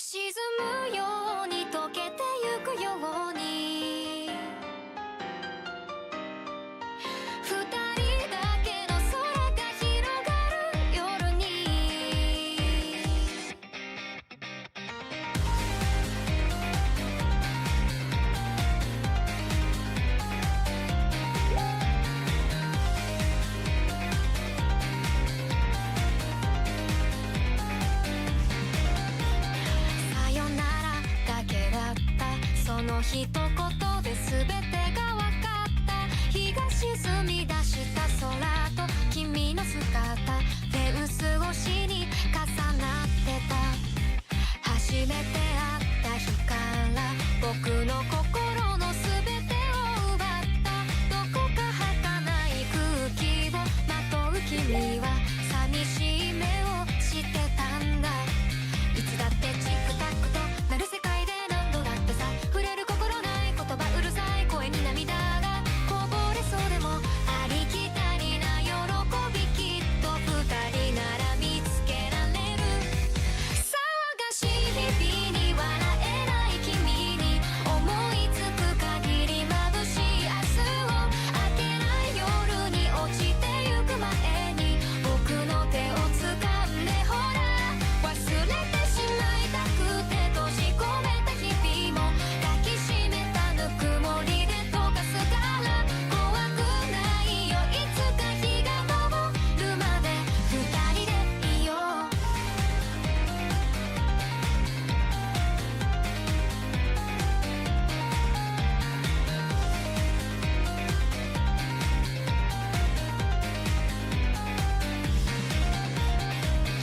むように溶けてゆくように二人だけの空が広がる夜にさよならだけだったその一言で全てが分かった日が沈み出した空と君の姿フェンス越しに重なってた初めて会った日から僕の心の全てを奪ったどこか儚い空気をまとう君は寂しい目をしてたんだいつだってチックタックとなる世界で何度だってさ触れる心ない言葉うるさい声に涙がこぼれそうでもありきたりな喜びきっと二人なら見つけられる騒がしい日々に笑えない君に思いつく限り眩しい明日を明けない夜に落ちてゆく前に僕の手を掴んでほら忘れてしまいたくて閉じ込めた日々も抱きしめたぬくもりで溶かすから怖くないよいつか日が昇るまで二人でいよう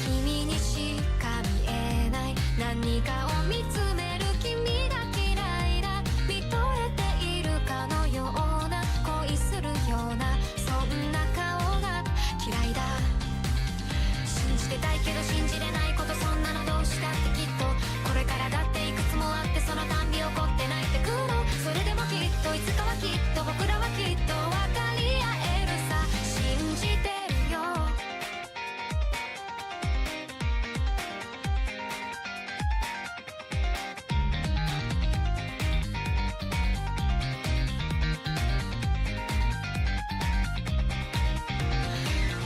君にしか見えない何かを見つめる君が嫌いだ見とれているかのような恋するようなそんな顔が嫌いだ信じてたいけど信じれないことそんなのどうしたってきっとこれからだっていくつもあってそのたんび起こって泣いてくのそれでもきっといつかはきっと僕らはきっと分かり合えるさ信じてるよ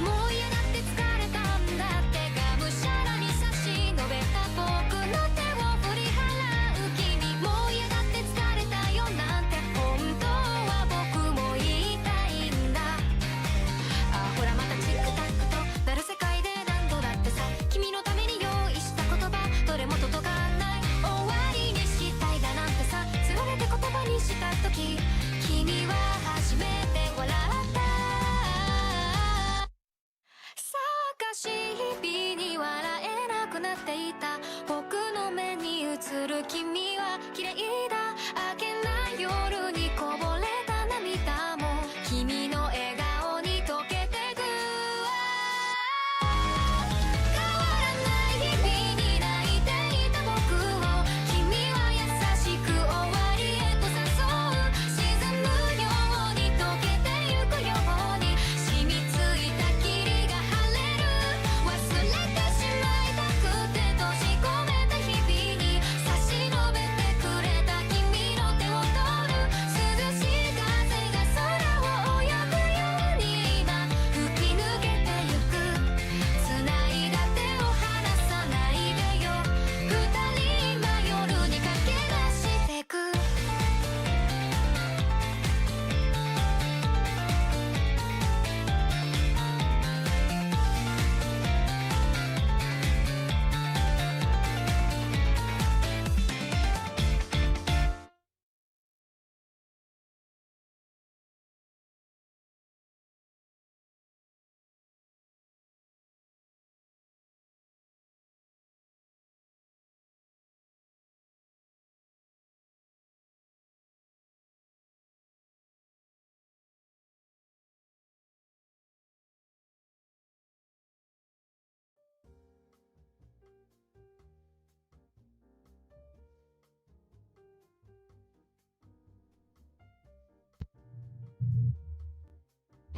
もう嫌だって疲れたんだってがむしゃらに差し伸べた僕の手を振り払う君もう嫌だって疲れたよなんて本当は僕も言いたいんだあほらまたチックタックとなる世界で何度だってさ君のために用意した言葉どれも届かない終わりにしたいだなんてさつられて言葉にした時君は初めて笑った騒がしい日々に笑えなくなっていた僕の目に映る君は綺麗だ明けない夜にこぼれた涙も君の笑顔に溶けてく変わらない日々に泣いていた僕を君は優しく終わりへと誘う沈むように溶けてゆくように染みついた霧が晴れる忘れてしまいたくて閉じ込めた日々に差し伸べてくれた君の手を取る涼しい風が空を泳ぐように今吹き抜けてゆく繋いだ手を離さないでよ二人今夜に駆け出してく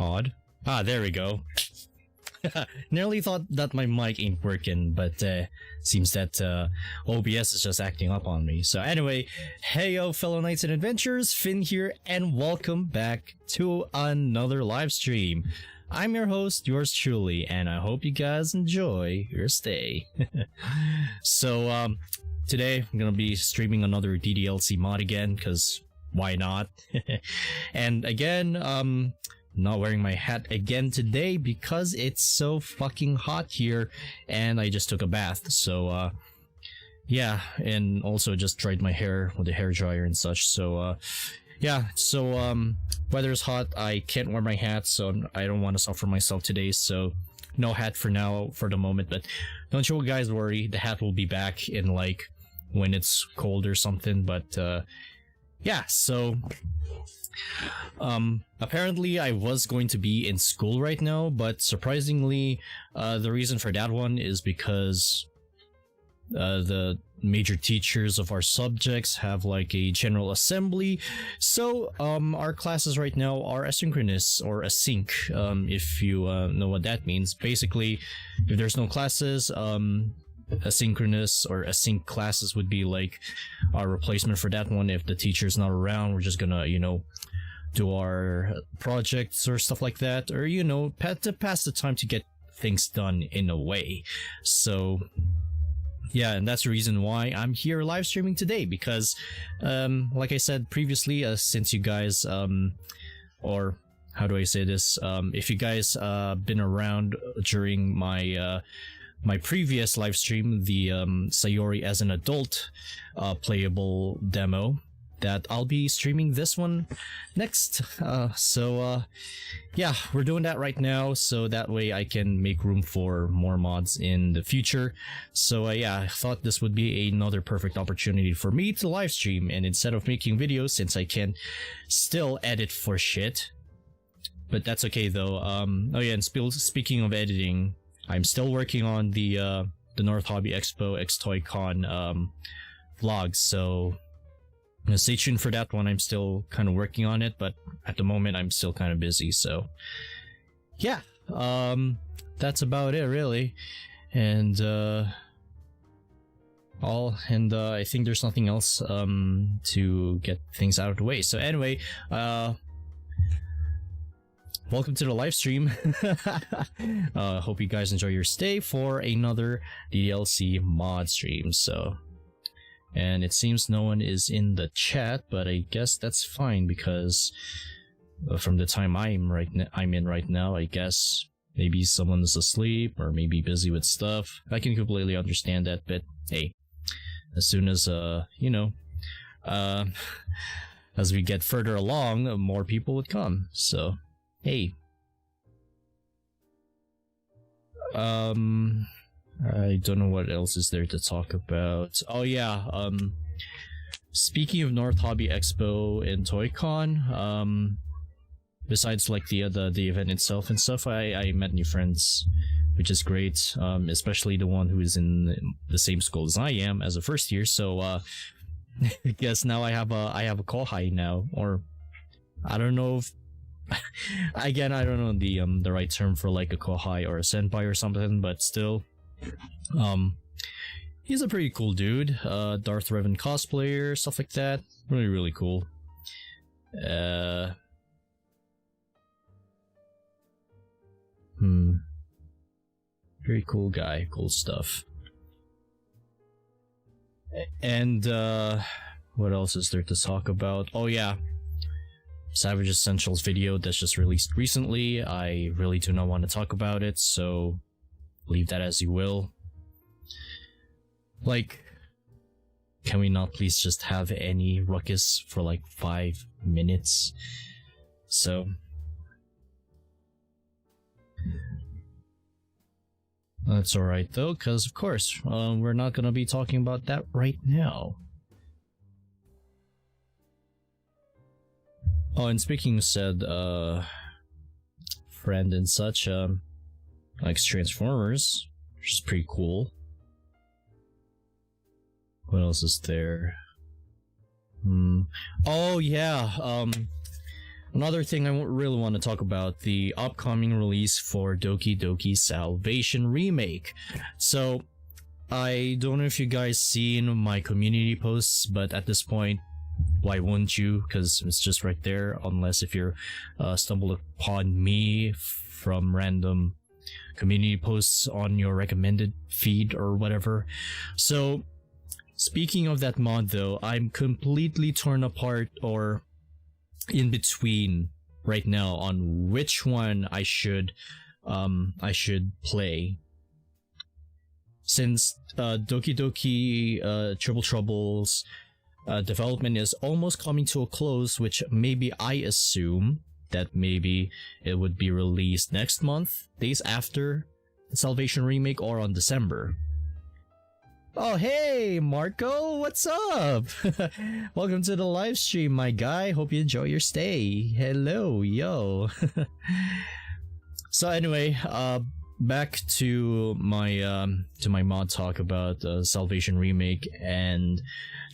Odd. Ah, there we go. Nearly thought that my mic ain't working, but seems that OBS is just acting up on me. So anyway, hey yo fellow knights and adventurers, Finn here, and welcome back to another live stream. I'm your host, yours truly, and I hope you guys enjoy your stay. So today I'm gonna be streaming another DDLC mod again, because why not? And again, not wearing my hat again today because it's so fucking hot here and I just took a bath. So yeah, and also just dried my hair with a hair dryer and such. So yeah, so weather's hot, I can't wear my hat, so I don't want to suffer myself today, so no hat for now for the moment. But don't you guys worry, the hat will be back in like when it's cold or something. But yeah, so apparently I was going to be in school right now, but surprisingly the reason for that one is because the major teachers of our subjects have like a general assembly. So our classes right now are asynchronous, or async, if you know what that means. Basically, if there's no classes, asynchronous or async classes would be like our replacement for that one. If the teacher's not around, we're just gonna, you know, do our projects or stuff like that, or, you know, to pass the time to get things done in a way. So yeah, and that's the reason why I'm here live streaming today, because like I said previously, since you guys or how do I say this, if you guys been around during my my previous live stream, the Sayori as an adult playable demo, that I'll be streaming this one next. So yeah, we're doing that right now, so that way I can make room for more mods in the future. So yeah, I thought this would be another perfect opportunity for me to live stream, and instead of making videos, since I can still edit for shit, but that's okay though. Oh yeah, and speaking of editing, I'm still working on the North Hobby Expo X Toy Con vlog, so stay tuned for that one. I'm still kind of working on it, but at the moment I'm still kind of busy. So yeah, that's about it really. And I think there's nothing else to get things out of the way. So anyway, welcome to the live stream. Hope you guys enjoy your stay for another DDLC mod stream. So, and it seems no one is in the chat, but I guess that's fine, because from the time I'm in right now, I guess maybe someone's asleep or maybe busy with stuff. I can completely understand that, but hey, as soon as you know, as we get further along, more people would come. So hey, I don't know what else is there to talk about. Oh yeah, speaking of North Hobby Expo and ToyCon, besides like the event itself and stuff, I met new friends, which is great. Especially the one who is in the same school as I am as a first year. So I guess now I have a kohai now, or I don't know if again, I don't know the right term for like a kohai or a senpai or something, but still, he's a pretty cool dude. Darth Revan cosplayer, stuff like that. Really cool. Very cool guy, cool stuff. And what else is there to talk about? Oh yeah, Savage Essentials video that's just released recently. I really do not want to talk about it, so leave that as you will. Like, can we not please just have any ruckus for like 5 minutes? So that's alright though, because of course we're not gonna be talking about that right now. Oh, and speaking of said friend and such, likes Transformers, which is pretty cool. What else is there? Oh yeah, another thing I really want to talk about, the upcoming release for Doki Doki Salvation Remake. So, I don't know if you guys seen my community posts, but at this point, why wouldn't you? Because it's just right there, unless if you're stumbled upon me from random community posts on your recommended feed or whatever. So, speaking of that mod though, I'm completely torn apart or in between right now on which one I should play. Since Doki Doki Triple Trouble's development is almost coming to a close, which maybe I assume that maybe it would be released next month, days after the Salvation Remake, or on December. Oh hey Marco, what's up? Welcome to the live stream, my guy. Hope you enjoy your stay. Hello, yo. So anyway, back to my mod talk about Salvation Remake and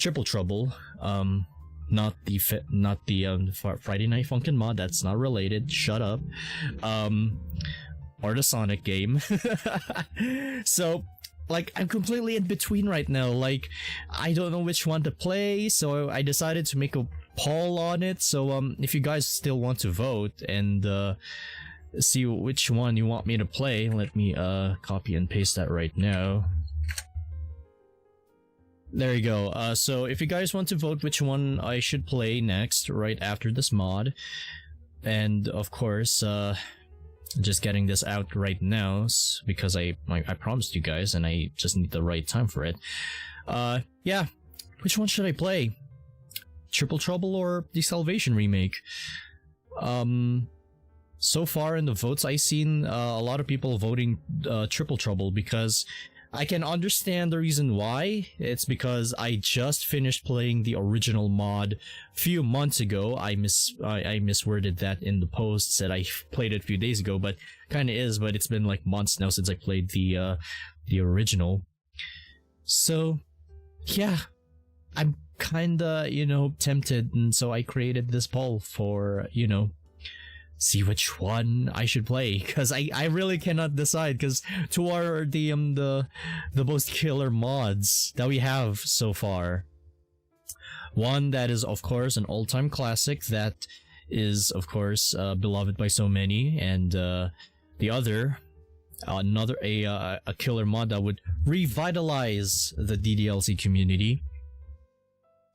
Triple Trouble. Not the Friday Night Funkin' mod. That's not related. Shut up. Or the Sonic game. So, like, I'm completely in between right now. Like, I don't know which one to play, so I decided to make a poll on it. So, if you guys still want to vote and see which one you want me to play, let me copy and paste that right now. There you go. So if you guys want to vote which one I should play next, right after this mod, and of course, just getting this out right now because I promised you guys, and I just need the right time for it. Yeah, which one should I play? Triple Trouble or the Salvation Remake? So far in the votes I've seen, a lot of people voting Triple Trouble, because I can understand the reason why. It's because I just finished playing the original mod a few months ago. I misworded that in the post, said I played it a few days ago, but kind of is, but it's been like months now since I played the original. So, yeah, I'm kinda, tempted, and so I created this poll for, see which one I should play, because I really cannot decide, because two are the most killer mods that we have so far. One that is of course an all-time classic that is of course beloved by so many, and the other another a killer mod that would revitalize the DDLC community.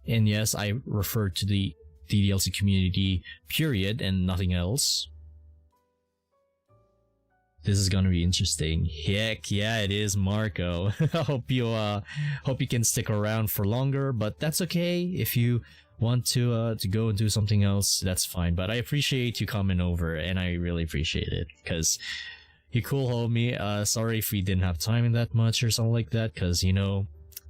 And yes, I refer to the DDLC community, period, and nothing else. This is gonna be interesting. Heck yeah, it is, Marco. hope you can stick around for longer, but that's okay. If you want to go and do something else, that's fine. But I appreciate you coming over, and I really appreciate it, because you cool homie. Sorry if we didn't have time in that much or something like that, because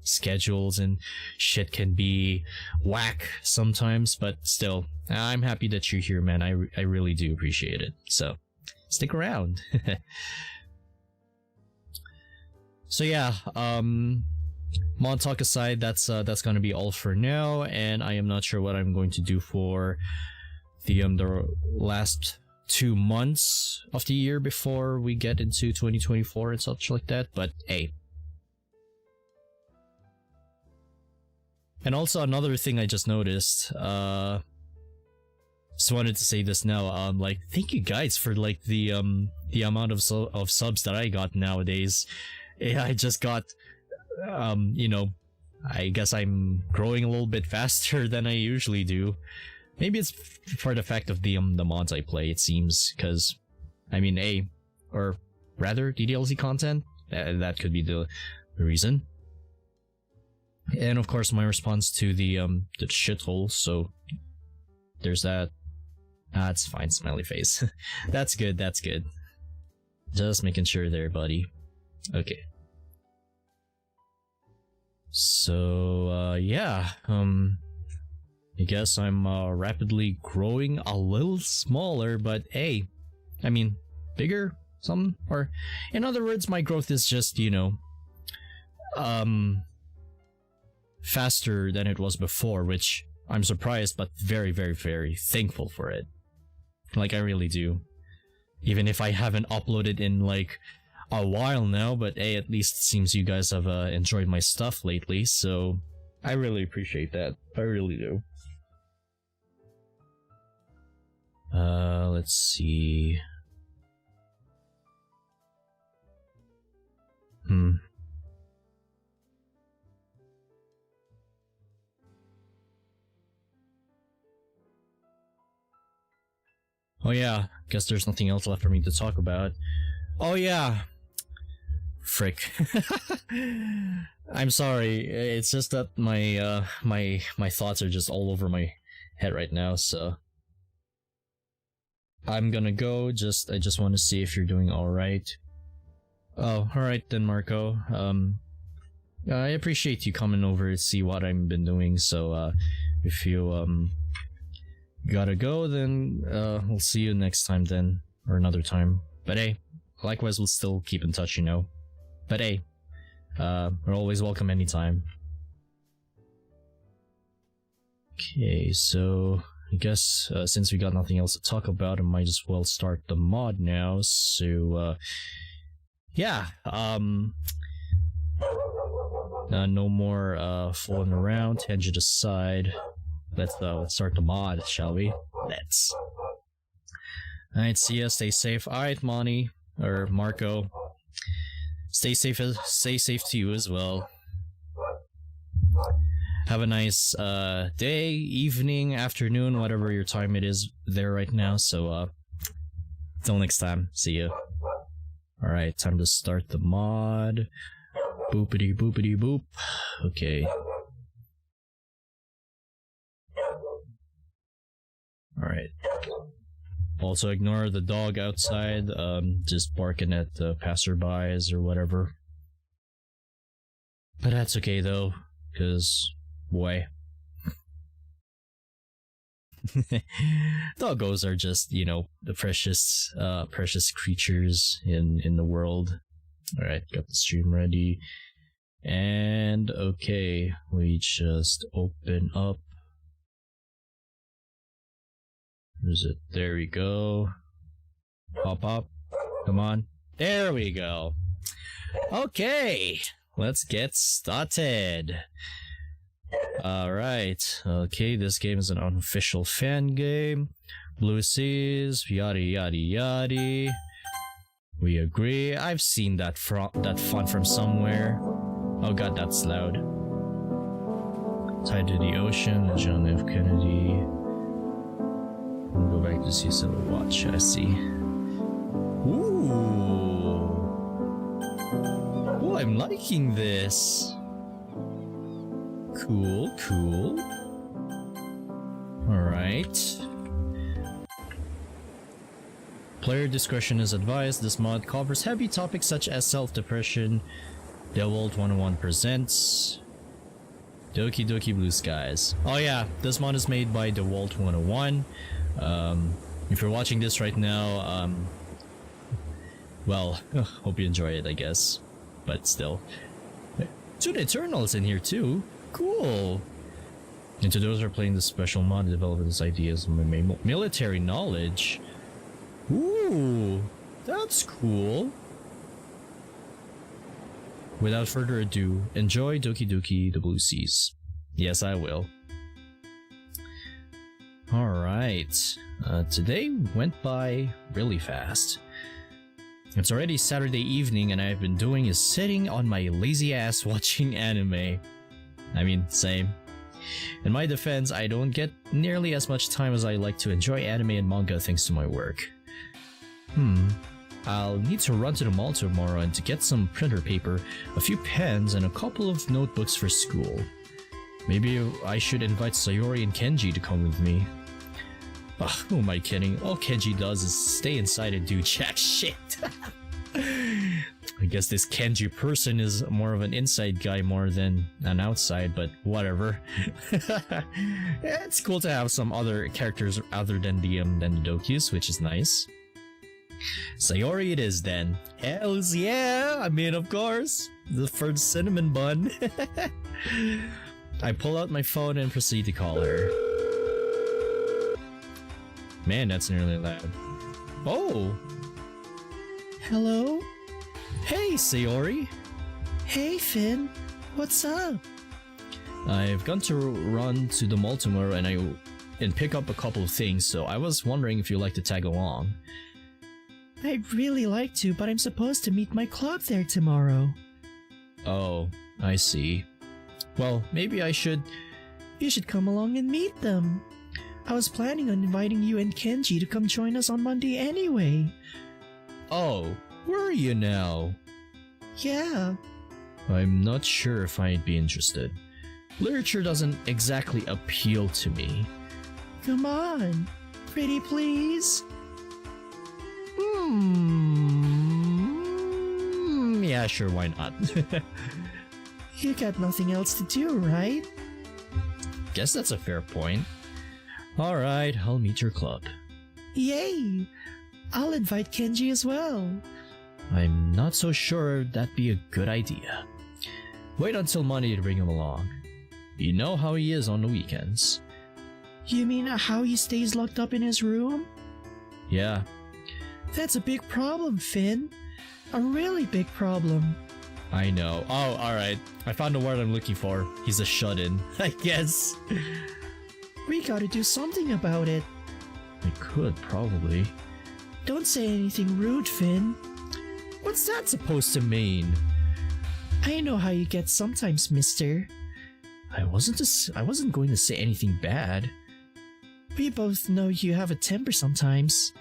schedules and shit can be whack sometimes, but still, I'm happy that you're here, man. I really do appreciate it, so stick around. So yeah, mod talk aside, that's gonna be all for now, and I am not sure what I'm going to do for the last 2 months of the year before we get into 2024 and such like that, but hey. And also another thing I just noticed, just wanted to say this now, like, thank you guys for like the amount of subs that I got nowadays. I just got, I guess I'm growing a little bit faster than I usually do. Maybe it's for the fact of the mods I play, it seems, because, I mean, or rather DDLC content, that could be the reason. And of course my response to the shithole, so there's that. It's fine, smiley face. That's good, that's good. Just making sure there, buddy. Okay. So, yeah, I guess I'm rapidly growing a little smaller, but hey, I mean, bigger, something, or in other words, my growth is just, faster than it was before, which I'm surprised but very, very, very thankful for it. Like, I really do. Even if I haven't uploaded in like a while now, but hey, at least it seems you guys have enjoyed my stuff lately, so I really appreciate that. I really do. Let's see. Oh yeah, guess there's nothing else left for me to talk about. Oh yeah! Frick. I'm sorry, it's just that my my thoughts are just all over my head right now, so... I'm gonna go, I just want to see if you're doing alright. Oh, alright then, Marco. I appreciate you coming over to see what I've been doing, so if you gotta go, then we'll see you next time then, or another time. But hey, likewise we'll still keep in touch, you know. But hey, we're always welcome anytime. Okay, so I guess since we got nothing else to talk about, I might as well start the mod now. So yeah, no more fooling around. Tangent aside, let's start the mod, shall we? Let's. Alright, see ya, stay safe. Alright, Monty, or Marco, stay safe to you as well. Have a nice day, evening, afternoon, whatever your time it is there right now. So till next time, see ya. Alright, time to start the mod. Boopity boopity boop. Okay. Alright. Also ignore the dog outside, just barking at the passerbys or whatever. But that's okay though, because, boy. Doggos are just, you know, the precious creatures in the world. Alright, got the stream ready. And, okay, we just open up. Where's it? There we go. Pop up. Come on. There we go. Okay, let's get started. Alright, okay, this game is an unofficial fan game. Blue Seas, yada yada yada. We agree. I've seen that font from somewhere. Oh god, that's loud. Tied to the Ocean, John F. Kennedy. Go back to see Civil Watch, I see. Ooh. Ooh, I'm liking this. Cool, cool. Alright. Player discretion is advised. This mod covers heavy topics such as self-depression. The World 101 presents Doki Doki Blue Skies. Oh yeah, this mod is made by The World 101. If you're watching this right now, well, hope you enjoy it, I guess. But still. Dude, Eternal's in here too. Cool. And to those who are playing this special mod, develop this ideas of military knowledge. Ooh, that's cool. Without further ado, enjoy Doki Doki the Blue Seas. Yes, I will. Alright, today went by really fast. It's already Saturday evening and I've been doing is sitting on my lazy ass watching anime. I mean, same. In my defense, I don't get nearly as much time as I like to enjoy anime and manga thanks to my work. I'll need to run to the mall tomorrow and to get some printer paper, a few pens, and a couple of notebooks for school. Maybe I should invite Sayori and Kenji to come with me. Ugh, who am I kidding? All Kenji does is stay inside and do jack shit. I guess this Kenji person is more of an inside guy more than an outside, but whatever. It's cool to have some other characters other than the Dokis, which is nice. Sayori it is then. Hells yeah! I mean, of course. The first cinnamon bun. I pull out my phone and proceed to call her. Man, that's nearly loud. Oh! Hello? Hey, Sayori! Hey, Finn. What's up? I've gone to run to the mall tomorrow and pick up a couple of things, so I was wondering if you'd like to tag along. I'd really like to, but I'm supposed to meet my club there tomorrow. Oh, I see. Well, maybe you should come along and meet them. I was planning on inviting you and Kenji to come join us on Monday anyway. Oh, were you now? Yeah. I'm not sure if I'd be interested. Literature doesn't exactly appeal to me. Come on. Pretty please? Yeah, sure, why not? You got nothing else to do, right? Guess that's a fair point. Alright, I'll meet your club. Yay! I'll invite Kenji as well. I'm not so sure that'd be a good idea. Wait until Monday to bring him along. You know how he is on the weekends. You mean how he stays locked up in his room? Yeah. That's a big problem, Finn. A really big problem. I know. Oh, alright. I found the word I'm looking for. He's a shut-in, I guess. We gotta do something about it. I could, probably. Don't say anything rude, Finn. What's that supposed to mean? I know how you get sometimes, mister. I wasn't going to say anything bad. We both know you have a temper sometimes.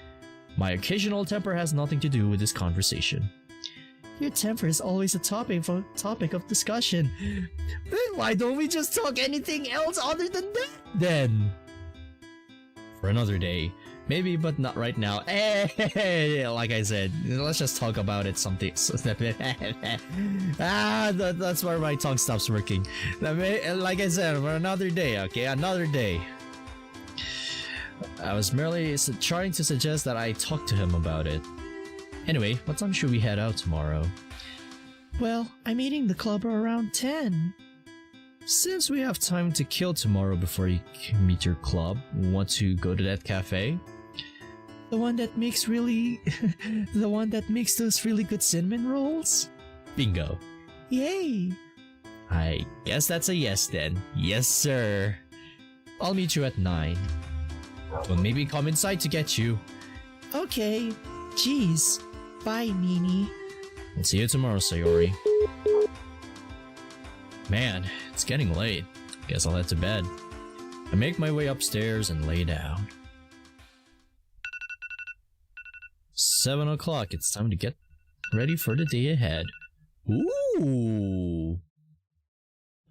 My occasional temper has nothing to do with this conversation. Your temper is always a topic of discussion. Then why don't we just talk anything else other than that? Then, for another day. Maybe, but not right now. Like I said, let's just talk about it something. That's where my tongue stops working. Like I said, for another day, okay? Another day. I was merely trying to suggest that I talk to him about it. Anyway, what time should we head out tomorrow? Well, I'm meeting the club around 10. Since we have time to kill tomorrow before you meet your club, want to go to that cafe? The one that makes those really good cinnamon rolls? Bingo. Yay! I guess that's a yes then. Yes, sir. I'll meet you at 9. Well, maybe come inside to get you. Okay. Jeez. Bye, Nini. I'll see you tomorrow, Sayori. Man, it's getting late. Guess I'll head to bed. I make my way upstairs and lay down. 7 o'clock, it's time to get ready for the day ahead. Ooh!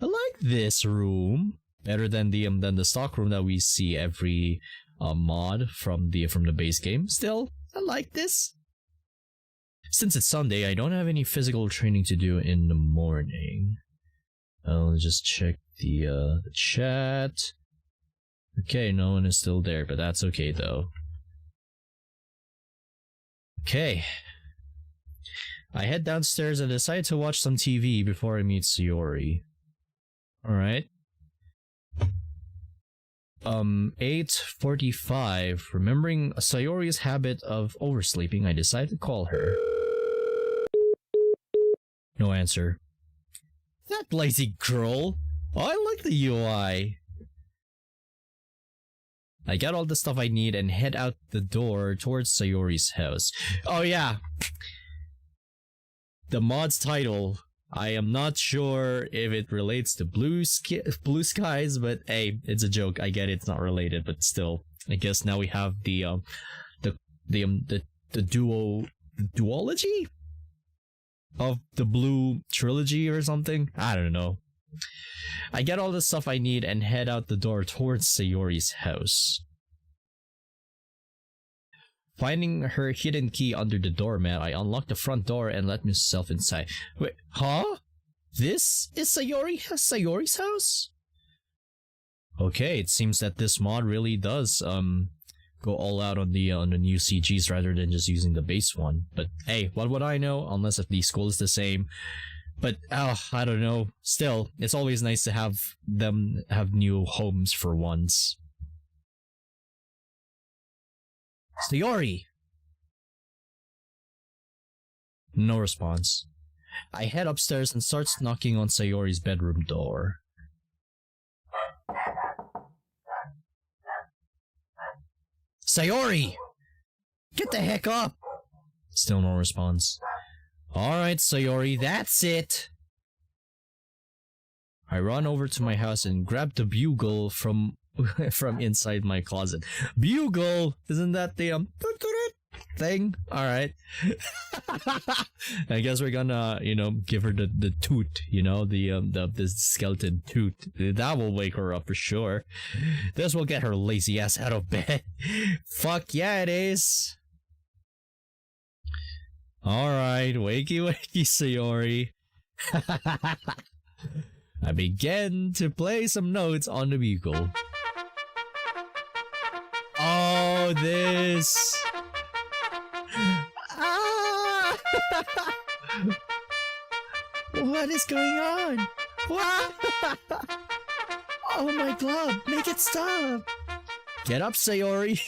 I like this room. Better than the stock room that we see every mod from the base game. Still, I like this. Since it's Sunday, I don't have any physical training to do in the morning. I'll just check the chat. Okay, no one is still there, but that's okay though. Okay. I head downstairs and decide to watch some TV before I meet Sayori. Alright. 8:45. Remembering Sayori's habit of oversleeping, I decide to call her. No answer. That lazy girl! Oh, I like the UI! I get all the stuff I need and head out the door towards Sayori's house. Oh yeah! The mod's title. I am not sure if it relates to blue skies, but hey, it's a joke. I get it's not related, but still, I guess now we have the duology of the blue trilogy or something. I don't know. I get all the stuff I need and head out the door towards Sayori's house. Finding her hidden key under the doormat, I unlock the front door and let myself inside. Wait, huh? This is Sayori's house? Okay, it seems that this mod really does go all out on the new CGs rather than just using the base one. But hey, what would I know? Unless if the school is the same. But I don't know. Still, it's always nice to have them have new homes for once. Sayori! No response. I head upstairs and starts knocking on Sayori's bedroom door. Sayori! Get the heck up! Still no response. Alright, Sayori, that's it! I run over to my house and grab the bugle from inside my closet. Bugle! Isn't that the thing? Alright. I guess we're gonna, give her the toot, the skeleton toot. That will wake her up for sure. This will get her lazy ass out of bed. Fuck yeah, it is. Alright, wakey wakey, Sayori. I begin to play some notes on the bugle. Oh, this. Ah! What is going on? What? Oh, my glove! Make it stop! Get up, Sayori.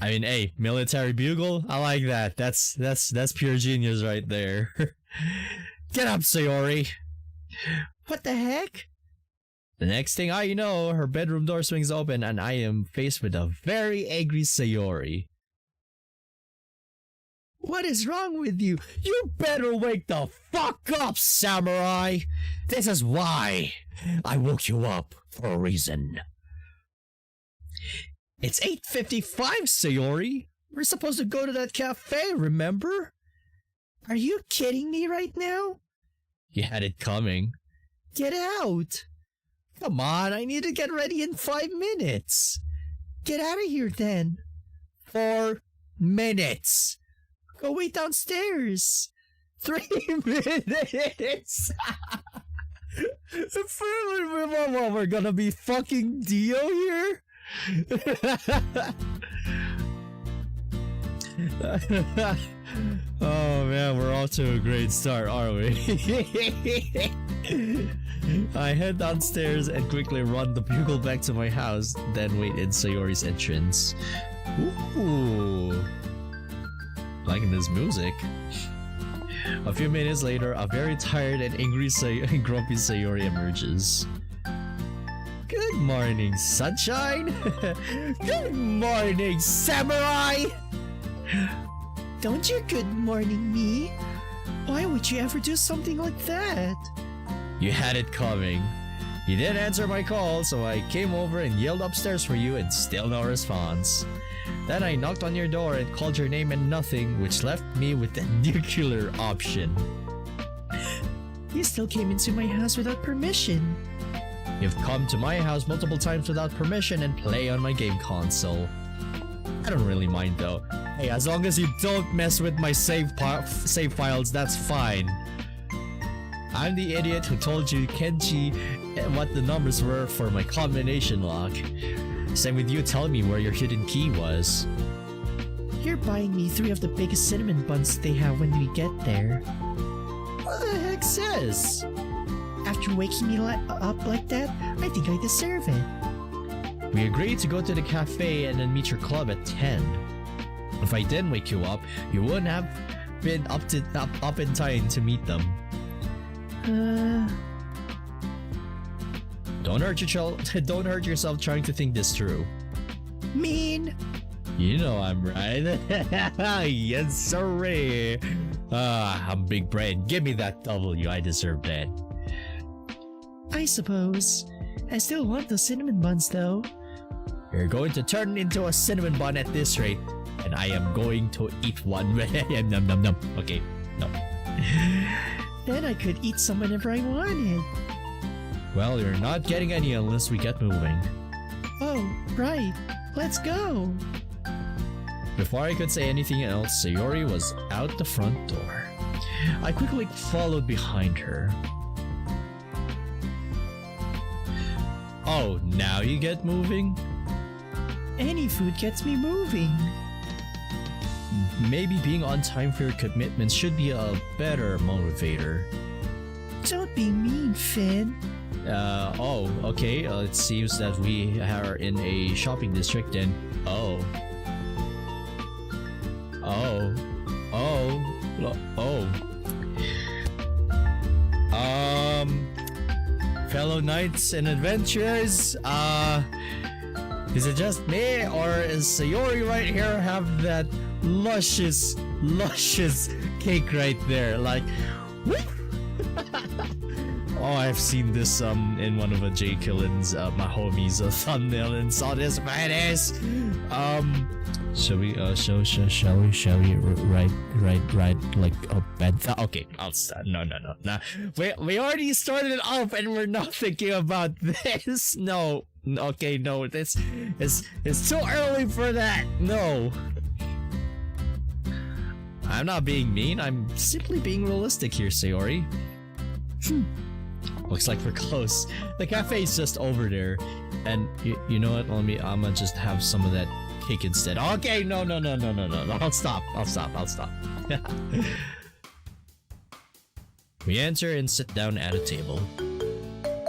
I mean, hey, military bugle. I like that. That's pure genius right there. Get up, Sayori. What the heck? The next thing I know, her bedroom door swings open and I am faced with a very angry Sayori. What is wrong with you? You better wake the fuck up, samurai! This is why I woke you up for a reason. It's 8:55, Sayori. We're supposed to go to that cafe, remember? Are you kidding me right now? You had it coming. Get out! Come on, I need to get ready in 5 minutes. Get out of here then. 4 minutes. Go wait downstairs. 3 minutes. We're gonna be fucking Dio here? Oh man, we're off to a great start, aren't we? I head downstairs and quickly run the bugle back to my house, then wait in Sayori's entrance. Ooh, liking this music. A few minutes later, a very tired and angry grumpy Sayori emerges. Good morning, sunshine! Good morning, samurai! Don't you good morning me? Why would you ever do something like that? You had it coming. You didn't answer my call, so I came over and yelled upstairs for you and still no response. Then I knocked on your door and called your name and nothing, which left me with the nuclear option. You still came into my house without permission. You've come to my house multiple times without permission and play on my game console. I don't really mind though. Hey, as long as you don't mess with my save files, that's fine. I'm the idiot who told you Kenji what the numbers were for my combination lock. Same with you telling me where your hidden key was. You're buying me 3 of the biggest cinnamon buns they have when we get there. What the heck says? After waking me up like that, I think I deserve it. We agreed to go to the cafe and then meet your club at 10. If I didn't wake you up, you wouldn't have been up in time to meet them. Don't hurt yourself trying to think this through. Mean. You know I'm right. Yes, sir. I'm big brain. Give me that W. I deserve that. I suppose. I still want those cinnamon buns though. You're going to turn into a cinnamon bun at this rate, and I am going to eat one. Num num num. Okay, no. Then I could eat some whenever I wanted. Well, you're not getting any unless we get moving. Oh, right. Let's go. Before I could say anything else, Sayori was out the front door. I quickly followed behind her. Oh, now you get moving? Any food gets me moving. Maybe being on time for your commitments should be a better motivator. Don't be mean, Finn. Oh, okay. It seems that we are in a shopping district and oh. Oh. Oh. Oh. Fellow knights and adventurers, is it just me or is Sayori right here have that luscious cake right there? Like, oh, I've seen this in one of Jay Killen's my homies thumbnail and saw this badass. Shall we right like a bed? Okay, I'll start. No. We already started off and we're not thinking about this. No. Okay, no. It's too early for that. No. I'm not being mean. I'm simply being realistic here, Sayori. Looks like we're close. The cafe is just over there, and you know what? I'ma just have some of that cake instead. Okay, no. I'll stop. We enter and sit down at a table.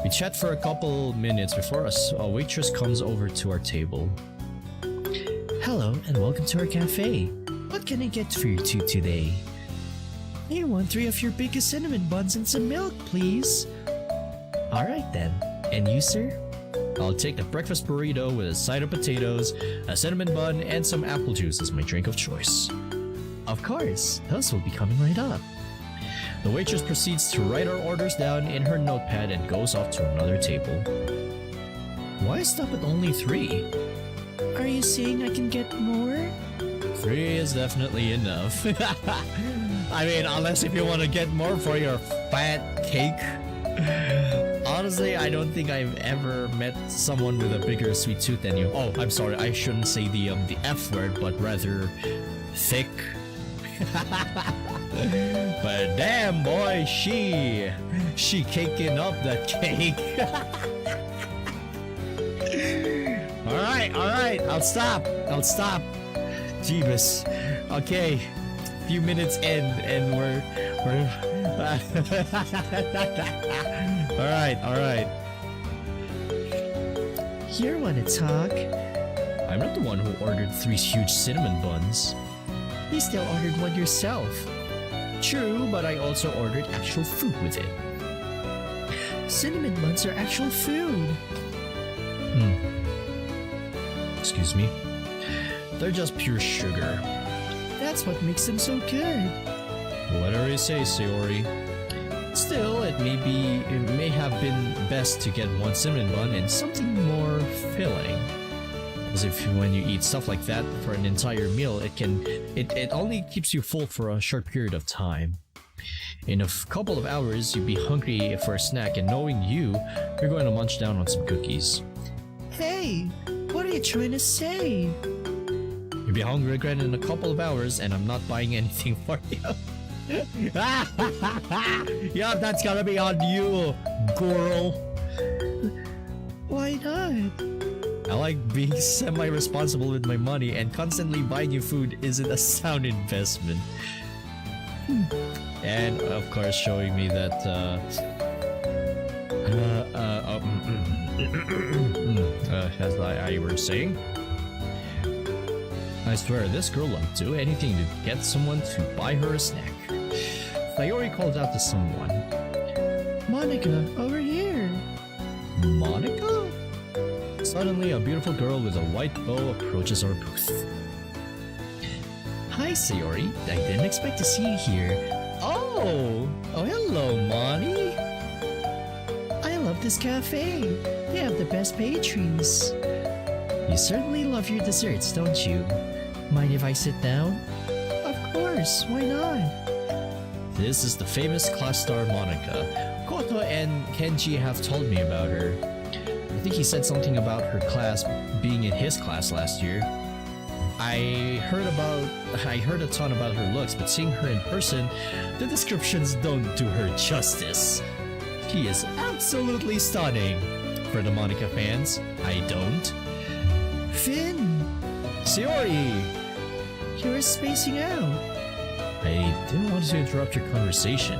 We chat for a couple minutes before a waitress comes over to our table. Hello and welcome to our cafe. What can I get for you two today? I want 3 of your biggest cinnamon buns and some milk, please. Alright then. And you, sir? I'll take the breakfast burrito with a side of potatoes, a cinnamon bun, and some apple juice as my drink of choice. Of course, those will be coming right up. The waitress proceeds to write our orders down in her notepad and goes off to another table. Why stop at only 3? Are you saying I can get more? 3 is definitely enough. I mean, unless if you want to get more for your fat cake. Honestly, I don't think I've ever met someone with a bigger sweet tooth than you. Oh, I'm sorry, I shouldn't say the F word, but rather thick. But damn boy, she caking up that cake. Alright, I'll stop. Jeebus. Okay, few minutes in and we're Alright. You wanna talk? I'm not the one who ordered 3 huge cinnamon buns. You still ordered one yourself. True, but I also ordered actual food with it. Cinnamon buns are actual food. Excuse me. They're just pure sugar. That's what makes them so good. Whatever you say, Sayori. Still, it may have been best to get 1 cinnamon bun and something more filling. As if when you eat stuff like that for an entire meal, it only keeps you full for a short period of time. In a couple of hours, you'd be hungry for a snack, and knowing you're going to munch down on some cookies. Hey, what are you trying to say? You'll be hungry again in a couple of hours, and I'm not buying anything for you. Yeah, that's gotta be on you, girl. Why not? I like being semi-responsible with my money, and constantly buying you food isn't a sound investment. And of course showing me that as I were saying, I swear this girl will do anything to get someone to buy her a snack. Sayori calls out to someone. Monica, over here. Monica? Suddenly, a beautiful girl with a white bow approaches our booth. Hi, Sayori. I didn't expect to see you here. Oh, hello, Monty. I love this cafe. They have the best pastries. You certainly love your desserts, don't you? Mind if I sit down? Of course, why not? This is the famous class star Monica. Koto and Kenji have told me about her. I think he said something about her class being in his class last year. I heard a ton about her looks, but seeing her in person, the descriptions don't do her justice. She is absolutely stunning. For the Monica fans, I don't. Finn! Sayori! You were spacing out. I didn't want to interrupt your conversation.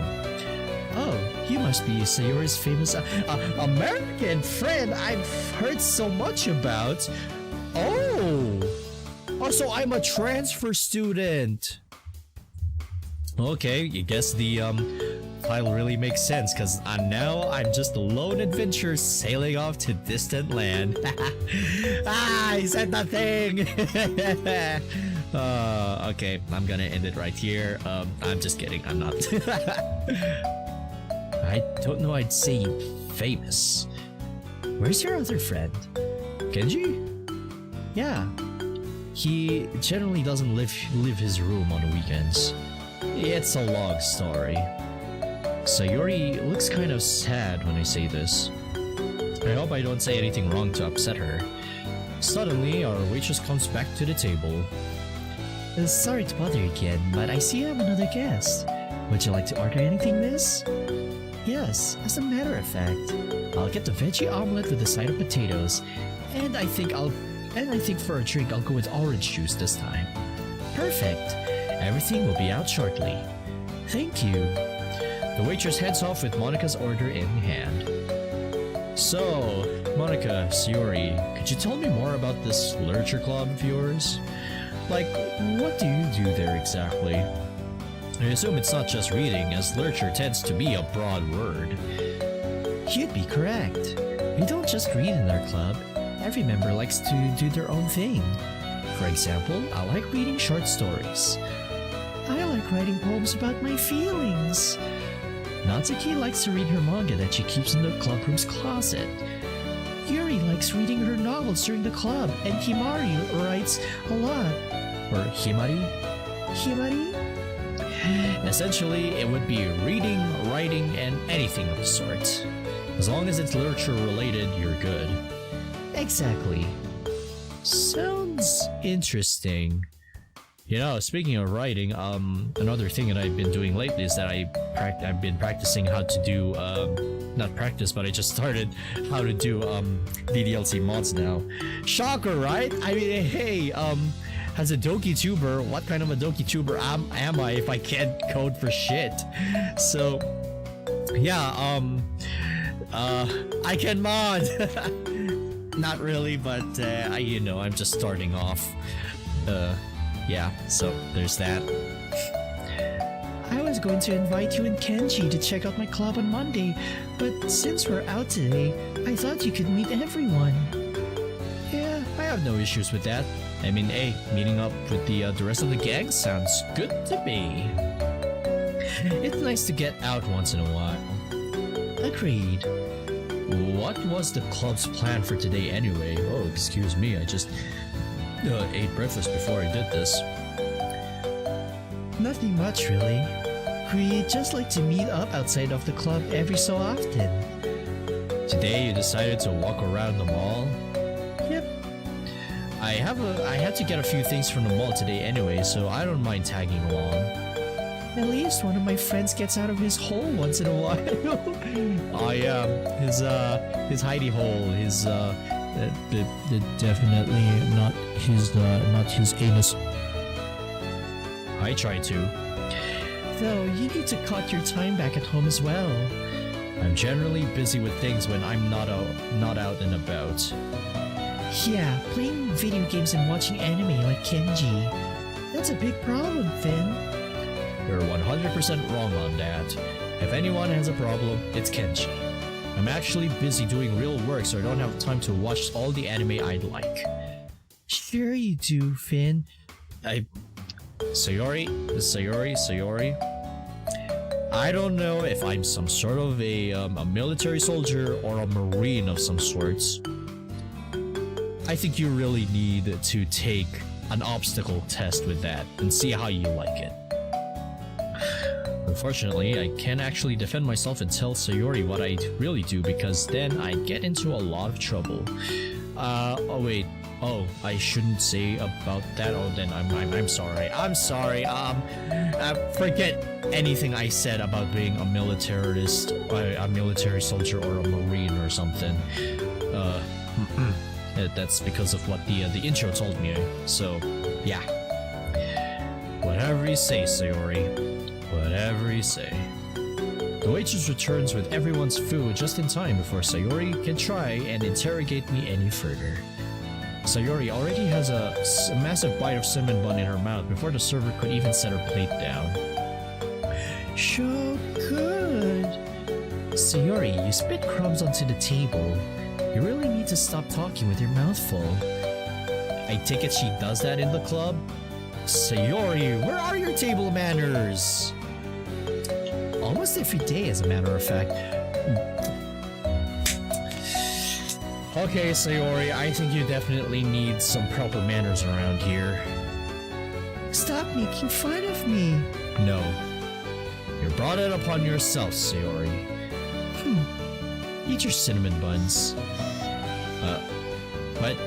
Oh, You must be Sayori's famous American friend I've heard so much about. Oh! So I'm a transfer student. Okay, I guess the title really makes sense because now I'm just a lone adventurer sailing off to distant land. He said nothing. Okay, I'm gonna end it right here. I'm just kidding, I'm not. I don't know I'd say famous. Where's your other friend? Kenji? Yeah. He generally doesn't leave his room on the weekends. It's a long story. Sayori looks kind of sad when I say this. I hope I don't say anything wrong to upset her. Suddenly, our waitress comes back to the table. Sorry to bother you again, but I see you have another guest. Would you like to order anything, miss? Yes, as a matter of fact. I'll get the veggie omelet with a side of potatoes, and I think for a drink I'll go with orange juice this time. Perfect. Everything will be out shortly. Thank you. The waitress heads off with Monika's order in hand. So, Monika, Sayori, could you tell me more about this literature club of yours? Like, what do you do there exactly? I assume it's not just reading, as literature tends to be a broad word. You'd be correct. We don't just read in our club. Every member likes to do their own thing. For example, I like reading short stories. I like writing poems about my feelings. Natsuki likes to read her manga that she keeps in the clubroom's closet. Yuri likes reading her novels during the club, and Himari writes a lot. Or Himari? Himari? Essentially, it would be reading, writing, and anything of the sort. As long as it's literature related, you're good. Exactly. Sounds interesting. You know, speaking of writing, another thing that I've been doing lately is that I've been practicing how to do, not practice, but I just started how to do, DDLCMods now. Shocker, right? I mean, hey, as a Doki tuber, what kind of a Doki tuber am I if I can't code for shit? So, yeah, I can mod! Not really, but, I'm just starting off. Yeah, so there's that. I was going to invite you and Kenji to check out my club on Monday, but since we're out today, I thought you could meet everyone. Yeah, I have no issues with that. I mean, hey, meeting up with the rest of the gang sounds good to me. It's nice to get out once in a while. Agreed. What was the club's plan for today anyway? Oh, excuse me, I just ate breakfast before I did this. Nothing much, really. We just like to meet up outside of the club every so often. Today you decided to walk around the mall? Yep. I had to get a few things from the mall today anyway, so I don't mind tagging along. At least one of my friends gets out of his hole once in a while. Oh yeah, his hidey hole, his definitely not his anus. I try to. Though you need to cut your time back at home as well. I'm generally busy with things when I'm not out and about. Yeah, playing video games and watching anime like Kenji. That's a big problem, Finn. You're 100% wrong on that. If anyone has a problem, it's Kenji. I'm actually busy doing real work, so I don't have time to watch all the anime I'd like. Sure you do, Finn. Sayori. I don't know if I'm some sort of a military soldier or a marine of some sorts. I think you really need to take an obstacle test with that and see how you like it. Unfortunately, I can't actually defend myself and tell Sayori what I really do because then I get into a lot of trouble. Oh wait. Oh, I shouldn't say about that. Oh, then I'm sorry. I'm sorry. Forget anything I said about being a militarist, a military soldier, or a marine or something. That's because of what the intro told me. So, yeah. Whatever you say, Sayori. Whatever you say. The waitress returns with everyone's food just in time before Sayori can try and interrogate me any further. Sayori already has a massive bite of cinnamon bun in her mouth before the server could even set her plate down. So good. Sayori, you spit crumbs onto the table. You really need to stop talking with your mouth full. I take it she does that in the club? Sayori, where are your table manners? Almost every day, as a matter of fact. Okay, Sayori, I think you definitely need some proper manners around here. Stop making fun of me. No. You brought it upon yourself, Sayori. Eat your cinnamon buns. What?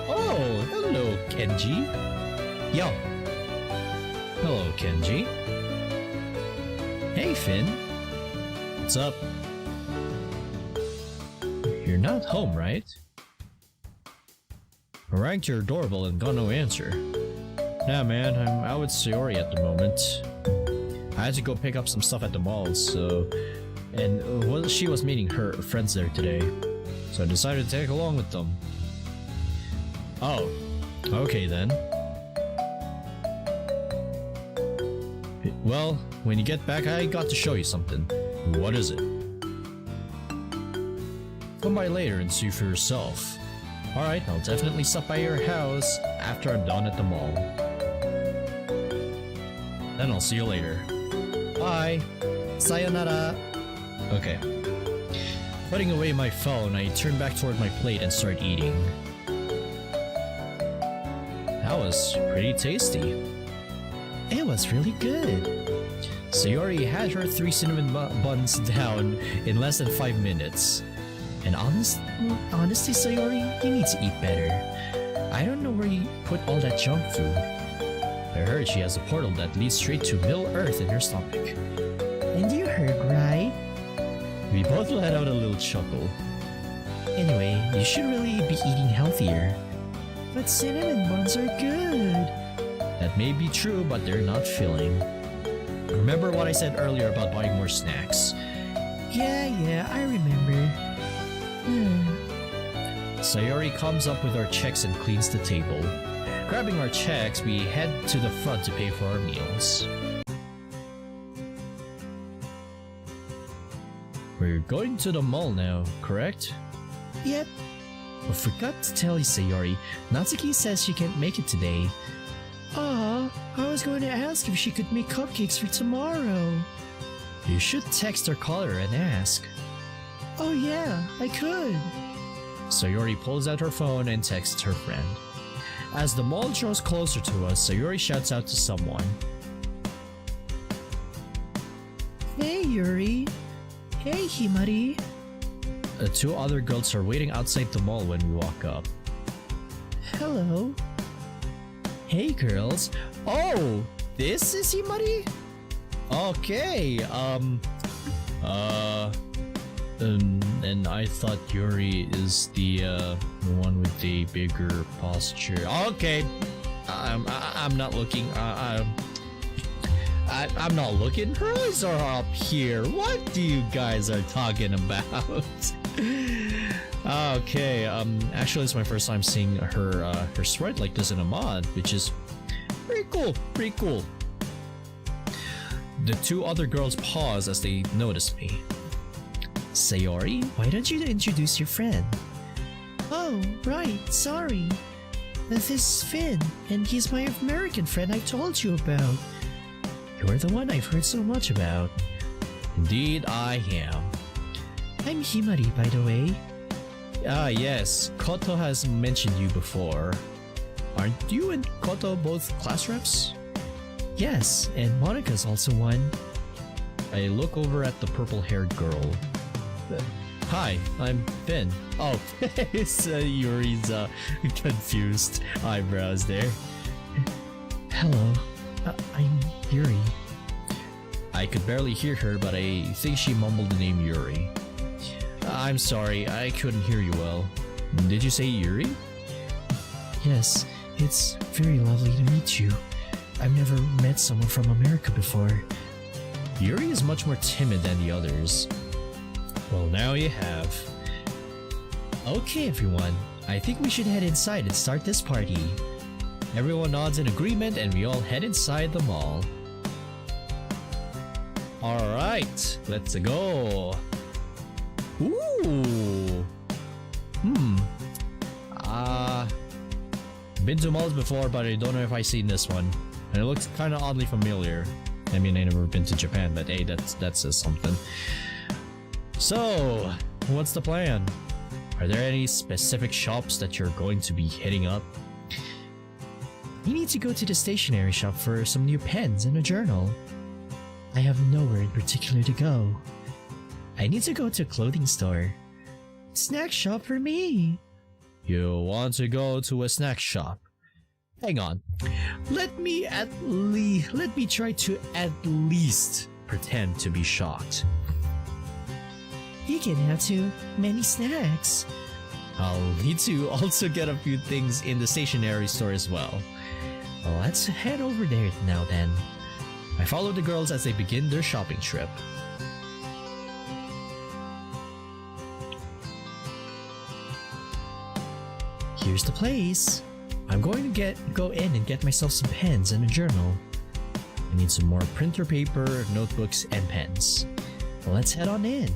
Oh, hello, Kenji. Yo. Hello, Kenji. Hey, Finn. What's up? You're not home, right? I rang to your doorbell and got no answer. Nah, man, I'm out with Sayori at the moment. I had to go pick up some stuff at the mall, so... And she was meeting her friends there today, so I decided to take along with them. Oh, okay then. Well, when you get back, I got to show you something. What is it? Come by later and see for yourself. Alright, I'll definitely stop by your house after I'm done at the mall. Then I'll see you later. Bye! Sayonara. Okay. Putting away my phone, I turn back toward my plate and start eating. That was pretty tasty. It was really good. Sayori had her 3 cinnamon buns down in less than 5 minutes. And honestly, Sayori, you need to eat better. I don't know where you put all that junk food. I heard she has a portal that leads straight to Middle Earth in her stomach. And you heard right? We both let out a little chuckle. Anyway, you should really be eating healthier. But cinnamon buns are good. That may be true, but they're not filling. Remember what I said earlier about buying more snacks? Yeah, I remember. Sayori comes up with our checks and cleans the table. Grabbing our checks, we head to the front to pay for our meals. We're going to the mall now, correct? Yep. I forgot to tell you, Sayori. Natsuki says she can't make it today. Aw, I was going to ask if she could make cupcakes for tomorrow. You should text or call her and ask. Oh yeah, I could. Sayori pulls out her phone and texts her friend. As the mall draws closer to us, Sayori shouts out to someone. Hey Yuri. Hey Himari. The 2 other girls are waiting outside the mall when we walk up. Hello. Hey girls. Oh, this is Himari? Okay, and I thought Yuri is the one with the bigger posture. Okay, I'm not looking. I'm not looking. Her eyes are up here. What do you guys are talking about? Okay, actually it's my first time seeing her sprite like this in a mod, which is pretty cool. The 2 other girls pause as they notice me. Sayori, why don't you introduce your friend? Oh, right, sorry. This is Finn, and he's my American friend I told you about. You're the one I've heard so much about. Indeed, I am. I'm Himari, by the way. Ah, yes, Koto has mentioned you before. Aren't you and Koto both class reps? Yes, and Monika's also one. I look over at the purple-haired girl. Hi, I'm Finn. Oh, it's Yuri's confused eyebrows there. Hello, I'm Yuri. I could barely hear her, but I think she mumbled the name Yuri. I'm sorry, I couldn't hear you well. Did you say Yuri? Yes, it's very lovely to meet you. I've never met someone from America before. Yuri is much more timid than the others. Well, now you have. Okay, everyone. I think we should head inside and start this party. Everyone nods in agreement and we all head inside the mall. Alright, let's go. Ooh. Been to malls before, but I don't know if I've seen this one. And it looks kind of oddly familiar. I mean, I never been to Japan, but hey, that says something. So, what's the plan? Are there any specific shops that you're going to be hitting up? You need to go to the stationery shop for some new pens and a journal. I have nowhere in particular to go. I need to go to a clothing store. Snack shop for me. You want to go to a snack shop? Hang on. Let me try to at least pretend to be shocked. You can have too many snacks. I'll need to also get a few things in the stationery store as well. Well, let's head over there now then. I follow the girls as they begin their shopping trip. Here's the place. I'm going to go in and get myself some pens and a journal. I need some more printer paper, notebooks, and pens. Well, let's head on in.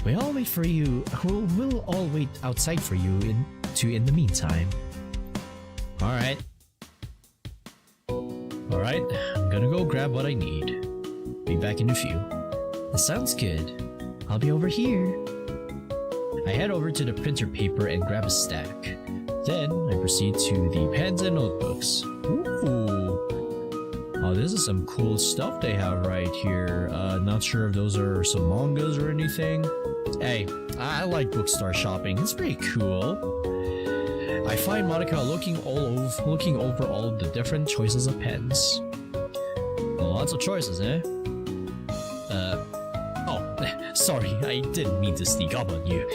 We'll all wait for you. We'll all wait outside for you in the meantime. Alright, I'm gonna go grab what I need. Be back in a few. That sounds good. I'll be over here. I head over to the printer paper and grab a stack. Then I proceed to the pens and notebooks. Ooh. Oh, this is some cool stuff they have right here. Not sure if those are some mangas or anything. Hey, I like bookstore shopping. It's pretty cool. I find Monica looking over all the different choices of pens. Lots of choices, eh? Oh, sorry, I didn't mean to sneak up on you.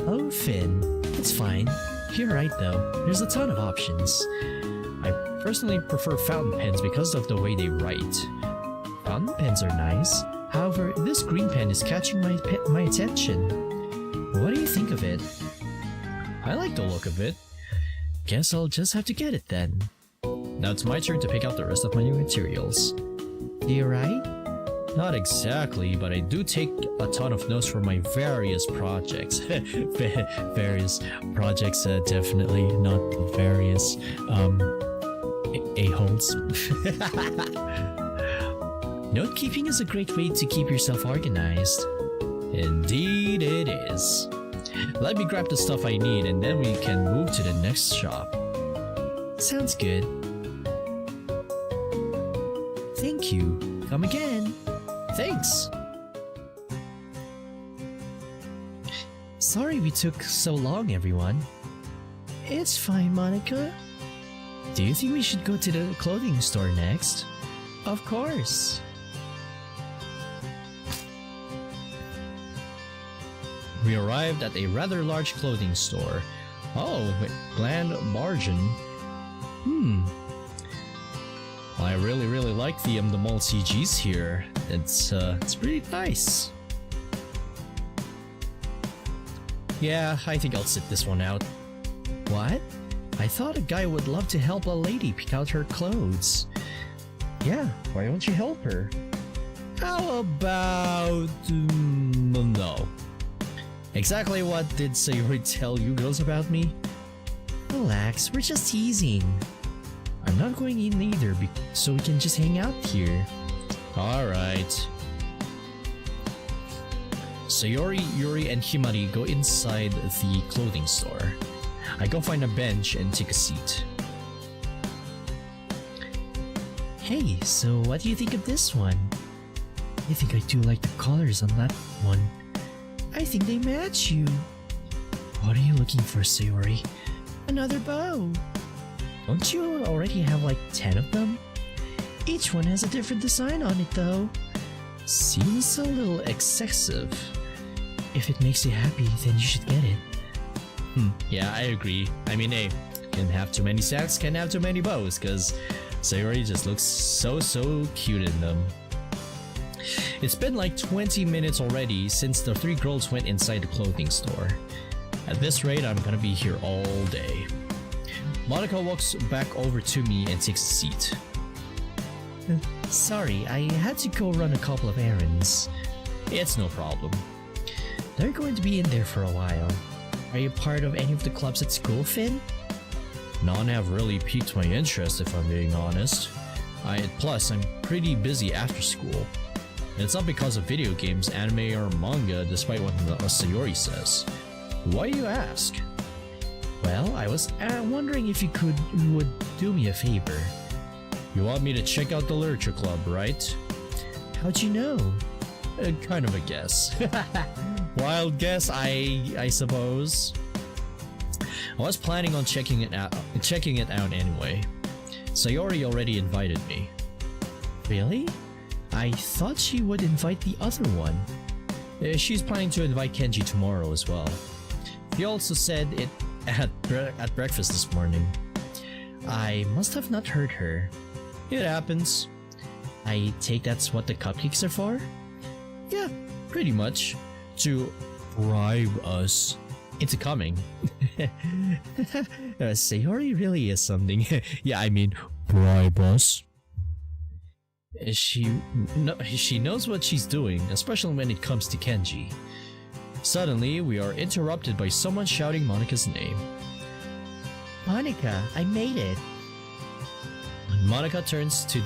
Oh, Finn, it's fine. You're right though, there's a ton of options. I personally prefer fountain pens because of the way they write. Fountain pens are nice. However, this green pen is catching my attention. What do you think of it? I like the look of it. Guess I'll just have to get it then. Now it's my turn to pick out the rest of my new materials. You right? Not exactly, but I do take a ton of notes for my various projects. Various projects, definitely not various, a-holes. Note keeping is a great way to keep yourself organized. Indeed it is. Let me grab the stuff I need and then we can move to the next shop. Sounds good. Thank you. Come again. Thanks. Sorry we took so long, everyone. It's fine, Monica. Do you think we should go to the clothing store next? Of course. We arrived at a rather large clothing store. Oh, Gland Margin. Well, I really like the mall CGs here. It's pretty nice. Yeah, I think I'll sit this one out. What? I thought a guy would love to help a lady pick out her clothes. Yeah, why don't you help her? How about... no. Exactly what did Sayori tell you girls about me? Relax, we're just teasing. I'm not going in either, so we can just hang out here. Alright. Sayori, Yuri, and Himari go inside the clothing store. I go find a bench and take a seat. Hey, so what do you think of this one? I think I do like the colors on that one. I think they match you. What are you looking for, Sayori? Another bow. Don't you already have like 10 of them? Each one has a different design on it though. Seems a little excessive. If it makes you happy, then you should get it. Yeah, I agree. I mean, hey, can have too many sacks, can have too many bows, cause Sayori just looks so cute in them. It's been like 20 minutes already since the three girls went inside the clothing store. At this rate, I'm gonna be here all day. Monica walks back over to me and takes a seat. Sorry, I had to go run a couple of errands. It's no problem. They're going to be in there for a while. Are you part of any of the clubs at school, Finn? None have really piqued my interest, if I'm being honest. Plus, I'm pretty busy after school. And it's not because of video games, anime, or manga, despite what Sayori says. Why do you ask? Well, I was wondering if you would do me a favor. You want me to check out the literature club, right? How'd you know? Kind of a guess. Wild guess, I suppose. I was planning on checking it out anyway. Sayori already invited me. Really? I thought she would invite the other one. She's planning to invite Kenji tomorrow as well. He also said it at breakfast this morning. I must have not heard her. It happens. I take that's what the cupcakes are for? Yeah, pretty much. To bribe us into coming. Sayori really is something. Yeah, I mean, bribe us. She knows what she's doing, especially when it comes to Kenji. Suddenly, we are interrupted by someone shouting Monica's name. Monica, I made it. Monica turns to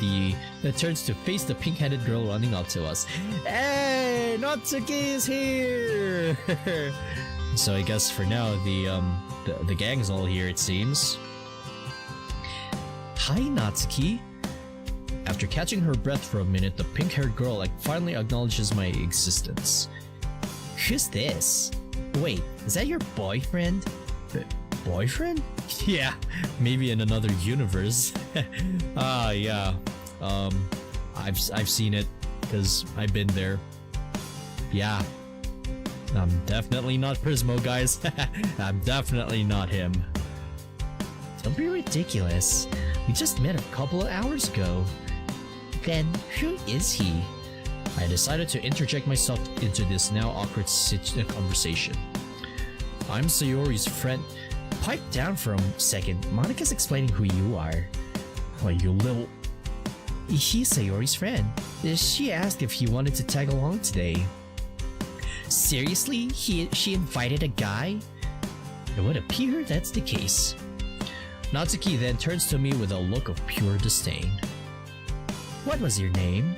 face the pink-headed girl running up to us. Hey, Natsuki is here! So I guess for now the gang's all here, it seems. Hi, Natsuki. After catching her breath for a minute, the pink-haired girl finally acknowledges my existence. Who's this? Wait, is that your boyfriend? Boyfriend? Yeah, maybe in another universe. Yeah. I've seen it because I've been there. Yeah. I'm definitely not Prismo, guys. I'm definitely not him. Don't be ridiculous. We just met a couple of hours ago. Then who is he? I decided to interject myself into this now awkward conversation. I'm Sayori's friend. Pipe down for a second. Monica's explaining who you are. Why, you little... He's Sayori's friend. She asked if he wanted to tag along today. Seriously? She invited a guy? It would appear that's the case. Natsuki then turns to me with a look of pure disdain. What was your name?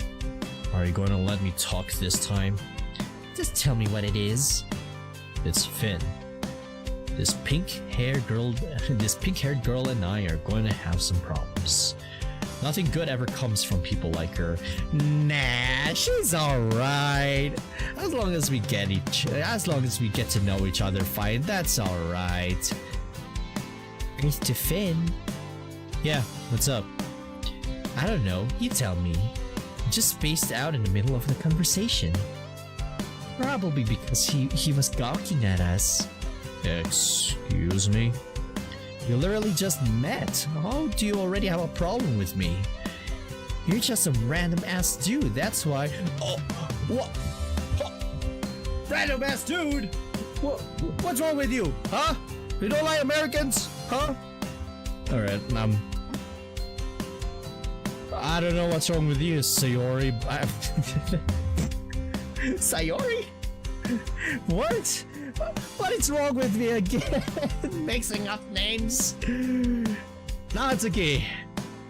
Are you going to let me talk this time? Just tell me what it is. It's Finn. This pink-haired girl and I are going to have some problems. Nothing good ever comes from people like her. Nah, she's alright. As long as we get to know each other fine, that's alright. Earth to Finn. Yeah, what's up? I don't know, you tell me. Just spaced out in the middle of the conversation. Probably because he was gawking at us. Excuse me? You literally just met. How do you already have a problem with me? You're just some random ass dude, that's why. Oh, what? Random ass dude? What's wrong with you? Huh? You don't like Americans? Huh? Alright, I don't know what's wrong with you, Sayori. Sayori? What? What is wrong with me again? Mixing up names. Natsuki,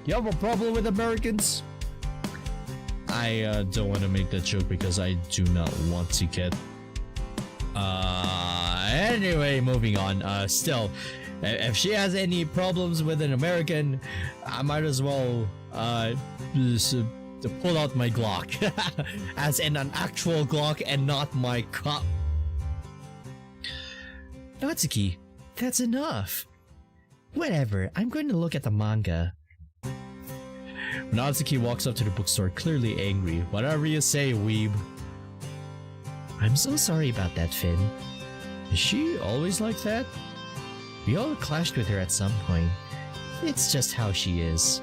you have a problem with Americans? I don't want to make that joke because I do not want to get... Anyway, moving on. Still, if she has any problems with an American, I might as well to pull out my Glock. As in an actual Glock and not my cup. Natsuki, that's enough. Whatever, I'm going to look at the manga. Natsuki walks up to the bookstore, clearly angry. Whatever you say, weeb. I'm so sorry about that, Finn. Is she always like that? We all clashed with her at some point. It's just how she is.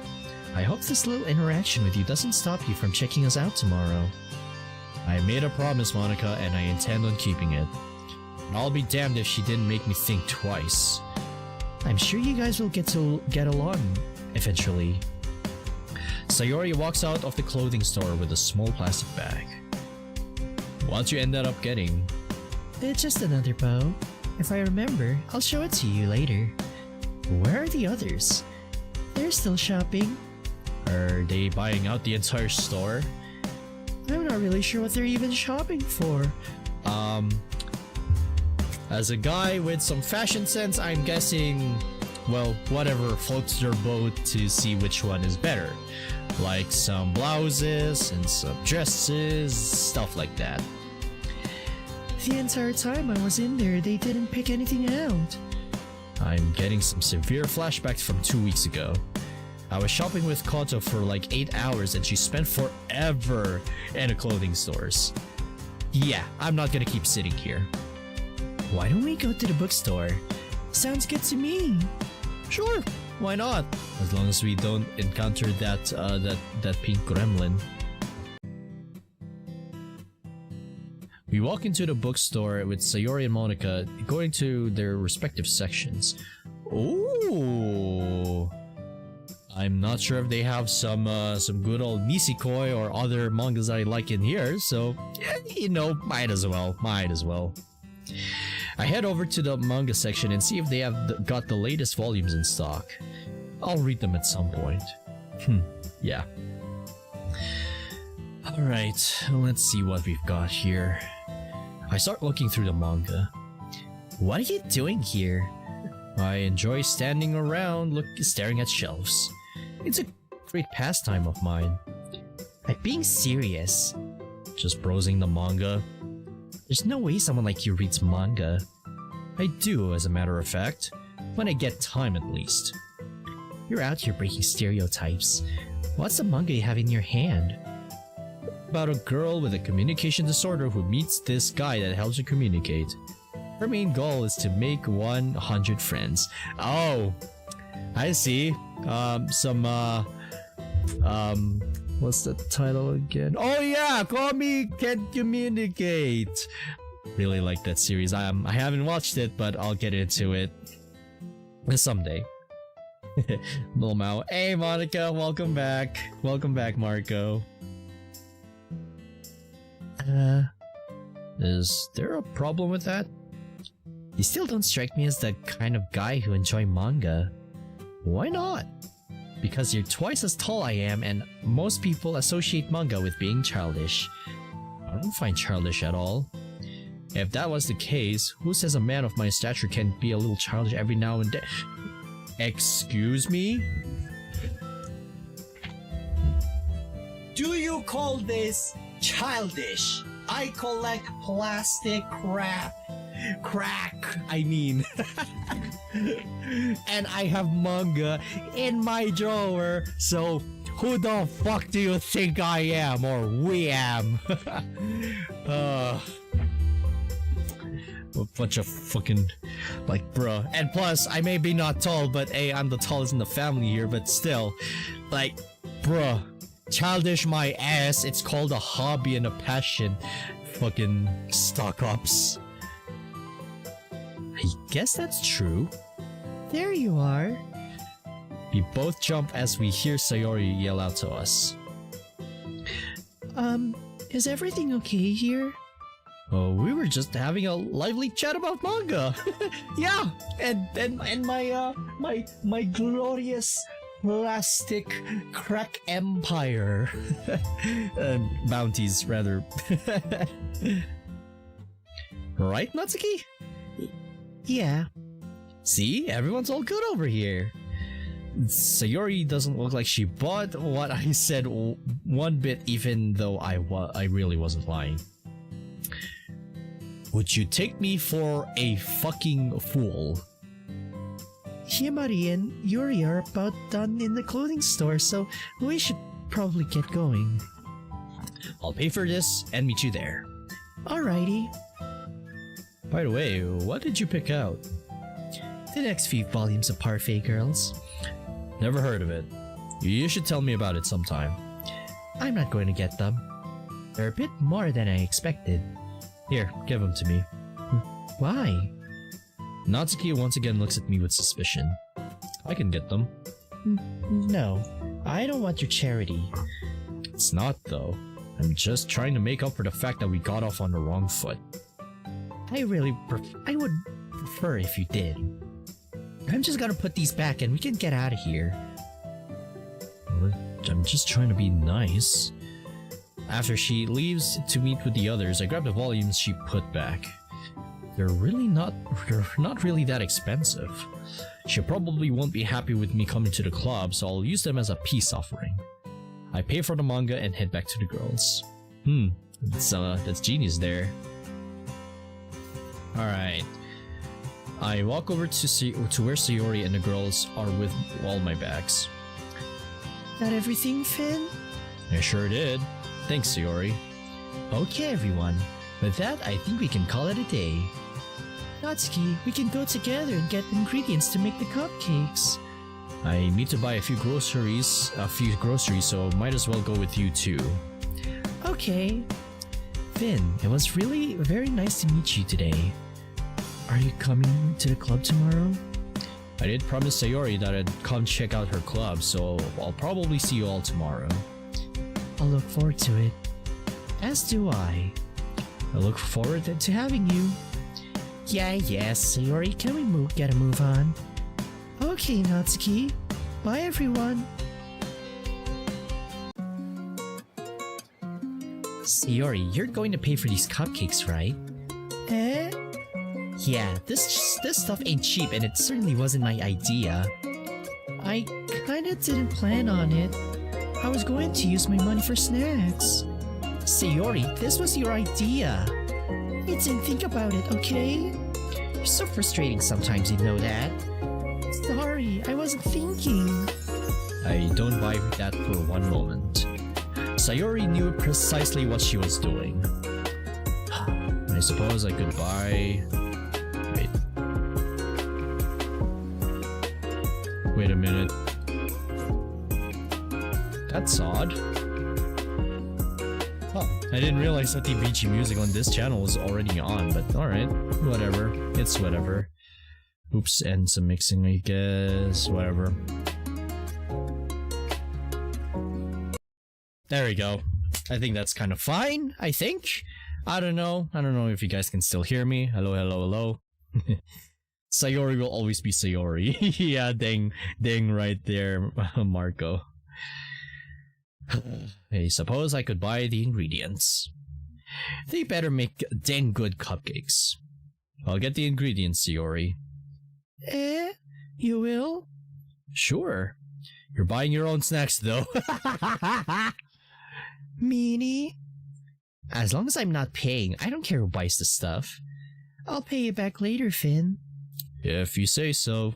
I hope this little interaction with you doesn't stop you from checking us out tomorrow. I made a promise, Monica, and I intend on keeping it. And I'll be damned if she didn't make me think twice. I'm sure you guys will get along eventually. Sayori walks out of the clothing store with a small plastic bag. What you ended up getting? It's just another bow. If I remember, I'll show it to you later. Where are the others? They're still shopping. Are they buying out the entire store? I'm not really sure what they're even shopping for. As a guy with some fashion sense, I'm guessing, well, whatever floats their boat to see which one is better. Like some blouses and some dresses, stuff like that. The entire time I was in there, they didn't pick anything out. I'm getting some severe flashbacks from 2 weeks ago. I was shopping with Koto for like 8 hours and she spent forever in the clothing stores. Yeah, I'm not gonna keep sitting here. Why don't we go to the bookstore? Sounds good to me. Sure, why not? As long as we don't encounter that pink gremlin. We walk into the bookstore with Sayori and Monica going to their respective sections. Ooh! I'm not sure if they have some good old Nisekoi or other mangas I like in here, so yeah, you know, might as well. I head over to the manga section and see if they have got the latest volumes in stock. I'll read them at some point. Yeah. Alright, let's see what we've got here. I start looking through the manga. What are you doing here? I enjoy standing around staring at shelves. It's a great pastime of mine. I'm being serious. Just browsing the manga. There's no way someone like you reads manga. I do, as a matter of fact. When I get time, at least. You're out here breaking stereotypes. What's the manga you have in your hand? About a girl with a communication disorder who meets this guy that helps her communicate. Her main goal is to make 100 friends. Oh, I see. What's the title again? Oh yeah, Komi Can Communicate. Really like that series. I haven't watched it, but I'll get into it someday. Little Mao. Hey Monica, welcome back. Welcome back, Marco. Is there a problem with that? You still don't strike me as the kind of guy who enjoy manga. Why not? Because you're twice as tall I am, and most people associate manga with being childish. I don't find childish at all. If that was the case, who says a man of my stature can be a little childish every now and then? Excuse me? Do you call this childish? I collect plastic crack, I mean. And I have manga in my drawer, so who the fuck do you think I am, or we am? A bunch of fucking, like, bruh. And plus, I may be not tall, but hey, I'm the tallest in the family here, but still, like, bruh. Childish my ass, it's called a hobby and a passion. Fucking stock-ups. I guess that's true. There you are. We both jump as we hear Sayori yell out to us. Is everything okay here? Oh, we were just having a lively chat about manga. Yeah, and my glorious plastic crack empire. Bounties, rather. Right, Natsuki? Yeah. See, everyone's all good over here. Sayori doesn't look like she bought what I said one bit, even though I really wasn't lying. Would you take me for a fucking fool? Himari and Yuri are about done in the clothing store, so we should probably get going. I'll pay for this and meet you there. Alrighty. By the way, what did you pick out? The next few volumes of Parfait Girls. Never heard of it. You should tell me about it sometime. I'm not going to get them. They're a bit more than I expected. Here, give them to me. Why? Natsuki once again looks at me with suspicion. I can get them. No, I don't want your charity. It's not, though. I'm just trying to make up for the fact that we got off on the wrong foot. I would prefer if you did. I'm just gonna put these back and we can get out of here. I'm just trying to be nice. After she leaves to meet with the others, I grab the volumes she put back. They're not really that expensive. She probably won't be happy with me coming to the club, so I'll use them as a peace offering. I pay for the manga and head back to the girls. That's genius there. Alright. I walk over to where Sayori and the girls are with all my bags. That everything, Finn? I sure did. Thanks, Sayori. Okay, everyone. With that, I think we can call it a day. Natsuki, we can go together and get ingredients to make the cupcakes. I need to buy a few groceries, so might as well go with you too. Okay. Finn, it was really very nice to meet you today. Are you coming to the club tomorrow? I did promise Sayori that I'd come check out her club, so I'll probably see you all tomorrow. I'll look forward to it. As do I. I look forward to having you. Yes, Sayori, can we get a move on? Okay, Natsuki. Bye, everyone. Sayori, you're going to pay for these cupcakes, right? Eh? Yeah, this stuff ain't cheap and it certainly wasn't my idea. I kinda didn't plan on it. I was going to use my money for snacks. Sayori, this was your idea. I didn't think about it, okay? You're so frustrating sometimes, you know that. Sorry, I wasn't thinking. I don't buy that for one moment. Sayori knew precisely what she was doing. I suppose I could buy... Wait a minute. That's odd. Oh, I didn't realize that the BG music on this channel was already on, but alright. Whatever. It's whatever. Oops, and some mixing, I guess. Whatever. There we go. I think that's kind of fine, I think. I don't know. I don't know if you guys can still hear me. Hello, hello, hello. Sayori will always be Sayori. Yeah, dang right there, Marco. I suppose I could buy the ingredients. They better make dang good cupcakes. I'll get the ingredients, Sayori. Eh? You will? Sure. You're buying your own snacks, though. Meanie? As long as I'm not paying, I don't care who buys the stuff. I'll pay you back later, Finn. If you say so.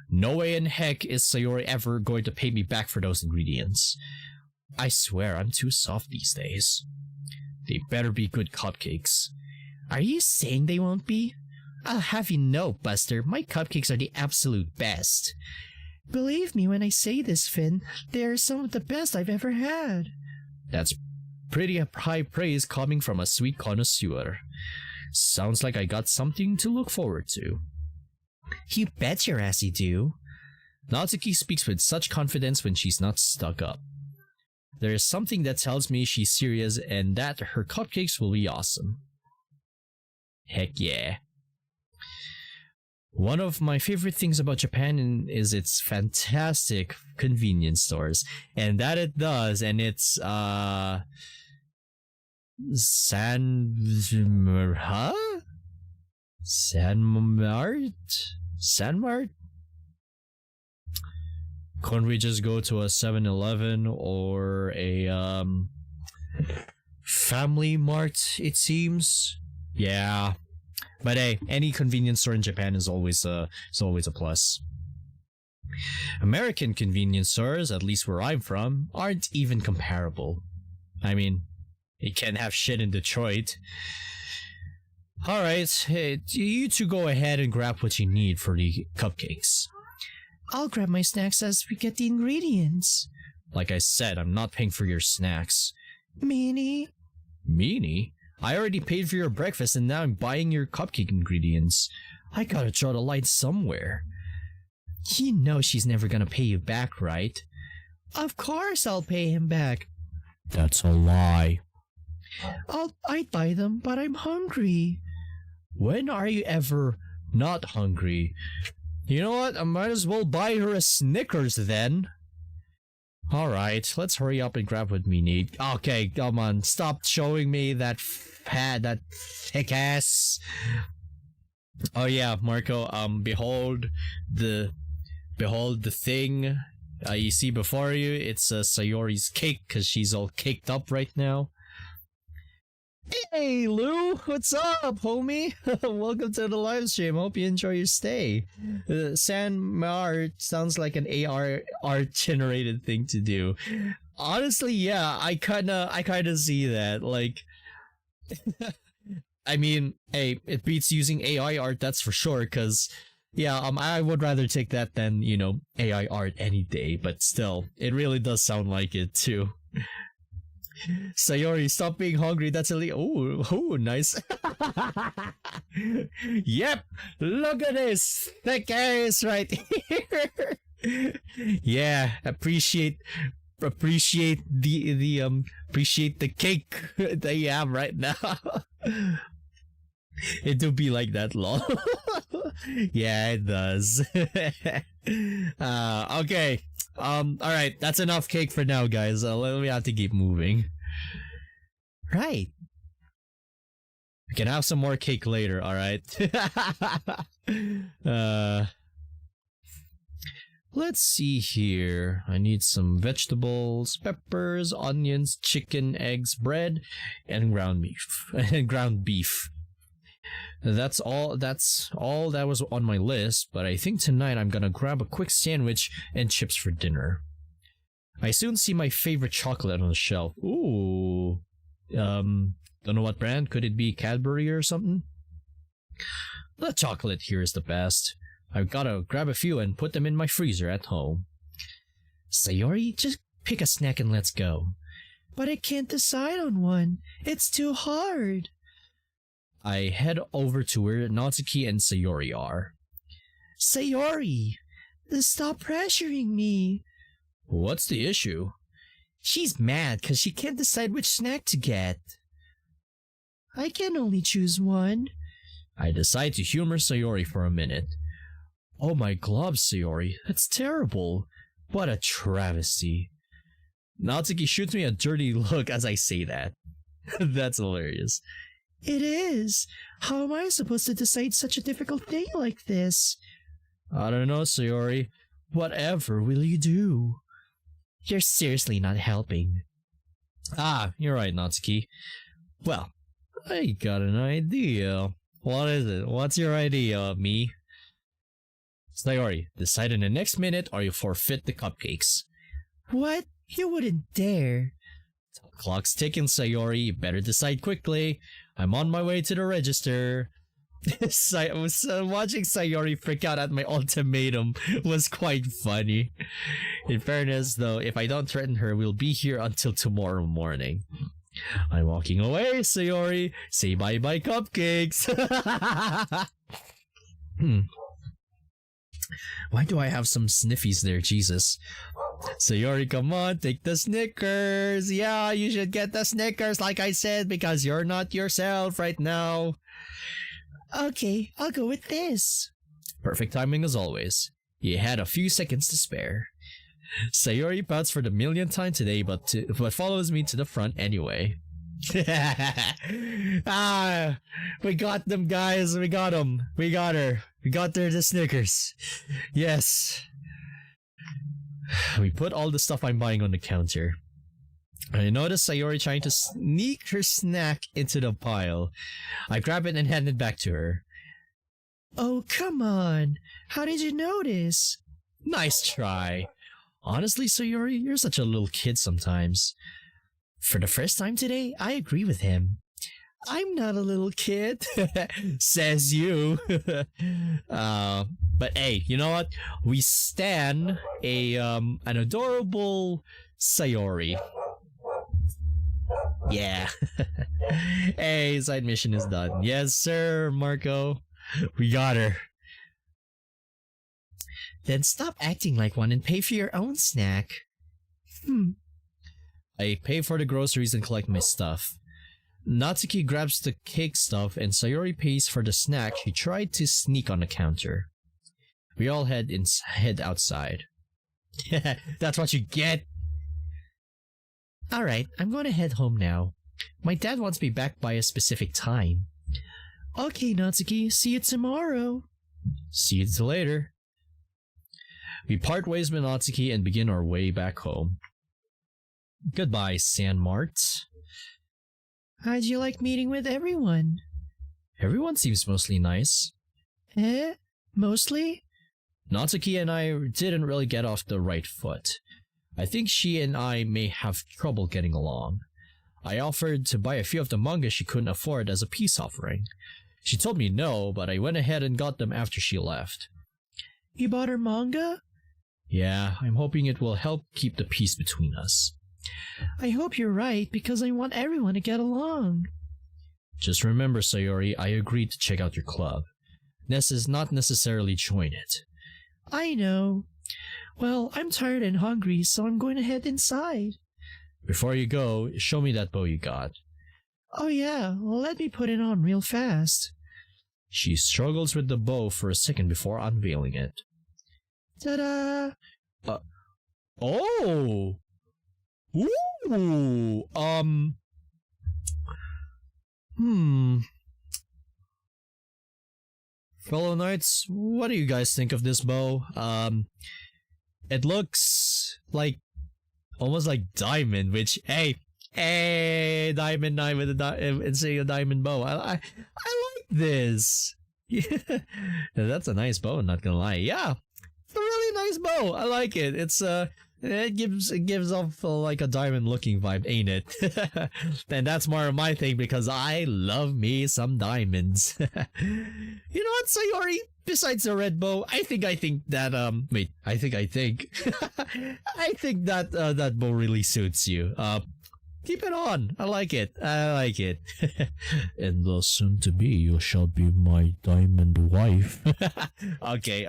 No way in heck is Sayori ever going to pay me back for those ingredients. I swear I'm too soft these days. They better be good cupcakes. Are you saying they won't be? I'll have you know, Buster, my cupcakes are the absolute best. Believe me when I say this, Finn. They're some of the best I've ever had. That's pretty high praise coming from a sweet connoisseur. Sounds like I got something to look forward to. You bet your ass you do. Natsuki speaks with such confidence when she's not stuck up. There is something that tells me she's serious and that her cupcakes will be awesome. Heck yeah. One of my favorite things about Japan is its fantastic convenience stores. And that it does, and it's, Sanmart? Couldn't we just go to a 7-Eleven or a, Family Mart, it seems? Yeah. But hey, any convenience store in Japan is always a plus. American convenience stores, at least where I'm from, aren't even comparable. I mean, you can't have shit in Detroit. Alright, hey, you two go ahead and grab what you need for the cupcakes. I'll grab my snacks as we get the ingredients. Like I said, I'm not paying for your snacks. Meanie? Meanie? I already paid for your breakfast and now I'm buying your cupcake ingredients. I gotta draw the line somewhere. You know she's never gonna pay you back, right? Of course I'll pay him back. That's a lie. I'd buy them, but I'm hungry. When are you ever not hungry? You know what? I might as well buy her a Snickers then. Alright, let's hurry up and grab what we need. Okay, come on. Stop showing me that that thick ass. Oh yeah, Marco, behold the thing you see before you. It's Sayori's cake, because she's all caked up right now. Hey Lou, what's up, homie? Welcome to the live stream. Hope you enjoy your stay. Sanmar sounds like an AR art generated thing to do. Honestly, yeah, I kinda see that. Like, I mean, hey, it beats using AI art, that's for sure. Cause yeah, I would rather take that than, you know, AI art any day. But still, it really does sound like it too. Sayori, stop being hungry. That's illegal. Oh, nice. Yep, look at this thick ass right here. Yeah, appreciate the cake that you have right now. It do be like that, lol. Yeah, it does. Okay. Alright, that's enough cake for now, guys. We have to keep moving. Right. We can have some more cake later, alright? Let's see here. I need some vegetables, peppers, onions, chicken, eggs, bread, and ground beef. That's all that was on my list, but I think tonight I'm gonna grab a quick sandwich and chips for dinner. I soon see my favorite chocolate on the shelf. Ooh. Don't know what brand. Could it be Cadbury or something? The chocolate here is the best. I've gotta grab a few and put them in my freezer at home. Sayori, just pick a snack and let's go. But I can't decide on one. It's too hard. I head over to where Natsuki and Sayori are. Sayori, stop pressuring me. What's the issue? She's mad because she can't decide which snack to get. I can only choose one. I decide to humor Sayori for a minute. Oh my gloves, Sayori, that's terrible. What a travesty. Natsuki shoots me a dirty look as I say that. That's hilarious. It is. How am I supposed to decide such a difficult thing like this? I don't know, Sayori. Whatever will you do? You're seriously not helping. Ah, you're right, Natsuki. Well, I got an idea. What is it? What's your idea, me? Sayori, decide in the next minute or you forfeit the cupcakes. What? You wouldn't dare. Clock's ticking, Sayori. You better decide quickly. I'm on my way to the register. I was watching Sayori freak out at my ultimatum was quite funny. In fairness, though, if I don't threaten her, we'll be here until tomorrow morning. I'm walking away, Sayori. Say bye-bye, cupcakes. Why do I have some sniffies there, Jesus? Sayori, come on, take the Snickers. Yeah, you should get the Snickers like I said because you're not yourself right now. Okay, I'll go with this. Perfect timing as always. You had a few seconds to spare. Sayori pouts for the millionth time today, but follows me to the front anyway. Ah, we got them, guys. We got them. We got her. We got her the Snickers. Yes. We put all the stuff I'm buying on the counter. I notice Sayori trying to sneak her snack into the pile. I grab it and hand it back to her. Oh, come on. How did you notice? Nice try. Honestly, Sayori, you're such a little kid sometimes. For the first time today, I agree with him. I'm not a little kid. Says you. But hey, you know what? We stan an adorable Sayori. Yeah. Hey, side mission is done. Yes, sir, Marco. We got her. Then stop acting like one and pay for your own snack. I pay for the groceries and collect my stuff. Natsuki grabs the cake stuff and Sayori pays for the snack she tried to sneak on the counter. We all head outside. That's what you get. Alright, I'm going to head home now. My dad wants me back by a specific time. Okay, Natsuki, see you tomorrow. See you later. We part ways with Natsuki and begin our way back home. Goodbye, Sanmart. How'd you like meeting with everyone? Everyone seems mostly nice. Mostly? Natsuki and I didn't really get off the right foot. I think she and I may have trouble getting along. I offered to buy a few of the manga she couldn't afford as a peace offering. She told me no, but I went ahead and got them after she left. You bought her manga? Yeah, I'm hoping it will help keep the peace between us. I hope you're right, because I want everyone to get along. Just remember, Sayori, I agreed to check out your club. Ness is not necessarily join it. I know. Well, I'm tired and hungry, so I'm going to head inside. Before you go, show me that bow you got. Oh yeah, let me put it on real fast. She struggles with the bow for a second before unveiling it. Ta-da! Oh! Ooh! Fellow knights, what do you guys think of this bow? It looks like almost like diamond, which hey, diamond and say a diamond bow. I like this. Yeah, that's a nice bow. Not gonna lie. Yeah, it's a really nice bow. I like it. It's it gives off like a diamond looking vibe, ain't it? And that's more of my thing because I love me some diamonds. You know what, Sayori? Besides the red bow, I think that I think that bow really suits you. Keep it on. I like it. And soon to be, you shall be my diamond wife. Okay.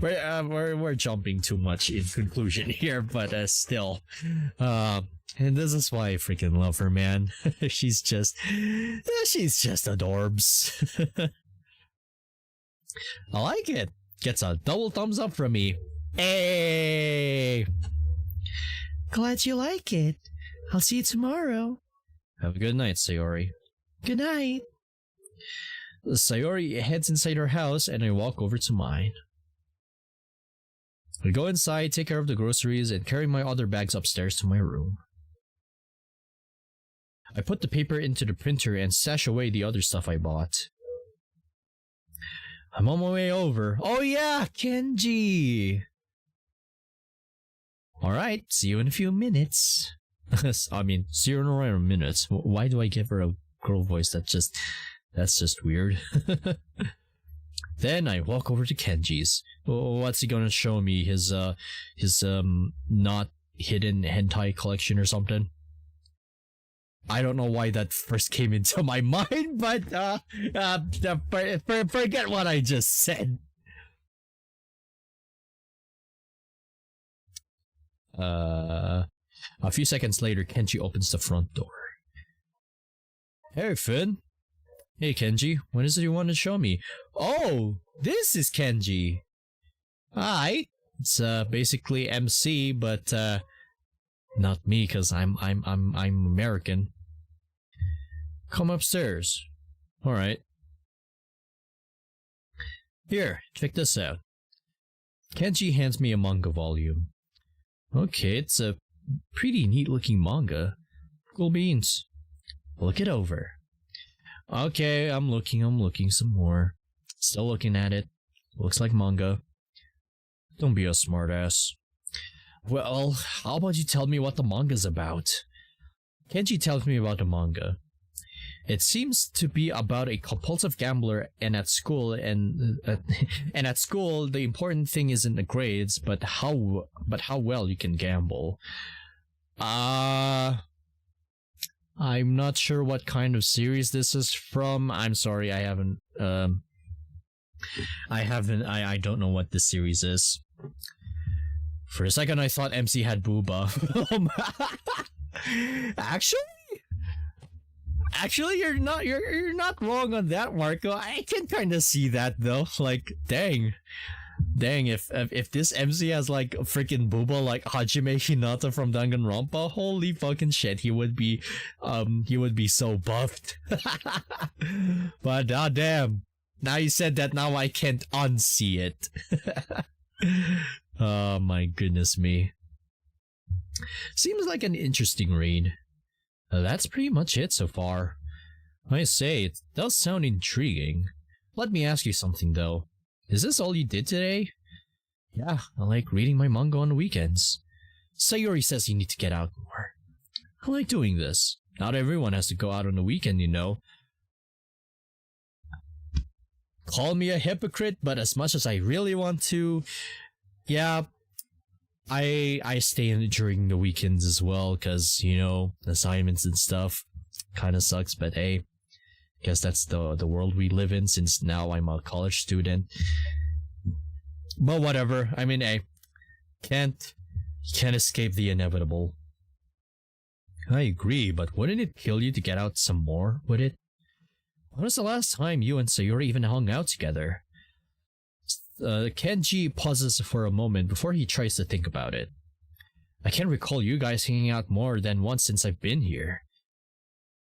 We're jumping too much in conclusion here, but still, and this is why I freaking love her, man. she's just adorbs. I like it. Gets a double thumbs up from me. Hey! Glad you like it. I'll see you tomorrow. Have a good night, Sayori. Good night. Sayori heads inside her house and I walk over to mine. I go inside, take care of the groceries, and carry my other bags upstairs to my room. I put the paper into the printer and stash away the other stuff I bought. I'm on my way over. Oh yeah, Kenji! Alright, see you in a few minutes. I mean, see you in a minute. Why do I give her a girl voice? That's just weird. Then I walk over to Kenji's. What's he gonna show me? His not hidden hentai collection or something? I don't know why that first came into my mind, but forget what I just said. A few seconds later, Kenji opens the front door. Hey, Finn. Hey, Kenji. What is it you want to show me? Oh, this is Kenji. Hi. It's basically MC, but not me, cause I'm American. Come upstairs. All right. Here, check this out. Kenji hands me a manga volume. Okay, it's a pretty neat looking manga. Cool beans. Look it over. Okay, I'm looking some more. Still looking at it. Looks like manga. Don't be a smartass. Well, how about you tell me what the manga's about? Kenji tells me about the manga. It seems to be about a compulsive gambler, and at school the important thing isn't the grades, but how well you can gamble. I'm not sure what kind of series this is from. I'm sorry, I don't know what this series is. For a second, I thought MC had booba. Actually, you're not wrong on that, Marco. I can kind of see that though. Like, dang, if this MC has like a freaking booba like Hajime Hinata from Danganronpa, holy fucking shit, he would be so buffed. But damn, now you said that, now I can't unsee it. Oh my goodness me. Seems like an interesting read. That's pretty much it so far. I say, it does sound intriguing. Let me ask you something though. Is this all you did today? Yeah, I like reading my manga on the weekends. Sayori says you need to get out more. I like doing this. Not everyone has to go out on the weekend, you know. Call me a hypocrite, but as much as I really want to, yeah, I stay in during the weekends as well, cause you know, assignments and stuff kind of sucks. But hey, guess that's the world we live in, since now I'm a college student. But whatever. I mean, hey, can't escape the inevitable. I agree, but wouldn't it kill you to get out some more? Would it? When was the last time you and Sayori even hung out together? Kenji pauses for a moment before he tries to think about it. I can't recall you guys hanging out more than once since I've been here.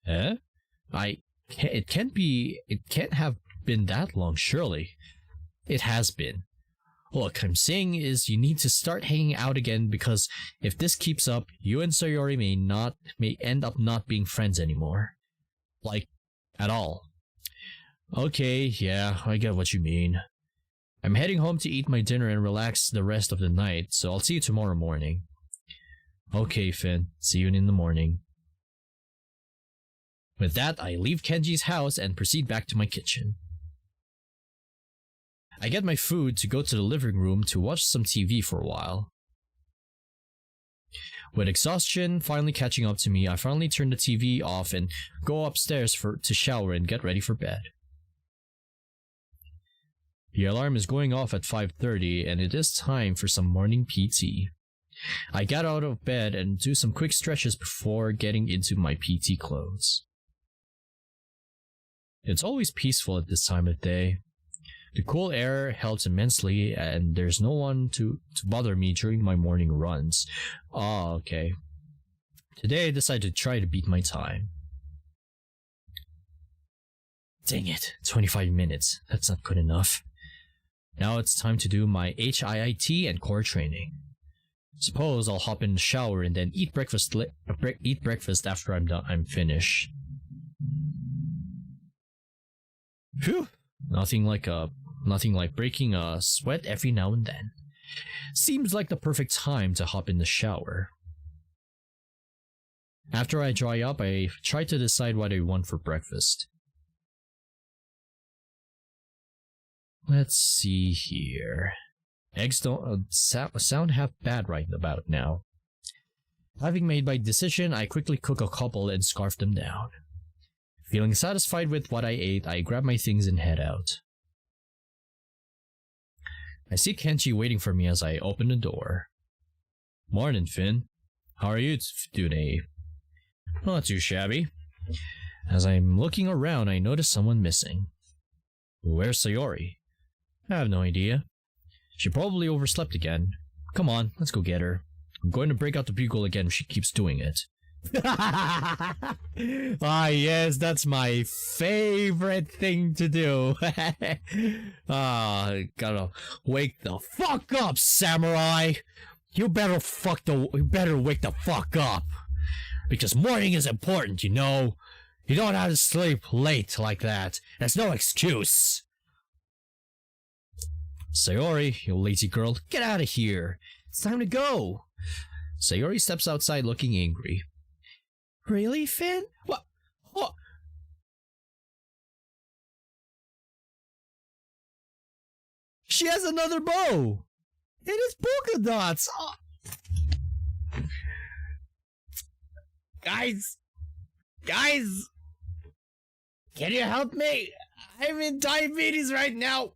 Eh? It can't have been that long, surely. It has been. Look, I'm saying is you need to start hanging out again, because if this keeps up, you and Sayori may end up not being friends anymore. Like, at all. Okay, yeah, I get what you mean. I'm heading home to eat my dinner and relax the rest of the night, so I'll see you tomorrow morning. Okay, Finn. See you in the morning. With that, I leave Kenji's house and proceed back to my kitchen. I get my food to go to the living room to watch some TV for a while. With exhaustion finally catching up to me, I finally turn the TV off and go upstairs to shower and get ready for bed. The alarm is going off at 5:30 and it is time for some morning PT. I get out of bed and do some quick stretches before getting into my PT clothes. It's always peaceful at this time of day. The cool air helps immensely and there's no one to bother me during my morning runs. Ah, okay. Today I decided to try to beat my time. Dang it, 25 minutes. That's not good enough. Now it's time to do my HIIT and core training. Suppose I'll hop in the shower and then eat breakfast after I'm finished. Phew! Nothing like breaking a sweat every now and then. Seems like the perfect time to hop in the shower. After I dry up, I try to decide what I want for breakfast. Let's see here. Eggs don't sound half bad right about now. Having made my decision, I quickly cook a couple and scarf them down. Feeling satisfied with what I ate, I grab my things and head out. I see Kenji waiting for me as I open the door. Morning, Finn. How are you today? Not too shabby. As I'm looking around, I notice someone missing. Where's Sayori? I have no idea. She probably overslept again. Come on, let's go get her. I'm going to break out the bugle again if she keeps doing it. Ah, yes, that's my favorite thing to do. Gotta wake the fuck up, samurai. You better wake the fuck up. Because morning is important, you know. You don't have to sleep late like that. That's no excuse. Sayori, you lazy girl, get out of here. It's time to go. Sayori steps outside looking angry. Really, Finn? What? She has another bow! It is polka dots! Oh. Guys! Guys! Can you help me? I'm in diabetes right now.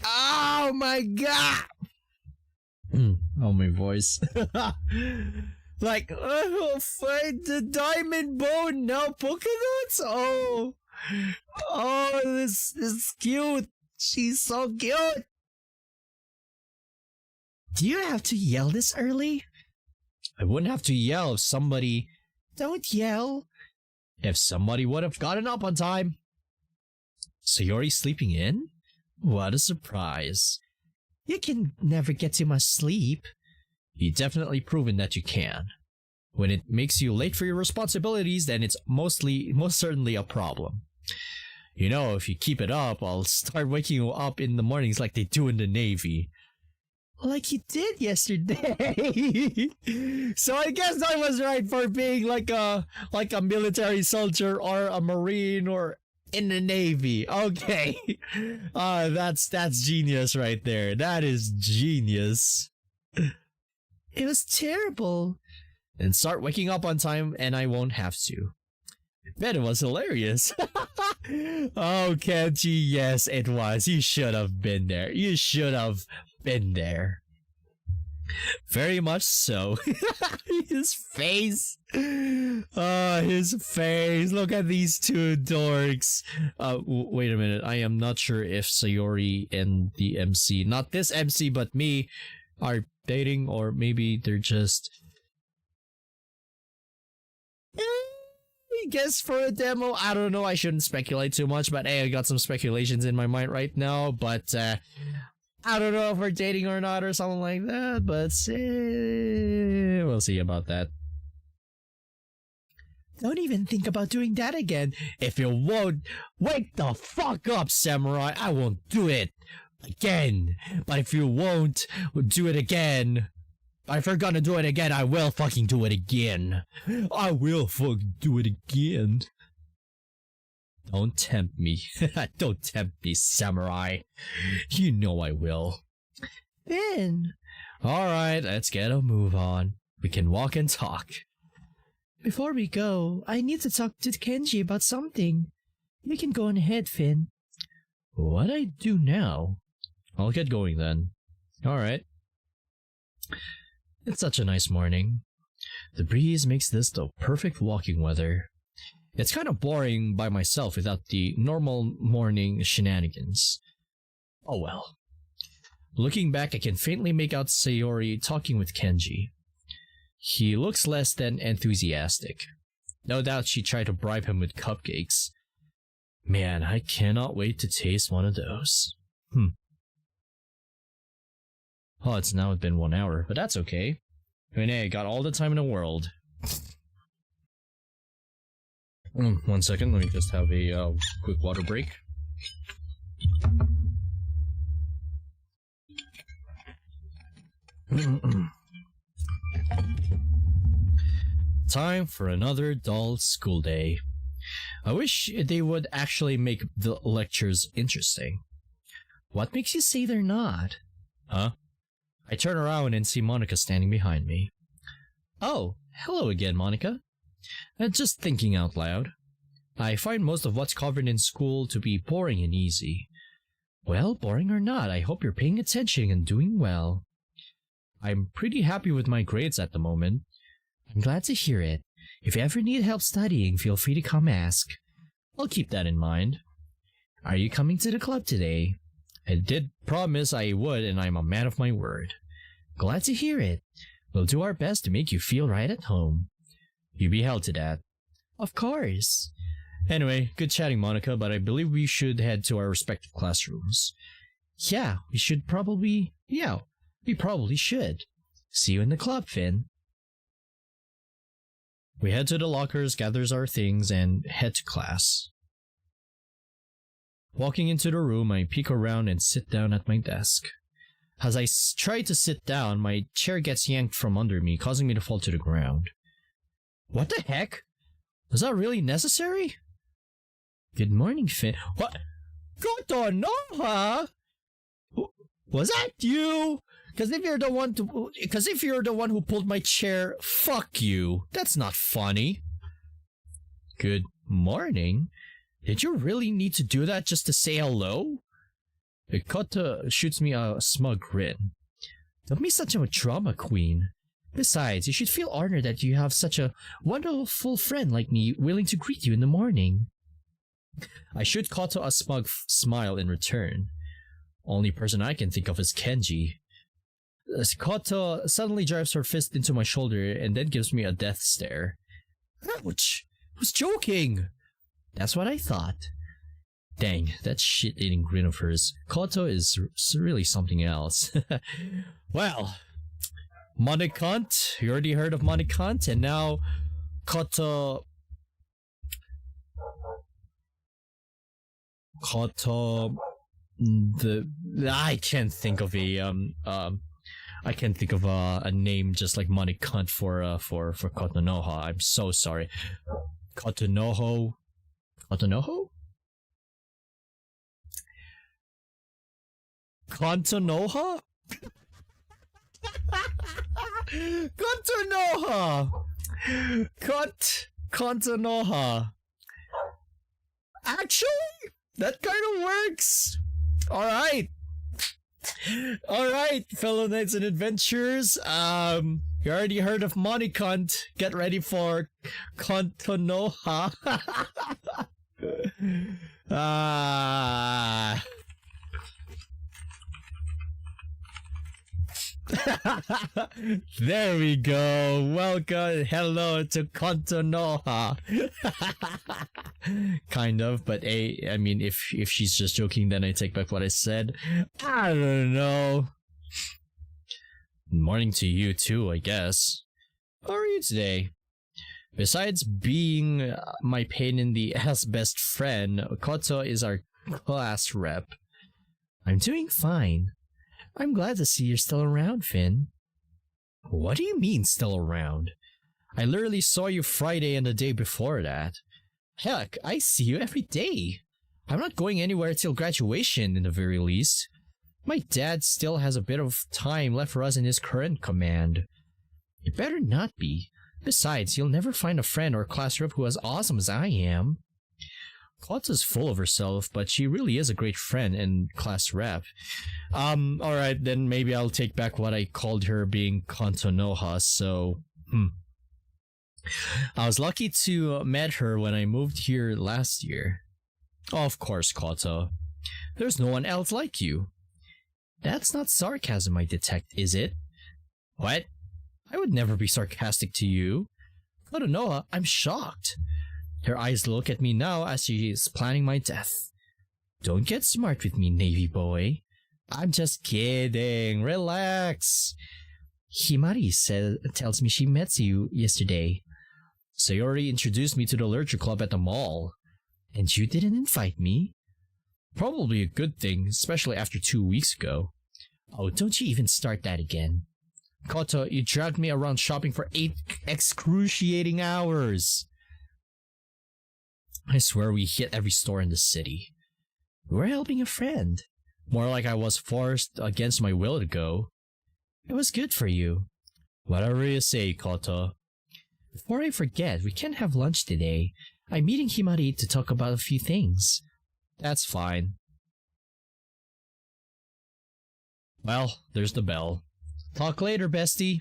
Oh my god! Oh, my voice. Like, oh, find the diamond bone now, polka dots? Oh, this is cute. She's so cute. Do you have to yell this early? I wouldn't have to yell if somebody... Don't yell. If somebody would have gotten up on time. Sayori's sleeping in? What a surprise. You can never get too much sleep. You've definitely proven that you can. When it makes you late for your responsibilities, then it's most certainly a problem. You know, if you keep it up, I'll start waking you up in the mornings like they do in the Navy. Like you did yesterday. So I guess I was right for being like a military soldier or a Marine or in the Navy. Okay. That's genius right there. That is genius. It was terrible. And start waking up on time and I won't have to. I bet it was hilarious. Oh, Kenji, yes, it was. You should have been there. You should have been there. Very much so. His face. Oh, his face. Look at these two dorks. Wait a minute. I am not sure if Sayori and the MC, not this MC, but me, are dating, or maybe they're just... I guess for a demo. I don't know. I shouldn't speculate too much, but hey, I got some speculations in my mind right now, but I don't know if we're dating or not or something like that, but we'll see about that. Don't even think about doing that again. If you won't, wake the fuck up, Samurai. I won't do it again. But if you won't do it again, if you're gonna do it again, I will fucking do it again. I will fucking do it again. Don't tempt me. Don't tempt me, Samurai. You know I will. Ben. Alright, let's get a move on. We can walk and talk. Before we go, I need to talk to Kenji about something. You can go on ahead, Finn. What I do now? I'll get going then. Alright. It's such a nice morning. The breeze makes this the perfect walking weather. It's kind of boring by myself without the normal morning shenanigans. Oh well. Looking back, I can faintly make out Sayori talking with Kenji. He looks less than enthusiastic. No doubt she tried to bribe him with cupcakes. Man, I cannot wait to taste one of those. Oh, it's now been 1 hour, but that's okay. I mean, hey, I got all the time in the world. 1 second, let me just have a quick water break. Time for another dull school day. I wish they would actually make the lectures interesting. What makes you say they're not? Huh? I turn around and see Monica standing behind me. Oh, hello again, Monica. Just thinking out loud. I find most of what's covered in school to be boring and easy. Well, boring or not, I hope you're paying attention and doing well. I'm pretty happy with my grades at the moment. I'm glad to hear it. If you ever need help studying, feel free to come ask. I'll keep that in mind. Are you coming to the club today? I did promise I would, and I'm a man of my word. Glad to hear it. We'll do our best to make you feel right at home. You be held to that. Of course. Anyway, good chatting, Monica, but I believe we should head to our respective classrooms. Yeah, we probably should. See you in the club, Finn. We head to the lockers, gathers our things, and head to class. Walking into the room, I peek around and sit down at my desk. As I try to sit down, my chair gets yanked from under me, causing me to fall to the ground. What the heck? Was that really necessary? Good morning, Finn. What? Goto no, huh? Was that you? Because if you're the one who pulled my chair, fuck you. That's not funny. Good morning. Did you really need to do that just to say hello? Koto shoots me a smug grin. Don't be such a drama queen. Besides, you should feel honored that you have such a wonderful friend like me willing to greet you in the morning. I shoot Koto a smug smile in return. Only person I can think of is Kenji. Koto suddenly drives her fist into my shoulder and then gives me a death stare. Ouch! I was joking! That's what I thought. Dang, that shit-eating grin of hers. Koto is really something else. Well, Monikant, you already heard of Monikant, and now Koto... I can't think of a name just like Monikant for Kotonoha. I'm so sorry. Kotonoho? Kotonoha? Kotonoha! Actually, that kind of works! Alright, fellow knights and adventurers, you already heard of Monikant. Get ready for Kotonoha. There we go. Welcome, hello to Kotonoha. Kind of, but I mean, if she's just joking, then I take back what I said. I don't know. Morning to you too, I guess. How are you today? Besides being my pain in the ass best friend, Koto is our class rep. I'm doing fine. I'm glad to see you're still around, Finn. What do you mean, still around? I literally saw you Friday and the day before that. Heck, I see you every day. I'm not going anywhere till graduation, in the very least. My dad still has a bit of time left for us in his current command. It better not be. Besides, you'll never find a friend or class rep who as awesome as I am. Koto's full of herself, but she really is a great friend and class rep. Alright, then maybe I'll take back what I called her being Kotonoha, so... I was lucky to met her when I moved here last year. Of course, Koto. There's no one else like you. That's not sarcasm I detect, is it? What? I would never be sarcastic to you. Kotonoha, I'm shocked. Her eyes look at me now as she is planning my death. Don't get smart with me, Navy boy. I'm just kidding. Relax. Himari tells me she met you yesterday. Sayori introduced me to the literature club at the mall. And you didn't invite me? Probably a good thing, especially after 2 weeks ago. Oh, don't you even start that again. Koto, you dragged me around shopping for 8 excruciating hours. I swear we hit every store in the city. We were helping a friend. More like I was forced against my will to go. It was good for you. Whatever you say, Koto. Before I forget, we can't have lunch today. I'm meeting Himari to talk about a few things. That's fine. Well, there's the bell. Talk later, bestie.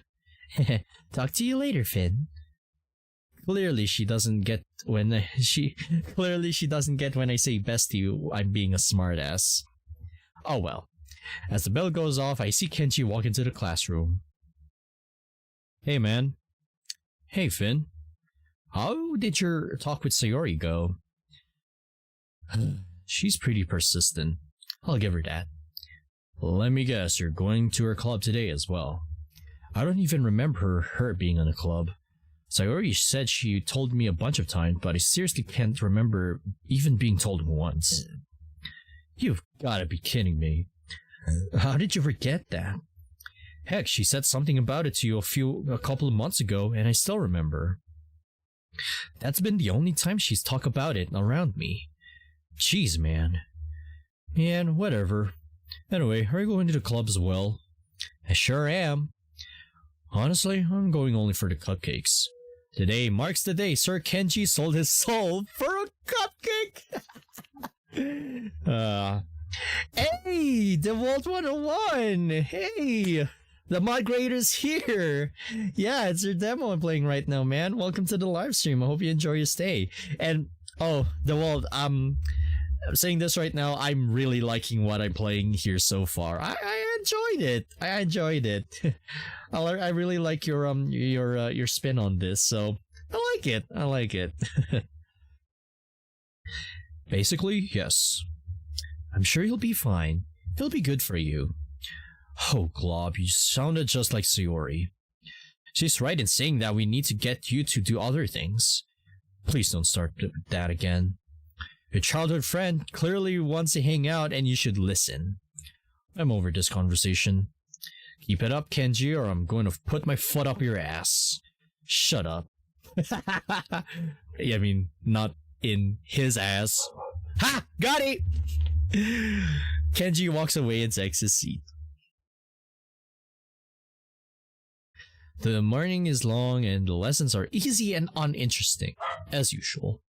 Talk to you later, Finn. Clearly she doesn't get when I say bestie, I'm being a smartass. Oh well. As the bell goes off, I see Kenji walk into the classroom. Hey man. Hey Finn. How did your talk with Sayori go? She's pretty persistent. I'll give her that. Let me guess, you're going to her club today as well. I don't even remember her being in a club. Sayori said she told me a bunch of times, but I seriously can't remember even being told once. You've gotta be kidding me. How did you forget that? Heck, she said something about it to you a couple of months ago, and I still remember. That's been the only time she's talked about it around me. Jeez, man. Man, whatever. Anyway, are you going to the club as well? I sure am. Honestly, I'm going only for the cupcakes. Today marks the day Sir Kenji sold his soul for a cupcake! Hey! The Vault 101! Hey! The mod grader's here! Yeah, it's your demo I'm playing right now, man. Welcome to the live stream. I hope you enjoy your stay. And, oh, the Vault, I'm saying this right now, I'm really liking what I'm playing here so far. I enjoyed it. I enjoyed it. I really like your spin on this, so I like it. I like it. Basically, yes. I'm sure you'll be fine. It'll be good for you. Oh, Glob, you sounded just like Sayori. She's right in saying that we need to get you to do other things. Please don't start that again. Your childhood friend clearly wants to hang out and you should listen. I'm over this conversation. Keep it up, Kenji, or I'm going to put my foot up your ass. Shut up. I mean, not in his ass. Ha! Got it! Kenji walks away and takes his seat. The morning is long and the lessons are easy and uninteresting, as usual.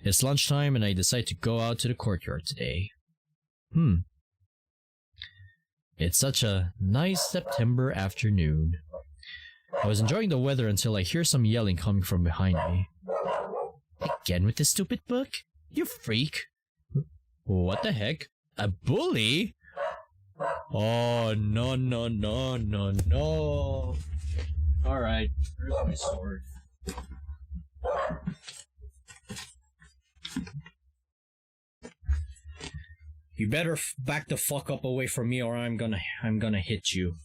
It's lunchtime and I decide to go out to the courtyard today. It's such a nice September afternoon. I was enjoying the weather until I hear some yelling coming from behind me. Again with this stupid book? You freak! What the heck? A bully? Oh, no, no, no, no, no. Alright, here's my sword. You better back the fuck up away from me or I'm gonna hit you.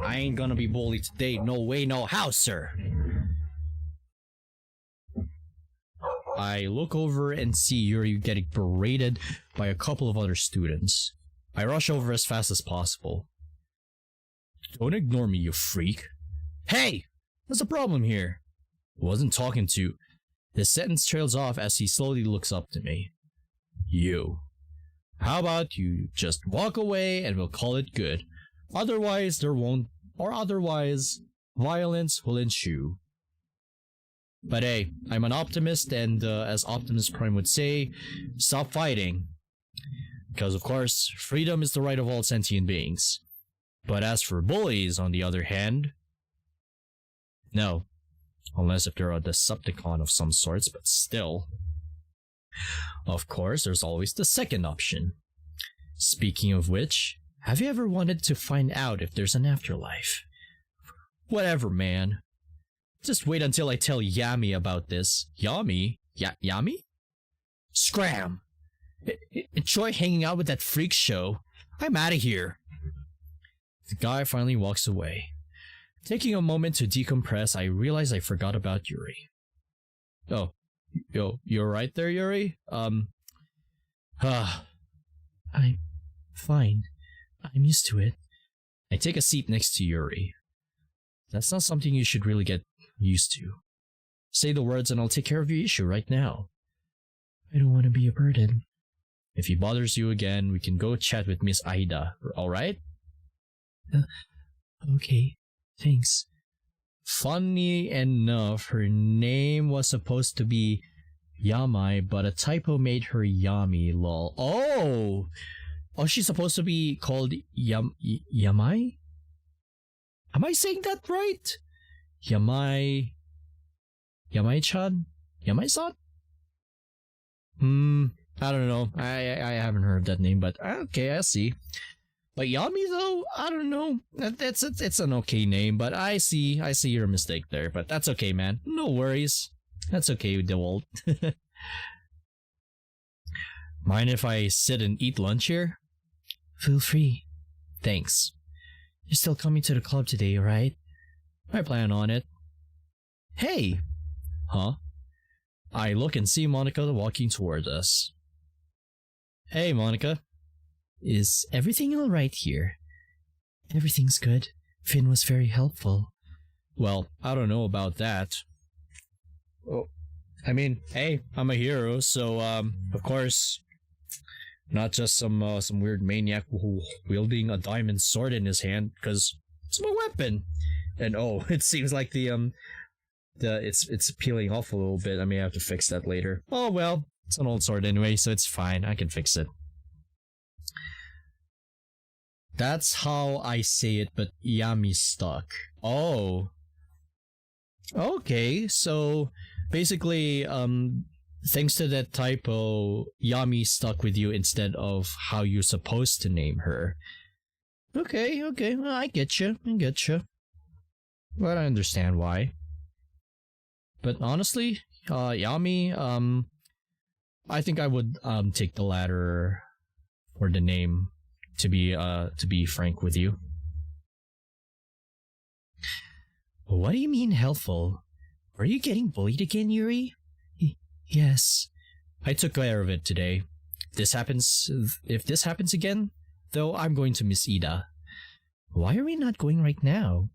I ain't gonna be bullied today. No way, no how, sir. I look over and see Yuri getting berated by a couple of other students. I rush over as fast as possible. Don't ignore me, you freak. Hey! What's the problem here? Wasn't talking to... The sentence trails off as he slowly looks up to me. You. How about you just walk away and we'll call it good. Otherwise there won't... Or otherwise, violence will ensue. But hey, I'm an optimist and as Optimus Prime would say, stop fighting. Because of course, freedom is the right of all sentient beings. But as for bullies, on the other hand... No. Unless if they're a Decepticon of some sorts, but still. Of course, there's always the second option. Speaking of which, have you ever wanted to find out if there's an afterlife? Whatever, man. Just wait until I tell Yami about this. Yami? Yami? Scram! Enjoy hanging out with that freak show. I'm outta here. The guy finally walks away. Taking a moment to decompress, I realize I forgot about Yuri. Oh, you're right there, Yuri? I'm fine. I'm used to it. I take a seat next to Yuri. That's not something you should really get used to. Say the words and I'll take care of your issue right now. I don't want to be a burden. If he bothers you again, we can go chat with Miss Aida, alright? Okay, thanks. Funny enough, her name was supposed to be Yamai, but a typo made her Yami, lol. Oh! Oh, she's supposed to be called Yamai? Am I saying that right? Yamai... Yamai-chan? Yamai-san? I don't know. I haven't heard that name, but okay, I see. But Yami though, I don't know. It's an okay name, but I see your mistake there. But that's okay, man. No worries. That's okay, DeWalt. Mind if I sit and eat lunch here? Feel free. Thanks. You're still coming to the club today, right? I plan on it. Hey! Huh? I look and see Monica walking toward us. Hey, Monica. Is everything alright here? Everything's good. Finn was very helpful. Well, I don't know about that. Oh, I mean, hey, I'm a hero, so, of course, Not just some weird maniac wielding a diamond sword in his hand, because it's my weapon. And oh, it seems like it's peeling off a little bit. I may have to fix that later. Oh well, it's an old sword anyway, so it's fine. I can fix it. That's how I say it, but Yami stuck. Oh. Okay, so basically, thanks to that typo, Yami stuck with you instead of how you're supposed to name her. Okay, well, I get you. But I understand why. But honestly, Yami, I think I would take the latter for the name. To be frank with you. What do you mean helpful? Are you getting bullied again, Yuri? Yes. I took care of it today. If this happens again, though, I'm going to miss Ida. Why are we not going right now?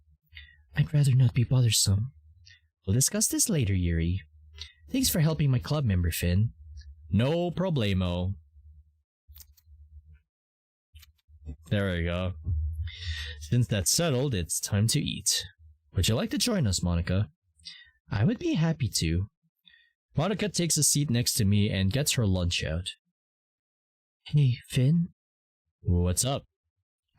I'd rather not be bothersome. We'll discuss this later, Yuri. Thanks for helping my club member, Finn. No problemo. There we go. Since that's settled, it's time to eat. Would you like to join us, Monica? I would be happy to. Monica takes a seat next to me and gets her lunch out. Hey, Finn? What's up?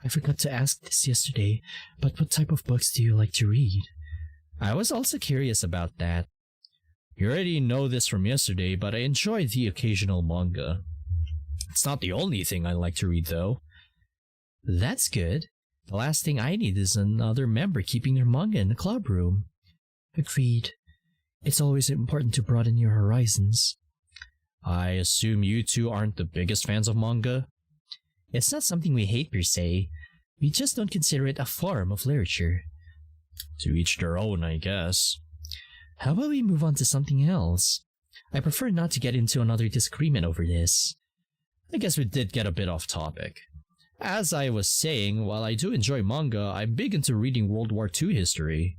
I forgot to ask this yesterday, but what type of books do you like to read? I was also curious about that. You already know this from yesterday, but I enjoy the occasional manga. It's not the only thing I like to read, though. That's good. The last thing I need is another member keeping their manga in the club room. Agreed. It's always important to broaden your horizons. I assume you two aren't the biggest fans of manga? It's not something we hate per se. We just don't consider it a form of literature. To each their own, I guess. How about we move on to something else? I prefer not to get into another disagreement over this. I guess we did get a bit off topic. As I was saying, while I do enjoy manga, I'm big into reading World War II history.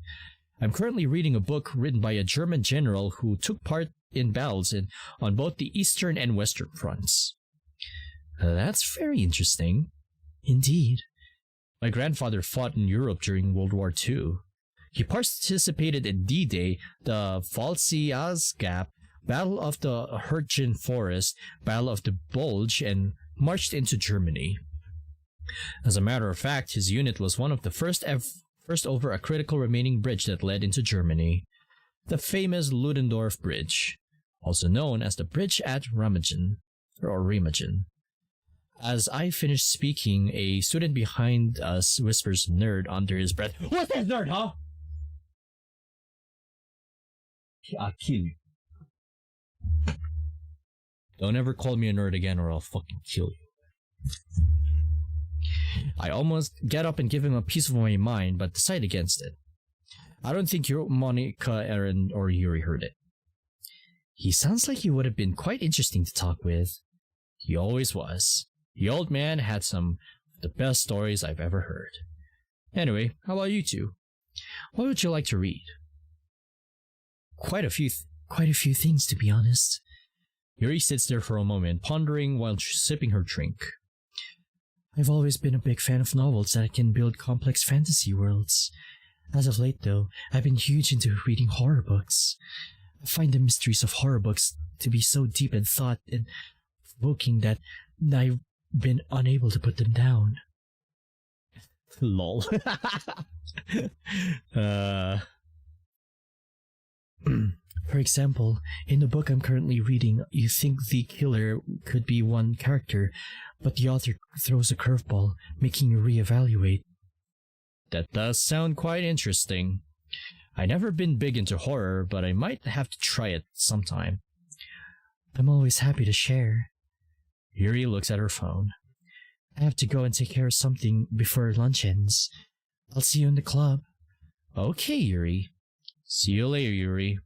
I'm currently reading a book written by a German general who took part in battles on both the Eastern and Western fronts. That's very interesting. Indeed. My grandfather fought in Europe during World War II. He participated in D-Day, the Valsias Gap, Battle of the Hürtgen Forest, Battle of the Bulge, and marched into Germany. As a matter of fact, his unit was one of the first over a critical remaining bridge that led into Germany, the famous Ludendorff Bridge, also known as the Bridge at Remagen. As I finish speaking, a student behind us whispers nerd under his breath. What's that nerd, huh? I'll kill you. Don't ever call me a nerd again or I'll fucking kill you. I almost get up and give him a piece of my mind, but decide against it. I don't think Monica, Aaron, or Yuri heard it. He sounds like he would have been quite interesting to talk with. He always was. The old man had some of the best stories I've ever heard. Anyway, how about you two? What would you like to read? Quite a few things, to be honest. Yuri sits there for a moment, pondering while sipping her drink. I've always been a big fan of novels that can build complex fantasy worlds. As of late, though, I've been huge into reading horror books. I find the mysteries of horror books to be so deep and thought and provoking that I've been unable to put them down. Lol. For example, in the book I'm currently reading, you think the killer could be one character, but the author throws a curveball, making you reevaluate. That does sound quite interesting. I've never been big into horror, but I might have to try it sometime. I'm always happy to share. Yuri looks at her phone. I have to go and take care of something before lunch ends. I'll see you in the club. Okay, Yuri. See you later, Yuri.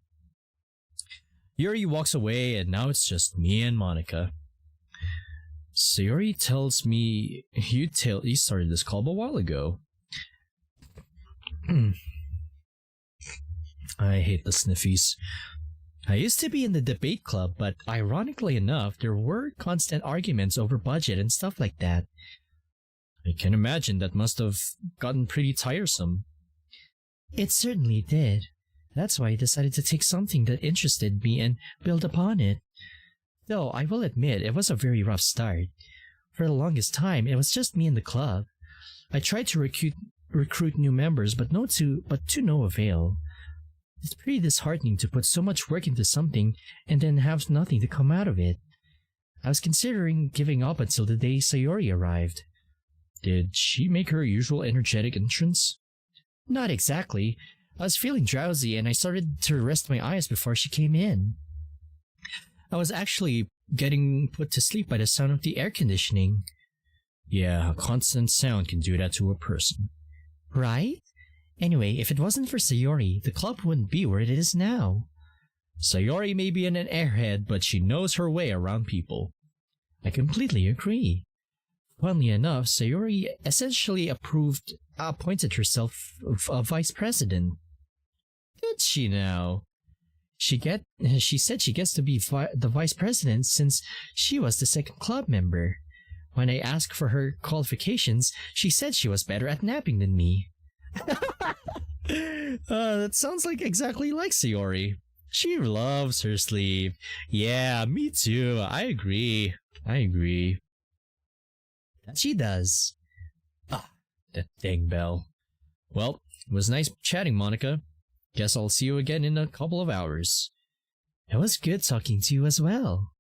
Yuri walks away, and now it's just me and Monica. So Yuri tells me you started this club a while ago. I hate the sniffies. I used to be in the debate club, but ironically enough, there were constant arguments over budget and stuff like that. I can imagine that must have gotten pretty tiresome. It certainly did. That's why I decided to take something that interested me and build upon it. Though I will admit it was a very rough start. For the longest time, it was just me in the club. I tried to recruit new members, but to no avail. It's pretty disheartening to put so much work into something and then have nothing to come out of it. I was considering giving up until the day Sayori arrived. Did she make her usual energetic entrance? Not exactly. I was feeling drowsy and I started to rest my eyes before she came in. I was actually getting put to sleep by the sound of the air conditioning. Yeah, a constant sound can do that to a person. Right? Anyway, if it wasn't for Sayori, the club wouldn't be where it is now. Sayori may be an airhead, but she knows her way around people. I completely agree. Funnily enough, Sayori essentially appointed herself a vice president. Did she now? She said she gets to be the vice president since she was the second club member. When I asked for her qualifications, she said she was better at napping than me. That sounds exactly like Sayori. She loves her sleep. Yeah, me too. I agree. She does. Ah, that dang bell. Well, it was nice chatting, Monica. Guess I'll see you again in a couple of hours. It was good talking to you as well.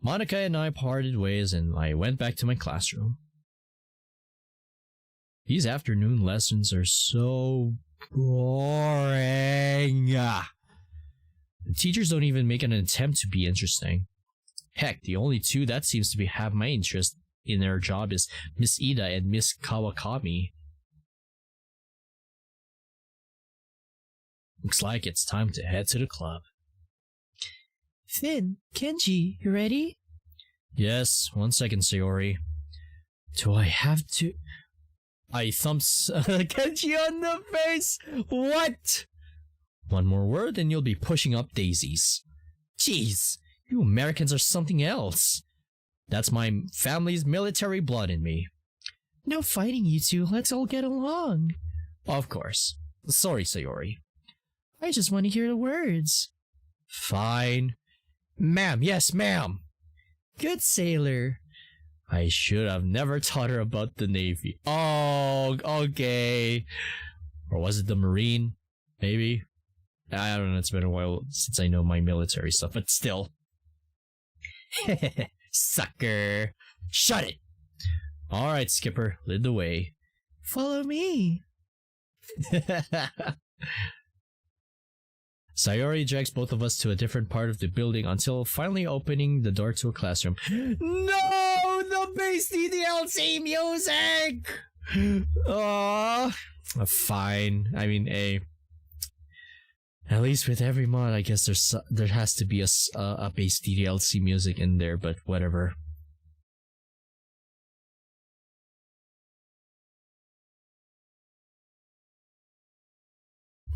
Monica and I parted ways and I went back to my classroom. These afternoon lessons are so boring. The teachers don't even make an attempt to be interesting. Heck, the only two that seems to have my interest in their job is Miss Ida and Miss Kawakami. Looks like it's time to head to the club. Finn, Kenji, you ready? Yes, 1 second, Sayori. Do I have to... I thumps Kenji on the face! What? One more word and you'll be pushing up daisies. Jeez, you Americans are something else. That's my family's military blood in me. No fighting, you two. Let's all get along. Of course. Sorry, Sayori. I just want to hear the words. Fine. Ma'am, yes, ma'am. Good sailor. I should have never taught her about the Navy. Oh, okay. Or was it the Marine? Maybe? I don't know, it's been a while since I know my military stuff, but still. Sucker. Shut it. Alright, Skipper, lead the way. Follow me. Sayori drags both of us to a different part of the building until finally opening the door to a classroom. No! The bass DDLC music! Oh, fine. I mean, at least with every mod, I guess there has to be a bass DDLC music in there, but whatever.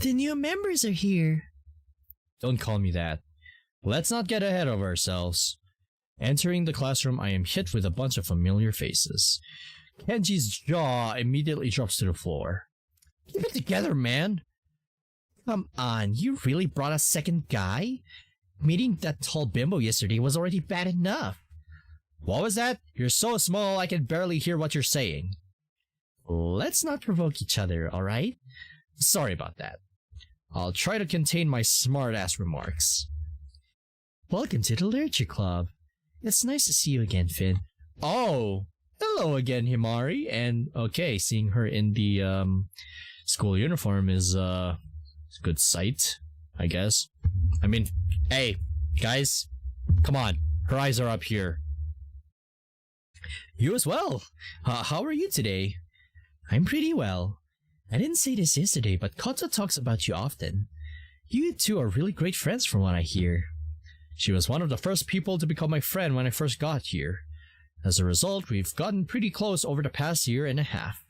The new members are here. Don't call me that. Let's not get ahead of ourselves. Entering the classroom, I am hit with a bunch of familiar faces. Kenji's jaw immediately drops to the floor. Keep it together, man! Come on, you really brought a second guy? Meeting that tall bimbo yesterday was already bad enough. What was that? You're so small I can barely hear what you're saying. Let's not provoke each other, alright? Sorry about that. I'll try to contain my smart-ass remarks. Welcome to the Literature Club. It's nice to see you again, Finn. Oh, hello again, Himari. And okay, seeing her in the school uniform is a good sight, I guess. I mean, hey, guys, come on. Her eyes are up here. You as well. How are you today? I'm pretty well. I didn't say this yesterday, but Koto talks about you often. You two are really great friends from what I hear. She was one of the first people to become my friend when I first got here. As a result, we've gotten pretty close over the past year and a half.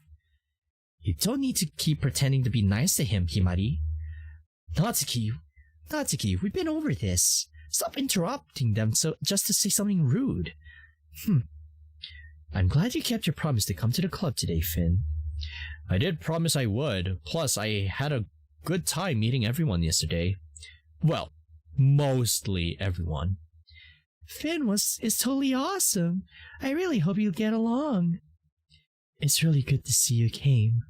You don't need to keep pretending to be nice to him, Himari. Natsuki, Natsuki, we've been over this. Stop interrupting them just to say something rude. I'm glad you kept your promise to come to the club today, Finn. I did promise I would. Plus, I had a good time meeting everyone yesterday. Well, mostly everyone. Finn is totally awesome. I really hope you get along. It's really good to see you came.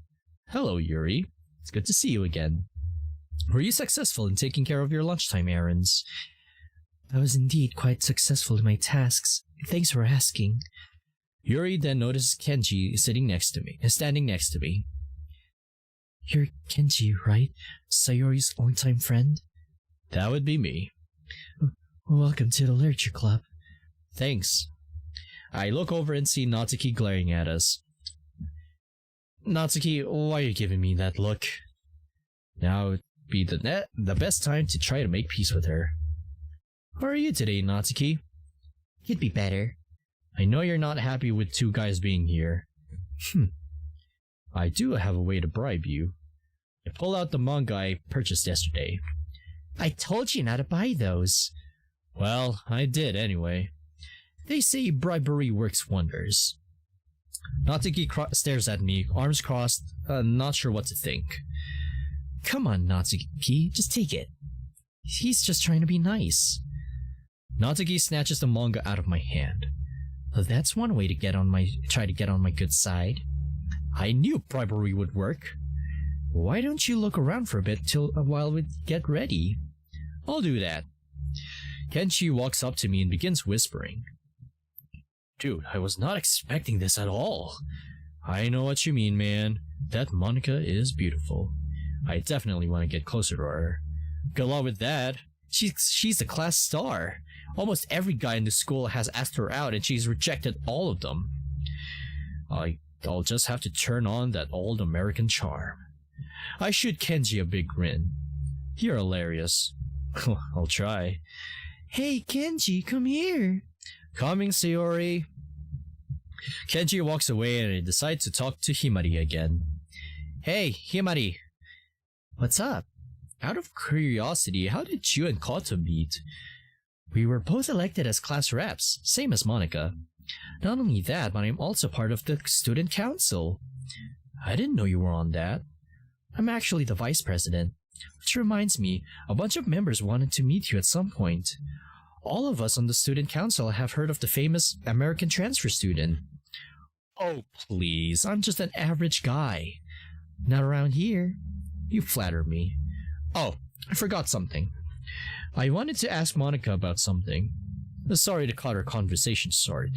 Hello, Yuri. It's good to see you again. Were you successful in taking care of your lunchtime errands? I was indeed quite successful in my tasks. Thanks for asking. Yuri then noticed Kenji standing next to me. You're Kenji, right? Sayori's longtime friend? That would be me. Welcome to the Literature Club. Thanks. I look over and see Natsuki glaring at us. Natsuki, why are you giving me that look? Now would be the best time to try to make peace with her. How are you today, Natsuki? You'd be better. I know you're not happy with two guys being here. I do have a way to bribe you. I pull out the manga I purchased yesterday. I told you not to buy those. Well, I did anyway. They say bribery works wonders. Natsuki stares at me, arms crossed, not sure what to think. Come on, Natsuki, just take it. He's just trying to be nice. Natsuki snatches the manga out of my hand. That's one way to try to get on my good side. I knew bribery would work. Why don't you look around for a bit while we get ready? I'll do that. Kenshi walks up to me and begins whispering. Dude, I was not expecting this at all. I know what you mean, man. That Monica is beautiful. I definitely want to get closer to her. Good luck with that. She's a class star. Almost every guy in the school has asked her out and she's rejected all of them. I'll just have to turn on that old American charm. I shoot Kenji a big grin. You're hilarious. I'll try. Hey, Kenji, come here. Coming, Sayori. Kenji walks away and I decide to talk to Himari again. Hey, Himari. What's up? Out of curiosity, how did you and Kato meet? We were both elected as class reps, same as Monica. Not only that, but I'm also part of the student council. I didn't know you were on that. I'm actually the vice president. Which reminds me, a bunch of members wanted to meet you at some point. All of us on the student council have heard of the famous American transfer student. Oh, please, I'm just an average guy. Not around here. You flatter me. Oh, I forgot something. I wanted to ask Monica about something. Sorry to cut our conversation short.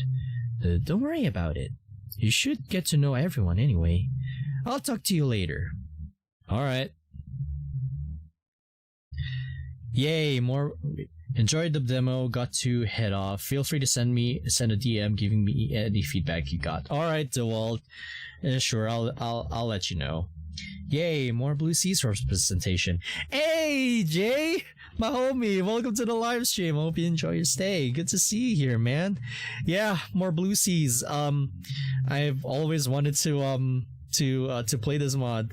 Don't worry about it. You should get to know everyone anyway. I'll talk to you later. Alright. Yay, more... Enjoyed the demo, got to head off. Feel free to send a DM giving me any feedback you got. Alright, DeWalt. Sure, I'll let you know. Yay, more Blue Seas representation. Hey, Jay! My homie, welcome to the live stream. Hope you enjoy your stay. Good to see you here, man. Yeah, more Blue Seas. I've always wanted to play this mod.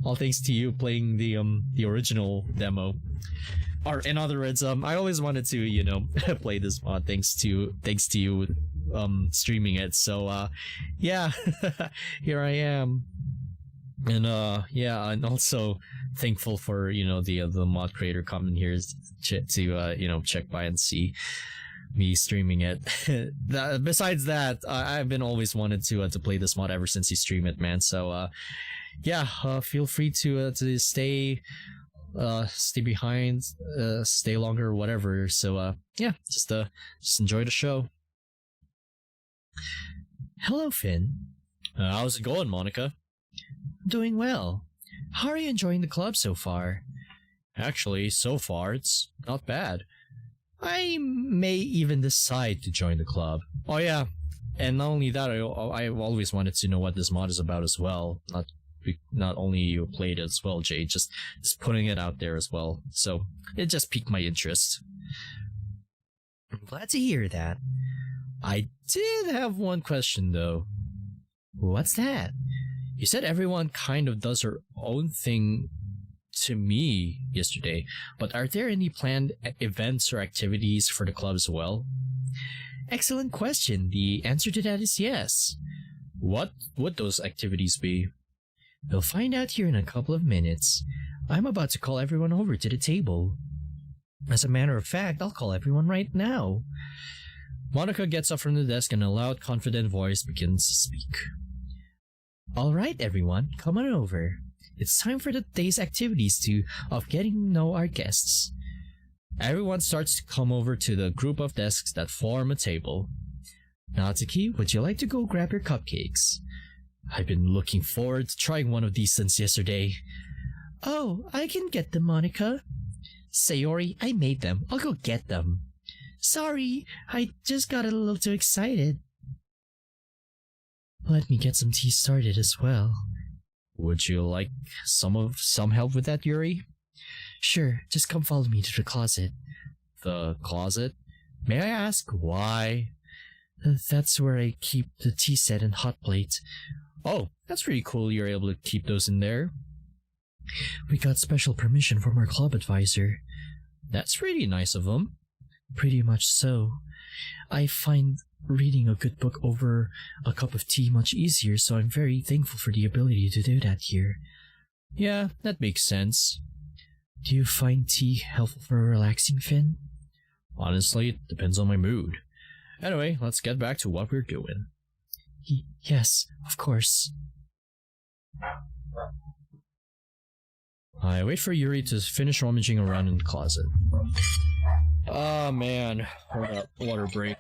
All thanks to you playing the original demo. Or in other words, I always wanted to, play this mod thanks to you streaming it. So yeah, here I am. And yeah, and also thankful for the mod creator coming here to check by and see me streaming it. Besides that, I've been always wanted to play this mod ever since you stream it, man. So yeah, feel free to stay behind, stay longer, whatever. So yeah, just enjoy the show. Hello, Finn. How's it going, Monica? Doing well. How are you enjoying the club so far? Actually, so far, it's not bad. I may even decide to join the club. Oh yeah, and not only that, I've always wanted to know what this mod is about as well. Not only you played it as well, Jay, just putting it out there as well. So it just piqued my interest. I'm glad to hear that. I did have one question though. What's that? You said everyone kind of does their own thing to me yesterday, but are there any planned events or activities for the club as well? Excellent question. The answer to that is yes. What would those activities be? We'll find out here in a couple of minutes. I'm about to call everyone over to the table. As a matter of fact, I'll call everyone right now. Monica gets up from the desk and a loud, confident voice begins to speak. Alright everyone, come on over. It's time for the day's activities of getting to know our guests. Everyone starts to come over to the group of desks that form a table. Natsuki, would you like to go grab your cupcakes? I've been looking forward to trying one of these since yesterday. Oh, I can get them, Monica. Sayori, I made them. I'll go get them. Sorry, I just got a little too excited. Let me get some tea started as well. Would you like some help with that, Yuri? Sure, just come follow me to the closet. The closet? May I ask why? That's where I keep the tea set and hot plate. Oh, that's pretty cool you're able to keep those in there. We got special permission from our club advisor. That's really nice of him. Pretty much so. I find reading a good book over a cup of tea much easier, so I'm very thankful for the ability to do that here. Yeah, that makes sense. Do you find tea helpful for relaxing, Finn? Honestly, it depends on my mood. Anyway, let's get back to what we're doing. Yes, of course. I wait for Yuri to finish rummaging around in the closet. Oh man, hold up, water break.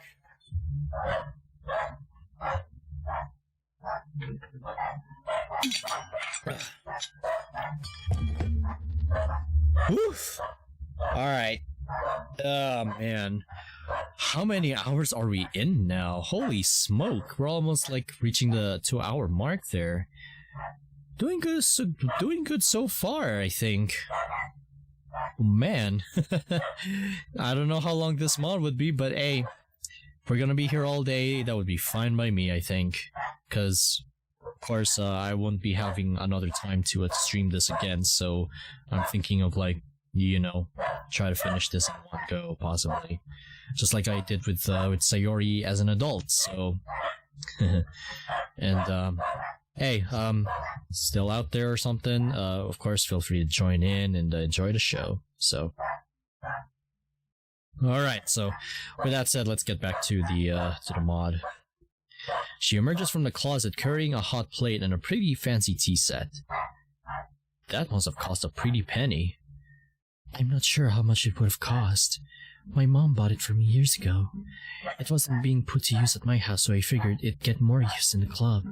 Woof! Alright. Oh man. How many hours are we in now? Holy smoke, we're almost like reaching the 2-hour mark there. Doing good so far, I think. Oh, man. I don't know how long this mod would be, but hey, if we're gonna be here all day, that would be fine by me, I think. Because, of course, I won't be having another time to stream this again, so I'm thinking of, like, you know, try to finish this in one go, possibly. Just like I did with Sayori as an adult, so... And, hey, still out there or something, of course, feel free to join in and enjoy the show, so... Alright, so, with that said, let's get back to the mod. She emerges from the closet carrying a hot plate and a pretty fancy tea set. That must have cost a pretty penny. I'm not sure how much it would have cost. My mom bought it for me years ago. It wasn't being put to use at my house, so I figured it'd get more use in the club.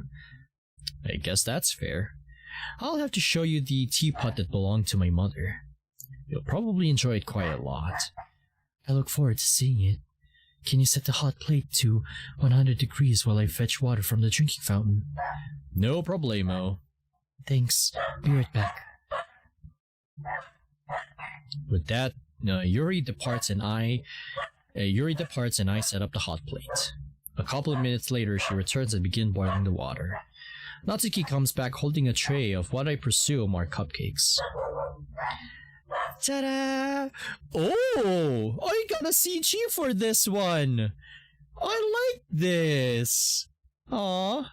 I guess that's fair. I'll have to show you the teapot that belonged to my mother. You'll probably enjoy it quite a lot. I look forward to seeing it. Can you set the hot plate to 100 degrees while I fetch water from the drinking fountain? No problemo. Thanks. Be right back. With that, Yuri departs and I set up the hot plate. A couple of minutes later, she returns and begins boiling the water. Natsuki comes back holding a tray of what I presume are cupcakes. Ta-da! Oh! I got a CG for this one! I like this! Aww.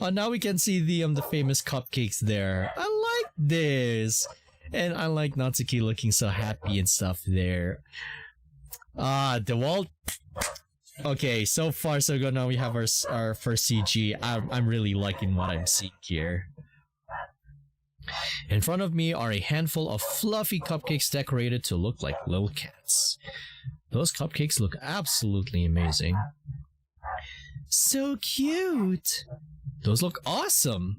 Now we can see the famous cupcakes there. I like this! And I like Natsuki looking so happy and stuff there. The wall... Okay, so far so good. Now we have our first CG. I'm really liking what I'm seeing here. In front of me are a handful of fluffy cupcakes decorated to look like little cats. Those cupcakes look absolutely amazing. So cute! Those look awesome!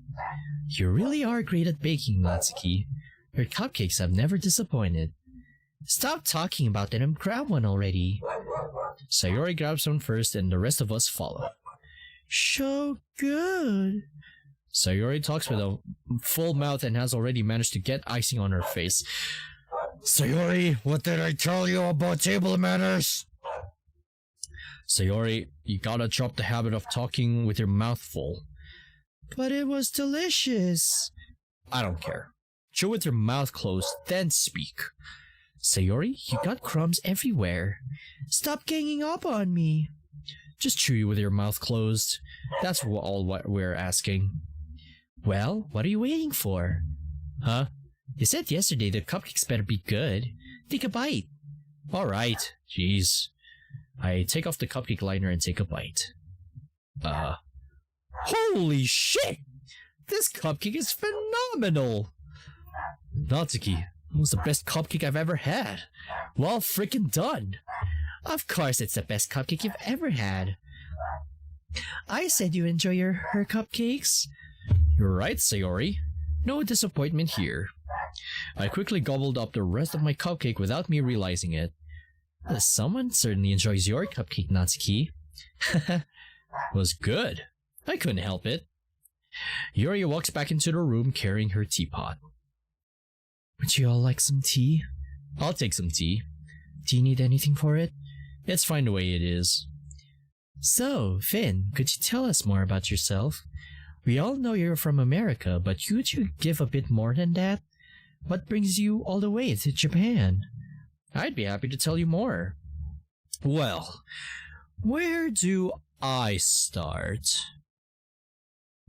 You really are great at baking, Natsuki. Your cupcakes have never disappointed. Stop talking about them and grab one already. Sayori grabs one first and the rest of us follow. So good. Sayori talks with a full mouth and has already managed to get icing on her face. Sayori, what did I tell you about table manners? Sayori, you gotta drop the habit of talking with your mouth full. But it was delicious. I don't care. Chew with your mouth closed, then speak. Sayori, you got crumbs everywhere. Stop ganging up on me. Just chew with your mouth closed. That's all what we're asking. Well, what are you waiting for? Huh? You said yesterday the cupcakes better be good. Take a bite. Alright. Jeez. I take off the cupcake liner and take a bite. Holy shit! This cupcake is phenomenal! Natsuki, it was the best cupcake I've ever had. Well freaking done. Of course it's the best cupcake you've ever had. I said you enjoy her cupcakes. You're right, Sayori. No disappointment here. I quickly gobbled up the rest of my cupcake without me realizing it. Someone certainly enjoys your cupcake, Natsuki. Was good. I couldn't help it. Yuri walks back into the room carrying her teapot. Would you all like some tea? I'll take some tea. Do you need anything for it? It's fine the way it is. So, Finn, could you tell us more about yourself? We all know you're from America, but could you give a bit more than that? What brings you all the way to Japan? I'd be happy to tell you more. Well, where do I start?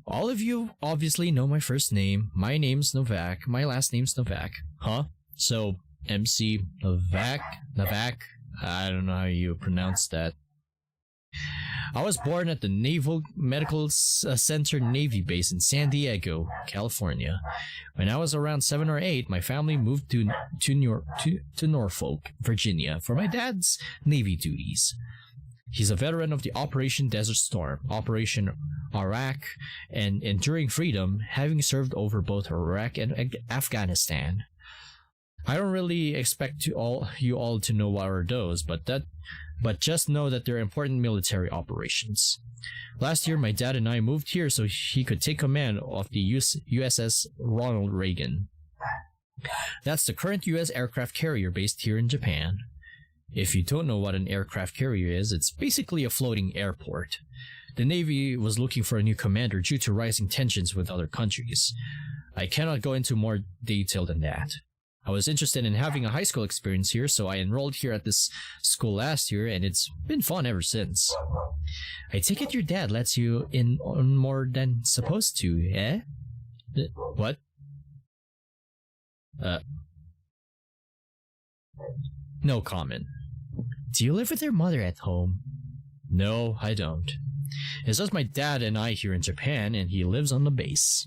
All of you obviously know my first name. My name's Novak. My last name's Novak. Huh? So, MC Novak? I don't know how you pronounce that. I was born at the Naval Medical Center Navy Base in San Diego, California. When I was around 7 or 8, my family moved to Norfolk, Virginia, for my dad's Navy duties. He's a veteran of the Operation Desert Storm, Operation Iraq, and Enduring Freedom, having served over both Iraq and Afghanistan. I don't really expect you all to know what are those, but just know that they're important military operations. Last year, my dad and I moved here so he could take command of the USS Ronald Reagan. That's the current US aircraft carrier based here in Japan. If you don't know what an aircraft carrier is, it's basically a floating airport. The Navy was looking for a new commander due to rising tensions with other countries. I cannot go into more detail than that. I was interested in having a high school experience here, so I enrolled here at this school last year, and it's been fun ever since. I take it your dad lets you in on more than supposed to, eh? What? No comment. Do you live with your mother at home? No, I don't. It's just my dad and I here in Japan, and he lives on the base.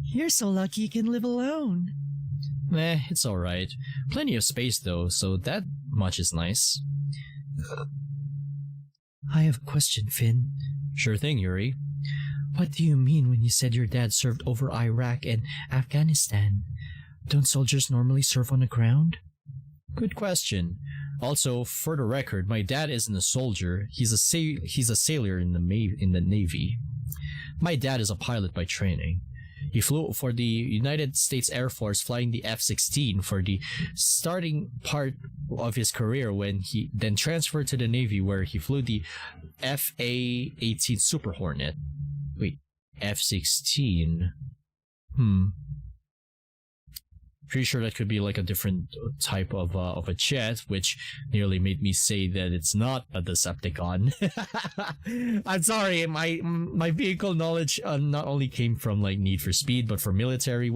You're so lucky you can live alone. It's alright. Plenty of space though, so that much is nice. I have a question, Finn. Sure thing, Yuri. What do you mean when you said your dad served over Iraq and Afghanistan? Don't soldiers normally serve on the ground? Good question. Also, for the record, my dad isn't a soldier. He's a sailor in the Navy. My dad is a pilot by training. He flew for the United States Air Force, flying the F-16 for the starting part of his career, when he then transferred to the Navy, where he flew the FA-18 Super Hornet. Wait, F-16? Pretty sure that could be like a different type of a jet, which nearly made me say that it's not a Decepticon. I'm sorry, my vehicle knowledge not only came from like Need for Speed, but for military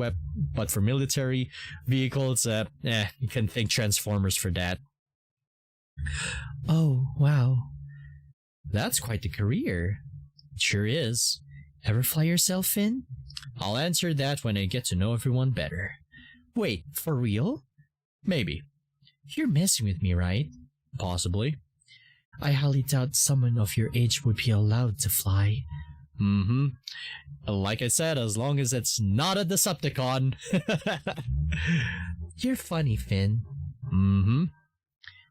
vehicles, you can thank Transformers for that. Oh, wow. That's quite the career. It sure is. Ever fly yourself, Finn? I'll answer that when I get to know everyone better. Wait, for real? Maybe. You're messing with me, right? Possibly. I highly doubt someone of your age would be allowed to fly. Like I said, as long as it's not a Decepticon. You're funny, Finn.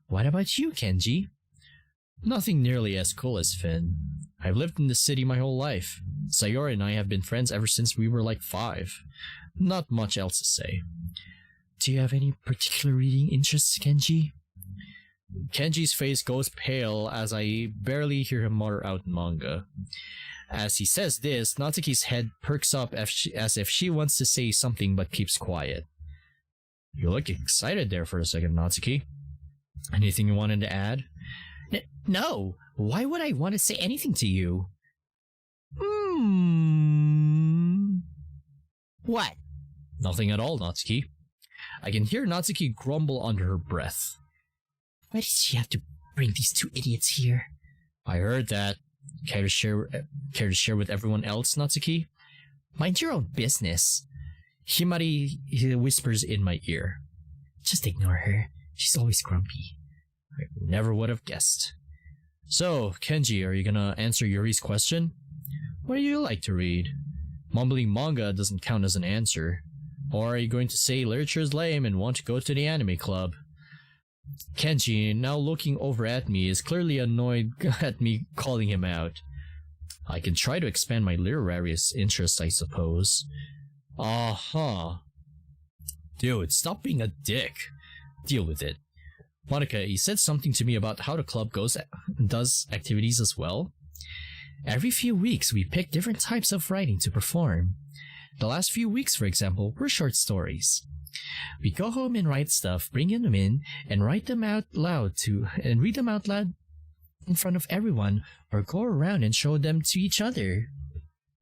What about you, Kenji? Nothing nearly as cool as Finn. I've lived in the city my whole life. Sayori and I have been friends ever since we were like 5. Not much else to say. Do you have any particular reading interests, Kenji? Kenji's face goes pale as I barely hear him mutter out manga. As he says this, Natsuki's head perks up as if she wants to say something but keeps quiet. You look excited there for a second, Natsuki. Anything you wanted to add? No, why would I want to say anything to you? What? Nothing at all, Natsuki. I can hear Natsuki grumble under her breath. Why does she have to bring these two idiots here? I heard that. Care to share with everyone else, Natsuki? Mind your own business. Himari whispers in my ear. Just ignore her. She's always grumpy. I never would have guessed. So, Kenji, are you gonna answer Yuri's question? What do you like to read? Mumbling manga doesn't count as an answer. Or are you going to say literature's lame and want to go to the anime club? Kenji, now looking over at me, is clearly annoyed at me calling him out. I can try to expand my literary interests, I suppose. Dude, stop being a dick. Deal with it. Monica, you said something to me about how the club does activities as well? Every few weeks, we pick different types of writing to perform. The last few weeks, for example, were short stories. We go home and write stuff, bring them in, and read them out loud in front of everyone, or go around and show them to each other.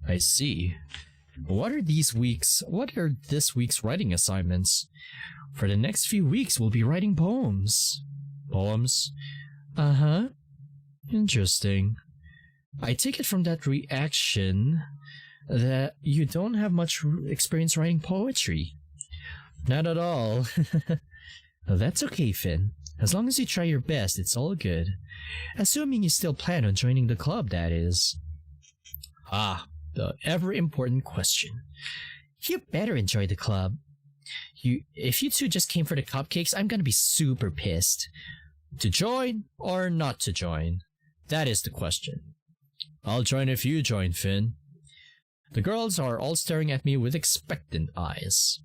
I see. What are this week's writing assignments? For the next few weeks, we'll be writing poems. Poems? Uh-huh. Interesting. I take it from that reaction that you don't have much experience writing poetry. Not at all. That's okay, Finn. As long as you try your best, it's all good. Assuming you still plan on joining the club, that is. The ever-important question. You better enjoy the club. If you two just came for the cupcakes, I'm gonna be super pissed. To join or not to join? That is the question. I'll join if you join, Finn. The girls are all staring at me with expectant eyes.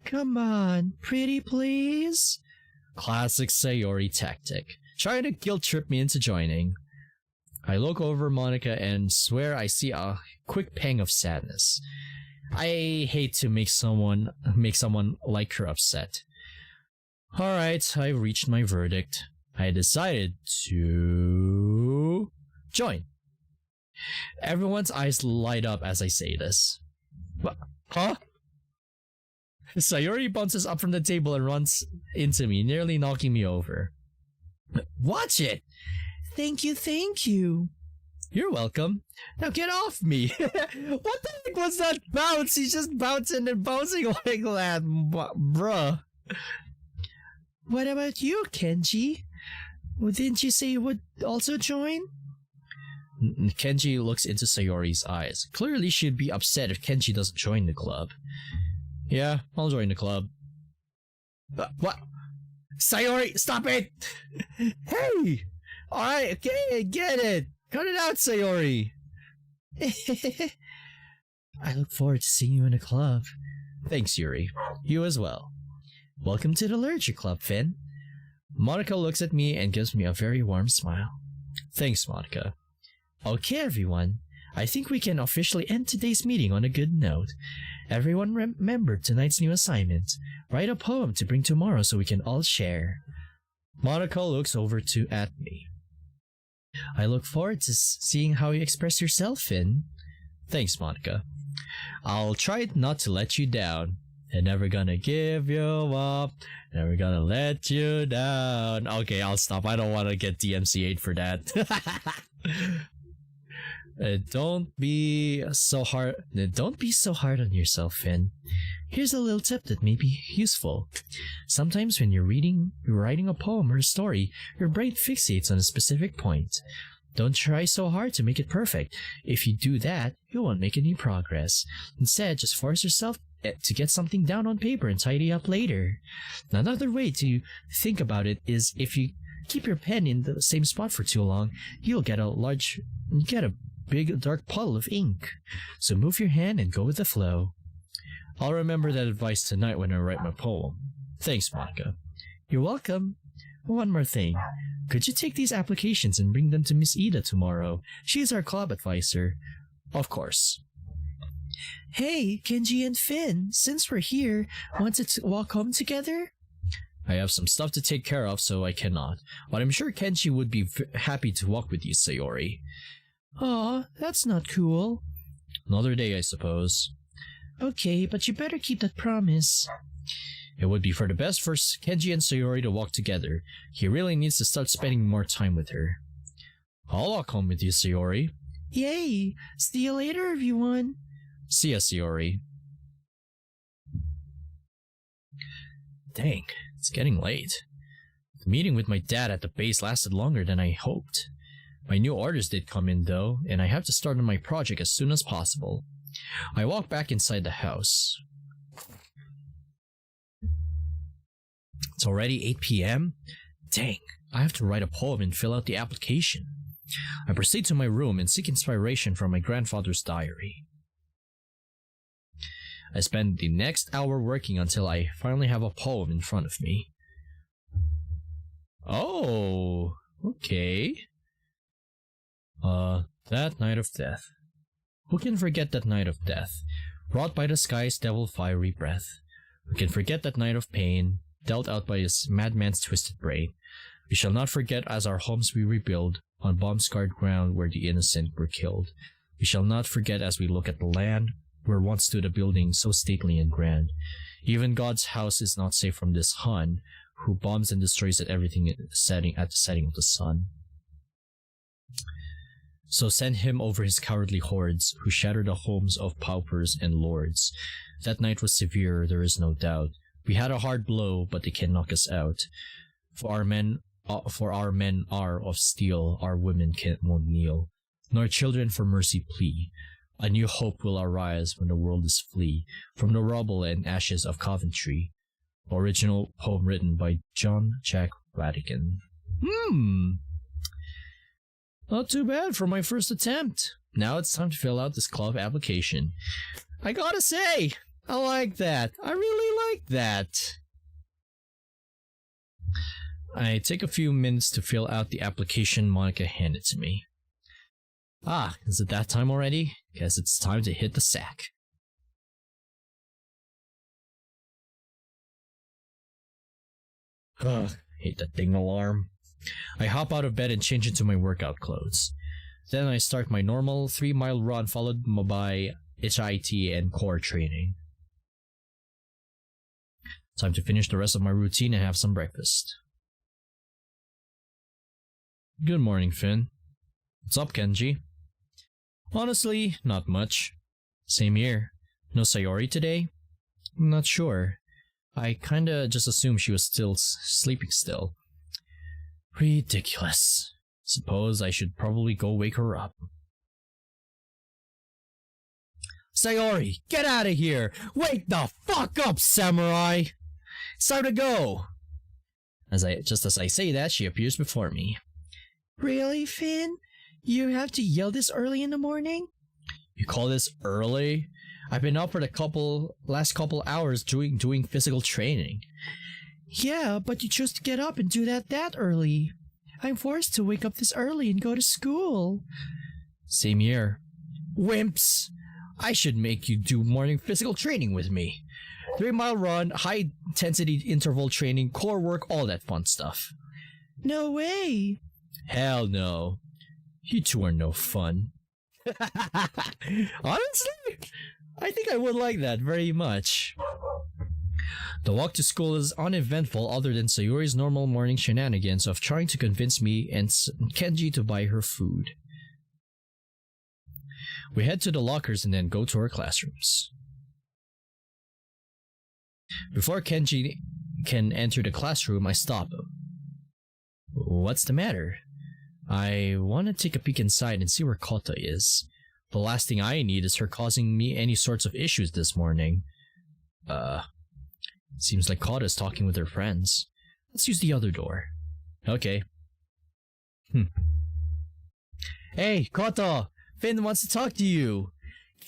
Come on, pretty please? Classic Sayori tactic. Trying to guilt trip me into joining. I look over Monica and swear I see a quick pang of sadness. I hate to make someone like her upset. Alright, I reached my verdict. I decided to join. Everyone's eyes light up as I say this. What? Huh? Sayori bounces up from the table and runs into me, nearly knocking me over. Watch it! Thank you. You're welcome. Now get off me! What the heck was that bounce? He's just bouncing and bouncing like that, bruh. What about you, Kenji? Well, didn't you say you would also join? Kenji looks into Sayori's eyes. Clearly she'd be upset if Kenji doesn't join the club. Yeah, I'll join the club. What? Sayori, stop it! Hey! Alright, okay, I get it. Cut it out, Sayori. I look forward to seeing you in the club. Thanks, Yuri. You as well. Welcome to the Literature Club, Finn. Monica looks at me and gives me a very warm smile. Thanks, Monica. Okay, everyone. I think we can officially end today's meeting on a good note. Everyone remember tonight's new assignment. Write a poem to bring tomorrow so we can all share. Monica looks over at me. I look forward to seeing how you express yourself, Finn. Thanks, Monica. I'll try not to let you down. I'm never gonna give you up. Never gonna let you down. Okay, I'll stop. I don't want to get DMCA'd for that. Don't be so hard on yourself, Finn. Here's a little tip that may be useful. Sometimes when you're writing a poem or a story, your brain fixates on a specific point. Don't try so hard to make it perfect. If you do that, you won't make any progress. Instead, just force yourself to get something down on paper and tidy up later. Another way to think about it is if you keep your pen in the same spot for too long, you'll get a big dark puddle of ink. So move your hand and go with the flow. I'll remember that advice tonight when I write my poem. Thanks, Monica. You're welcome. One more thing. Could you take these applications and bring them to Miss Ida tomorrow? She's our club advisor. Of course. Hey, Kenji and Finn, since we're here, want to walk home together? I have some stuff to take care of, so I cannot. But I'm sure Kenji would be happy to walk with you, Sayori. Aw, that's not cool. Another day, I suppose. Okay, but you better keep that promise. It would be for the best for Kenji and Sayori to walk together. He really needs to start spending more time with her. I'll walk home with you, Sayori. Yay! See you later, everyone. See ya, Sayori. Dang, it's getting late. The meeting with my dad at the base lasted longer than I hoped. My new orders did come in though, and I have to start on my project as soon as possible. I walk back inside the house. It's already 8 p.m? Dang, I have to write a poem and fill out the application. I proceed to my room and seek inspiration from my grandfather's diary. I spend the next hour working until I finally have a poem in front of me. Oh, okay. That night of death. Who can forget that night of death, wrought by the sky's devil fiery breath? Who can forget that night of pain, dealt out by his madman's twisted brain? We shall not forget as our homes we rebuild, on bomb-scarred ground where the innocent were killed. We shall not forget as we look at the land, where once stood a building so stately and grand. Even God's house is not safe from this Hun, who bombs and destroys everything at the setting of the sun. So send him over his cowardly hordes, who shatter the homes of paupers and lords. That night was severe, there is no doubt. We had a hard blow, but they can knock us out. For our men are of steel, our women won't kneel, nor children for mercy plea. A new hope will arise when the world is flee from the rubble and ashes of Coventry. Original poem written by John Jack Radigan. Not too bad for my first attempt. Now it's time to fill out this club application. I gotta say, I like that. I really like that. I take a few minutes to fill out the application Monica handed to me. Ah, is it that time already? Guess it's time to hit the sack. Ugh, hate that ding alarm. I hop out of bed and change into my workout clothes. Then I start my normal 3-mile run followed by HIT and core training. Time to finish the rest of my routine and have some breakfast. Good morning, Finn. What's up, Kenji? Honestly, not much. Same here. No Sayori today? I'm not sure. I kinda just assumed she was still sleeping still. Ridiculous. Suppose I should probably go wake her up. Sayori, get out of here! Wake the fuck up, samurai! It's time to go! Just as I say that, she appears before me. Really, Finn? You have to yell this early in the morning? You call this early? I've been up for the last couple hours doing physical training. Yeah, but you chose to get up and do that early. I'm forced to wake up this early and go to school. Same here. Wimps! I should make you do morning physical training with me. 3-mile run, high intensity interval training, core work, all that fun stuff. No way! Hell no. You two are no fun. Honestly, I think I would like that very much. The walk to school is uneventful other than Sayori's normal morning shenanigans of trying to convince me and Kenji to buy her food. We head to the lockers and then go to our classrooms. Before Kenji can enter the classroom, I stop him. What's the matter? I want to take a peek inside and see where Kota is. The last thing I need is her causing me any sorts of issues this morning. Seems like Kota's talking with her friends. Let's use the other door. Okay. Hey, Kota! Finn wants to talk to you!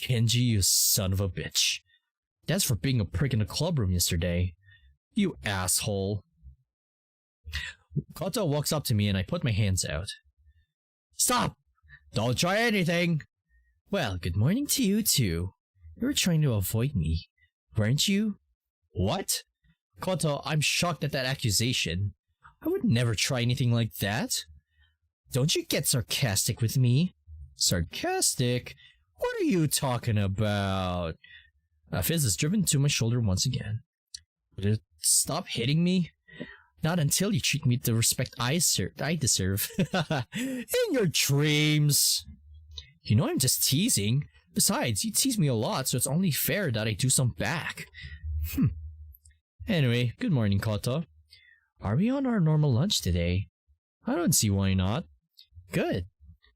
Kenji, you son of a bitch. That's for being a prick in the clubroom yesterday. You asshole. Kota walks up to me and I put my hands out. Stop! Don't try anything! Well, good morning to you too. You were trying to avoid me, weren't you? What? Koto, I'm shocked at that accusation. I would never try anything like that. Don't you get sarcastic with me? Sarcastic? What are you talking about? Fizz is driven to my shoulder once again. Would it stop hitting me? Not until you treat me with the respect I deserve. In your dreams. You know I'm just teasing. Besides, you tease me a lot, so it's only fair that I do some back. Anyway, good morning, Koto. Are we on our normal lunch today? I don't see why not. Good.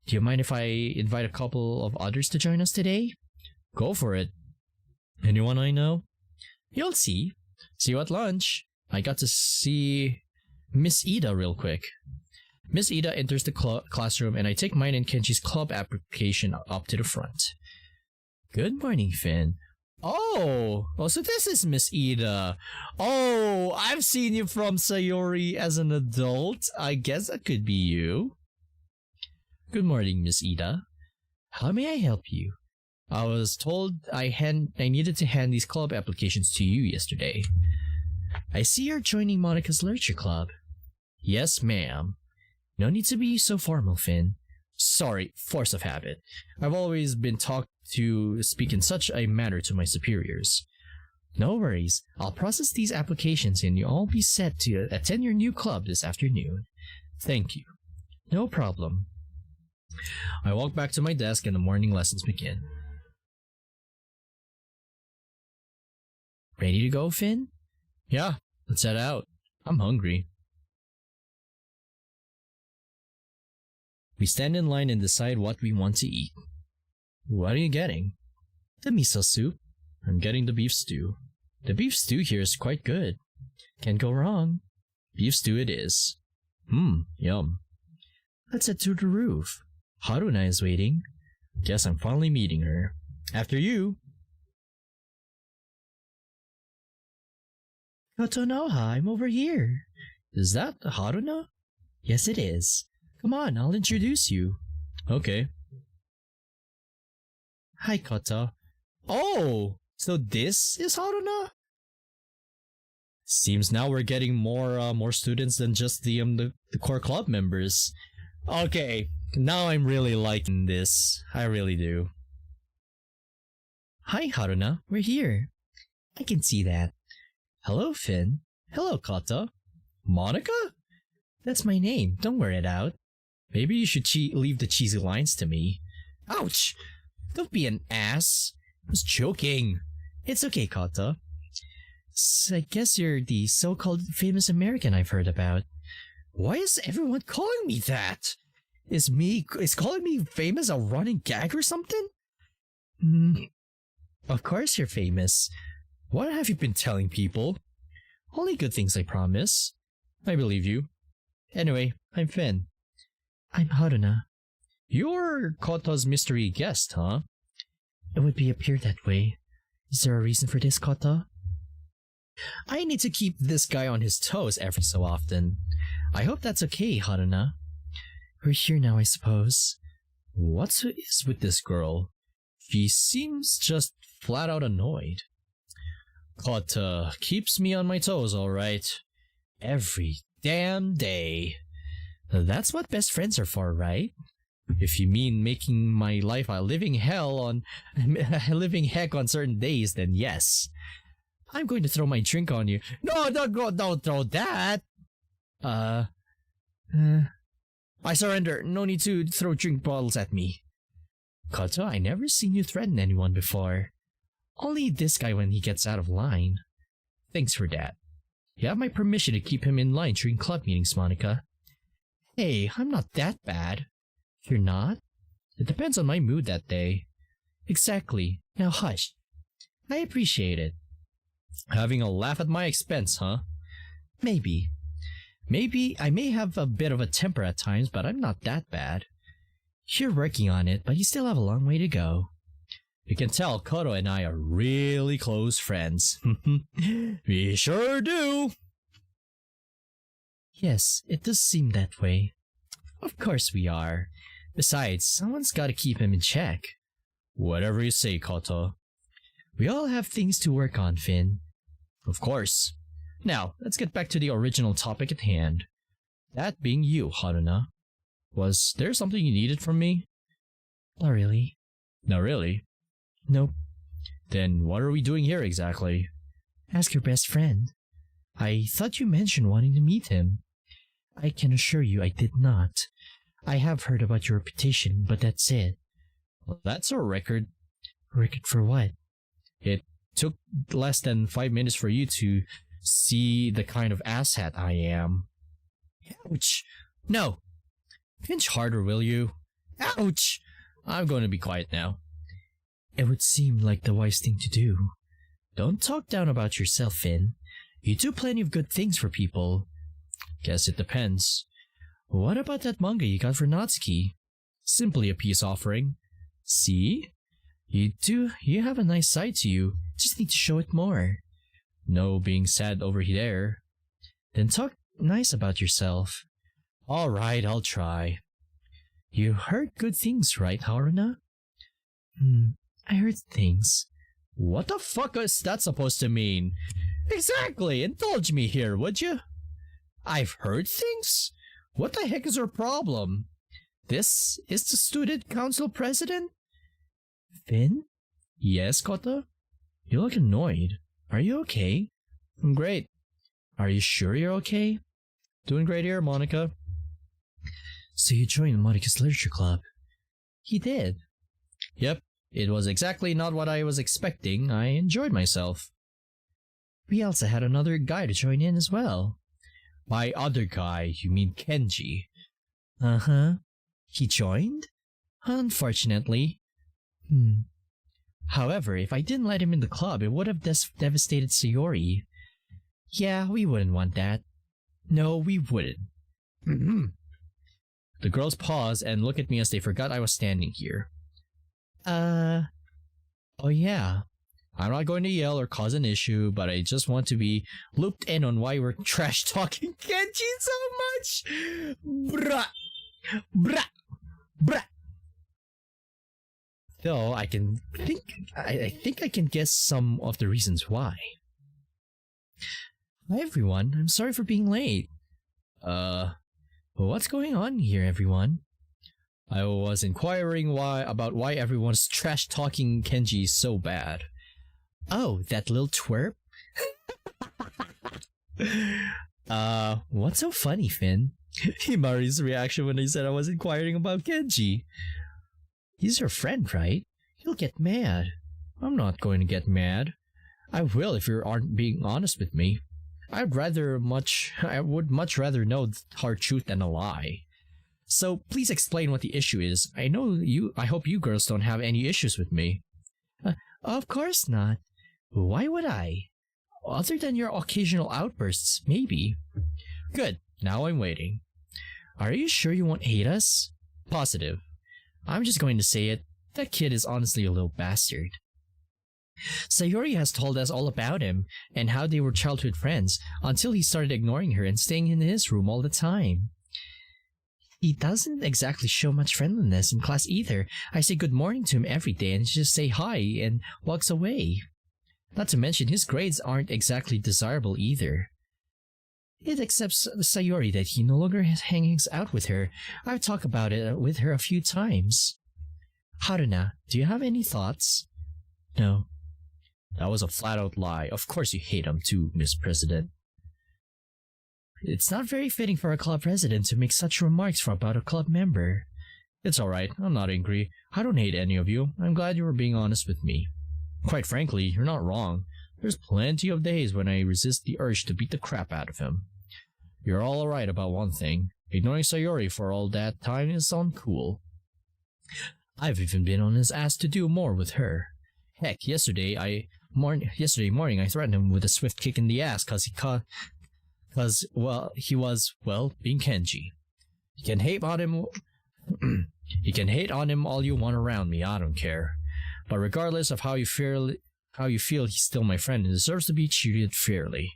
Do you mind if I invite a couple of others to join us today? Go for it. Anyone I know? You'll see. See you at lunch. I got to see Miss Ida real quick. Miss Ida enters the classroom and I take mine and Kenji's club application up to the front. Good morning, Finn. Oh, so this is Miss Ida. Oh, I've seen you from Sayori as an adult. I guess that could be you. Good morning, Miss Ida. How may I help you? I was told I needed to hand these club applications to you yesterday. I see you're joining Monica's literature club. Yes, ma'am. No need to be so formal, Finn. Sorry, force of habit. I've always been taught to speak in such a manner to my superiors. No worries. I'll process these applications and you'll all be set to attend your new club this afternoon. Thank you. No problem. I walk back to my desk and the morning lessons begin. Ready to go, Finn? Yeah, let's head out. I'm hungry. We stand in line and decide what we want to eat. What are you getting? The miso soup. I'm getting the beef stew. The beef stew here is quite good. Can't go wrong. Beef stew it is. Yum. Let's head to the roof. Haruna is waiting. Guess I'm finally meeting her. After you. Kotonoha, I'm over here. Is that Haruna? Yes, it is. Come on, I'll introduce you. Okay. Hi, Koto. Oh, so this is Haruna? Seems now we're getting more students than just the core club members. Okay, now I'm really liking this. I really do. Hi, Haruna. We're here. I can see that. Hello, Finn. Hello, Koto. Monica? That's my name. Don't wear it out. Maybe you should leave the cheesy lines to me. Ouch! Don't be an ass. I was joking. It's okay, Koto. So I guess you're the so-called famous American I've heard about. Why is everyone calling me that? Is calling me famous a running gag or something? Of course you're famous. What have you been telling people? Only good things, I promise. I believe you. Anyway, I'm Finn. I'm Haruna. You're Koto's mystery guest, huh? It would appear that way. Is there a reason for this, Koto? I need to keep this guy on his toes every so often. I hope that's okay, Haruna. We're here now, I suppose. What is with this girl? She seems just flat out annoyed. Koto keeps me on my toes, alright. Every damn day. That's what best friends are for, right? If you mean making my life a living living heck on certain days, then yes. I'm going to throw my drink on you. No, don't throw that! I surrender. No need to throw drink bottles at me. Koto, I never seen you threaten anyone before. Only this guy when he gets out of line. Thanks for that. You have my permission to keep him in line during club meetings, Monica. Hey, I'm not that bad. You're not? It depends on my mood that day. Exactly. Now hush. I appreciate it. Having a laugh at my expense, huh? Maybe. Maybe I may have a bit of a temper at times, but I'm not that bad. You're working on it, but you still have a long way to go. You can tell Koto and I are really close friends. We sure do. Yes, it does seem that way. Of course we are. Besides, someone's gotta keep him in check. Whatever you say, Koto. We all have things to work on, Finn. Of course. Now, let's get back to the original topic at hand. That being you, Haruna. Was there something you needed from me? Not really. Not really? Nope. Then what are we doing here exactly? Ask your best friend. I thought you mentioned wanting to meet him. I can assure you I did not. I have heard about your reputation, but that's it. Well, that's a record. Record for what? It took less than 5 minutes for you to see the kind of asshat I am. Ouch! No! Pinch harder, will you? Ouch! I'm going to be quiet now. It would seem like the wise thing to do. Don't talk down about yourself, Finn. You do plenty of good things for people. Guess it depends. What about that manga you got for Natsuki? Simply a peace offering. See? You have a nice side to you. Just need to show it more. No being sad over there. Then talk nice about yourself. Alright, I'll try. You heard good things, right, Haruna? I heard things. What the fuck is that supposed to mean? Exactly, indulge me here, would you? I've heard things? What the heck is your problem? This is the student council president? Finn? Yes, Koto? You look annoyed. Are you okay? I'm great. Are you sure you're okay? Doing great here, Monica. So you joined Monica's literature club? He did. Yep, it was exactly not what I was expecting. I enjoyed myself. We also had another guy to join in as well. By other guy, you mean Kenji? Uh-huh. He joined? Unfortunately. However, if I didn't let him in the club, it would have devastated Sayori. Yeah, we wouldn't want that. No, we wouldn't. The girls pause and look at me as they forgot I was standing here. Oh yeah. I'm not going to yell or cause an issue, but I just want to be looped in on why we're trash-talking Kenji so much! Bruh! Bruh! Bruh! Though I think I can guess some of the reasons why. Hi everyone, I'm sorry for being late. What's going on here, everyone? I was inquiring about why everyone's trash-talking Kenji so bad. Oh, that little twerp? What's so funny, Finn? Himari's reaction when I said I was inquiring about Kenji. He's your friend, right? He'll get mad. I'm not going to get mad. I will if you aren't being honest with me. I would much rather know the hard truth than a lie. So please explain what the issue is. I hope you girls don't have any issues with me. Of course not. Why would I? Other than your occasional outbursts, maybe. Good. Now I'm waiting. Are you sure you won't hate us? Positive. I'm just going to say it. That kid is honestly a little bastard. Sayori has told us all about him and how they were childhood friends until he started ignoring her and staying in his room all the time. He doesn't exactly show much friendliness in class either. I say good morning to him every day and he just say hi and walks away. Not to mention his grades aren't exactly desirable either. It accepts Sayori that he no longer hangs out with her. I've talked about it with her a few times. Haruna, do you have any thoughts? No. That was a flat-out lie. Of course you hate him too, Miss President. It's not very fitting for a club president to make such remarks about a club member. It's alright, I'm not angry. I don't hate any of you. I'm glad you were being honest with me. Quite frankly, you're not wrong. There's plenty of days when I resist the urge to beat the crap out of him. You're all alright about one thing. Ignoring Sayori for all that time is uncool. I've even been on his ass to do more with her. Heck, yesterday morning I threatened him with a swift kick in the ass he was being Kenji. You can hate on him you can hate on him all you want around me, I don't care. But regardless of how you feel he's still my friend and deserves to be treated fairly.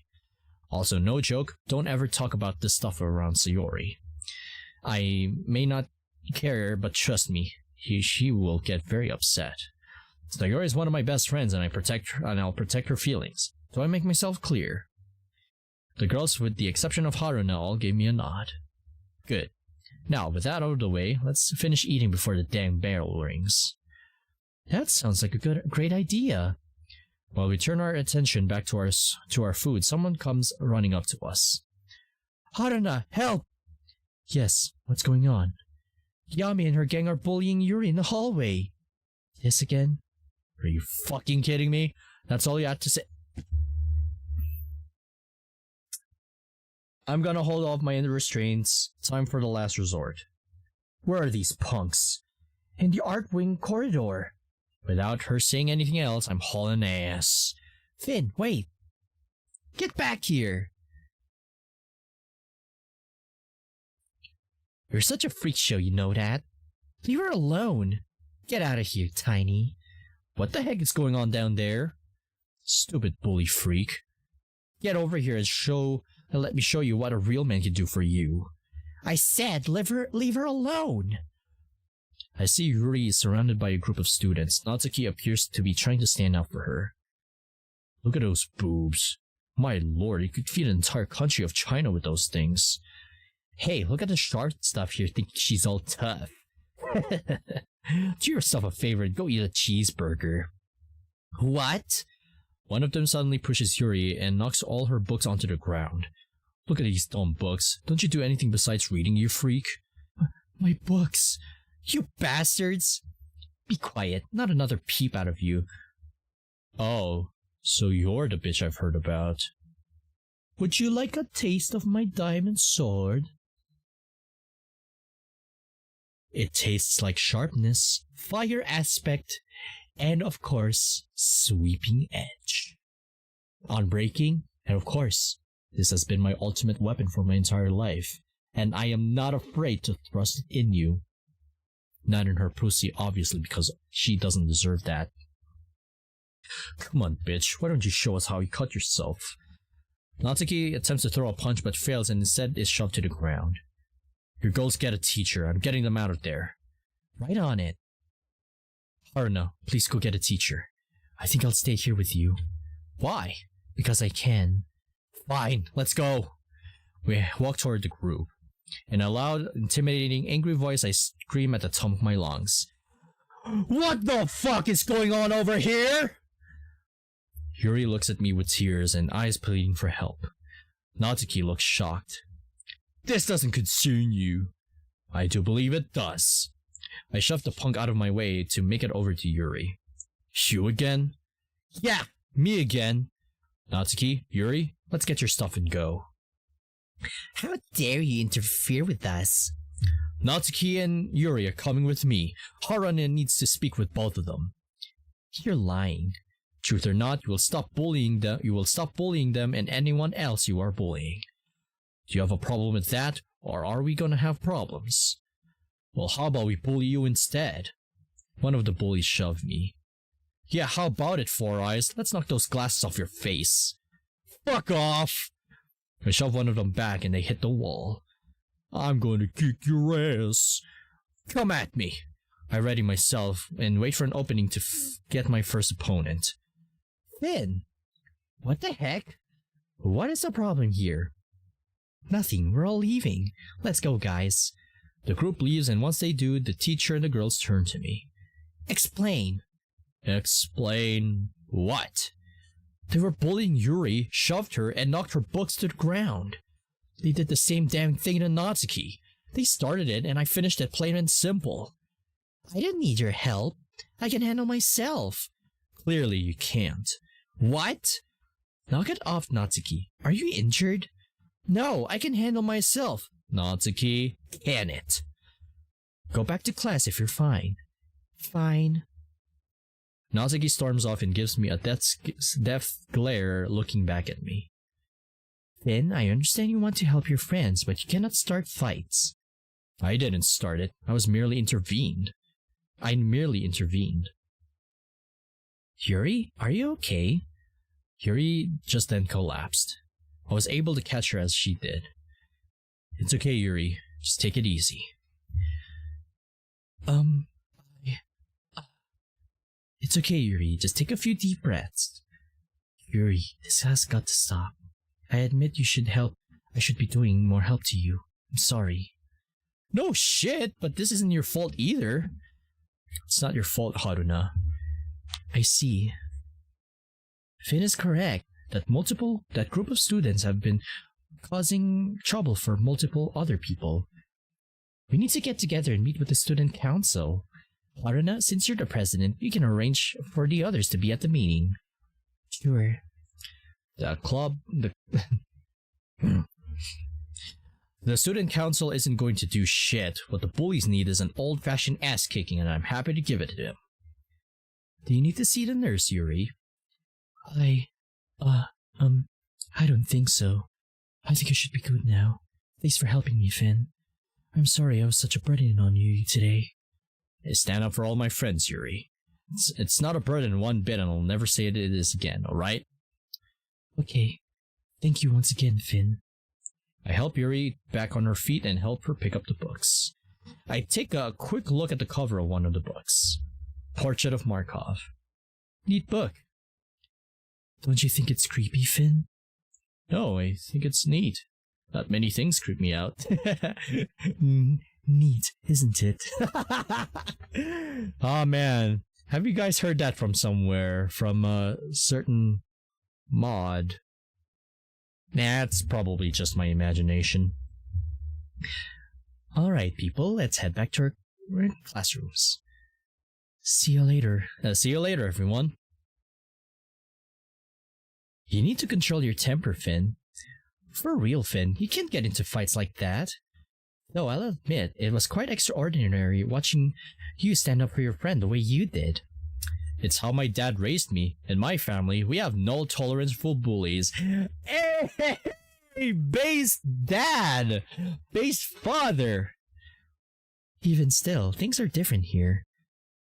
Also, no joke, don't ever talk about this stuff around Sayori. I may not care, but trust me, she will get very upset. Yuri is one of my best friends, and I'll protect her feelings. Do I make myself clear? The girls, with the exception of Haruna, all gave me a nod. Good. Now, with that out of the way, let's finish eating before the dang bell rings. That sounds like a great idea. While we turn our attention back to our food, someone comes running up to us. Haruna, help! Yes, what's going on? Yami and her gang are bullying Yuri in the hallway. This again? Are you fucking kidding me? That's all you had to say. I'm gonna hold off my inner restraints. Time for the last resort. Where are these punks? In the art wing corridor. Without her saying anything else, I'm hauling ass. Finn, wait. Get back here. You're such a freak show, you know that? Leave her alone. Get out of here, Tiny. What the heck is going on down there? Stupid bully freak. Get over here and let me show you what a real man can do for you. I said leave her alone. I see Yuri is surrounded by a group of students. Natsuki appears to be trying to stand up for her. Look at those boobs. My lord, you could feed an entire country of China with those things. Hey, look at the short stuff here thinking she's all tough. Do yourself a favor and go eat a cheeseburger. What? One of them suddenly pushes Yuri and knocks all her books onto the ground. Look at these dumb books. Don't you do anything besides reading, you freak? My books. You bastards. Be quiet. Not another peep out of you. Oh, so you're the bitch I've heard about. Would you like a taste of my diamond sword? It tastes like sharpness, fire aspect, and of course, sweeping edge. Unbreaking, and of course, this has been my ultimate weapon for my entire life, and I am not afraid to thrust it in you. Not in her pussy, obviously, because she doesn't deserve that. Come on, bitch, why don't you show us how you cut yourself? Natsuki attempts to throw a punch but fails and instead is shoved to the ground. Your girls get a teacher. I'm getting them out of there. Right on it. Haruna, please go get a teacher. I think I'll stay here with you. Why? Because I can. Fine, let's go. We walk toward the group. In a loud, intimidating, angry voice, I scream at the top of my lungs. What the fuck is going on over here? Yuri looks at me with tears and eyes pleading for help. Natsuki looks shocked. This doesn't concern you. I do believe it does. I shove the punk out of my way to make it over to Yuri. You again? Yeah, me again. Natsuki, Yuri, let's get your stuff and go. How dare you interfere with us? Natsuki and Yuri are coming with me. Haruna needs to speak with both of them. You're lying. Truth or not, you will stop bullying them and anyone else you are bullying. Do you have a problem with that, or are we gonna have problems? Well, how about we bully you instead? One of the bullies shoved me. Yeah, how about it, Four Eyes? Let's knock those glasses off your face. Fuck off! I shove one of them back and they hit the wall. I'm going to kick your ass. Come at me. I ready myself and wait for an opening to get my first opponent. Finn! What the heck? What is the problem here? Nothing, we're all leaving. Let's go, guys. The group leaves, and once they do, the teacher and the girls turn to me. Explain. Explain what? They were bullying Yuri, shoved her, and knocked her books to the ground. They did the same damn thing to Natsuki. They started it, and I finished it plain and simple. I didn't need your help. I can handle myself. Clearly you can't. What? Knock it off, Natsuki. Are you injured? No, I can handle myself. Natsuki, can it? Go back to class if you're fine. Fine. Natsuki storms off and gives me a death glare looking back at me. Finn, I understand you want to help your friends, but you cannot start fights. I didn't start it. I merely intervened. Yuri, are you okay? Yuri just then collapsed. I was able to catch her as she did. It's okay, Yuri. Just take it It's okay, Yuri. Just take a few deep breaths. Yuri, this has got to stop. I admit you should help. I should be doing more help to you. I'm sorry. No shit, but this isn't your fault either. It's not your fault, Haruna. I see. Finn is correct that that group of students have been causing trouble for multiple other people. We need to get together and meet with the student council. Haruna, since you're the president, you can arrange for the others to be at the meeting. Sure. The student council isn't going to do shit. What the bullies need is an old-fashioned ass-kicking, and I'm happy to give it to them. Do you need to see the nurse, Yuri? I don't think so. I think I should be good now. Thanks for helping me, Finn. I'm sorry I was such a burden on you today. I stand up for all my friends, Yuri. It's not a burden one bit, and I'll never say it is again, alright? Okay. Thank you once again, Finn. I help Yuri back on her feet and help her pick up the books. I take a quick look at the cover of one of the books. Portrait of Markov. Neat book. Don't you think it's creepy, Finn? No, I think it's neat. Not many things creep me out. Neat, isn't it? Oh man, have you guys heard that from somewhere? From a certain mod? Nah, it's probably just my imagination. Alright, people, let's head back to our classrooms. See you later. See you later, everyone. You need to control your temper, Finn. For real, Finn, you can't get into fights like that. Though I'll admit, it was quite extraordinary watching you stand up for your friend the way you did. It's how my dad raised me. In my family, we have no tolerance for bullies. Hey, based dad! Based father! Even still, things are different here.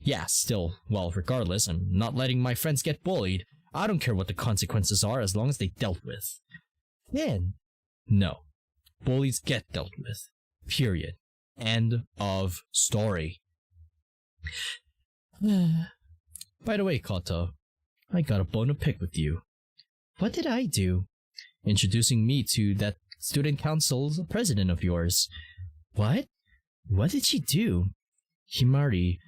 Yeah, still, well, regardless, I'm not letting my friends get bullied. I don't care what the consequences are as long as they dealt with. Then, no. Bullies get dealt with. Period. End of story. By the way, Koto, I got a bone to pick with you. What did I do? Introducing me to that student council's president of yours. What? What did she do? Himari.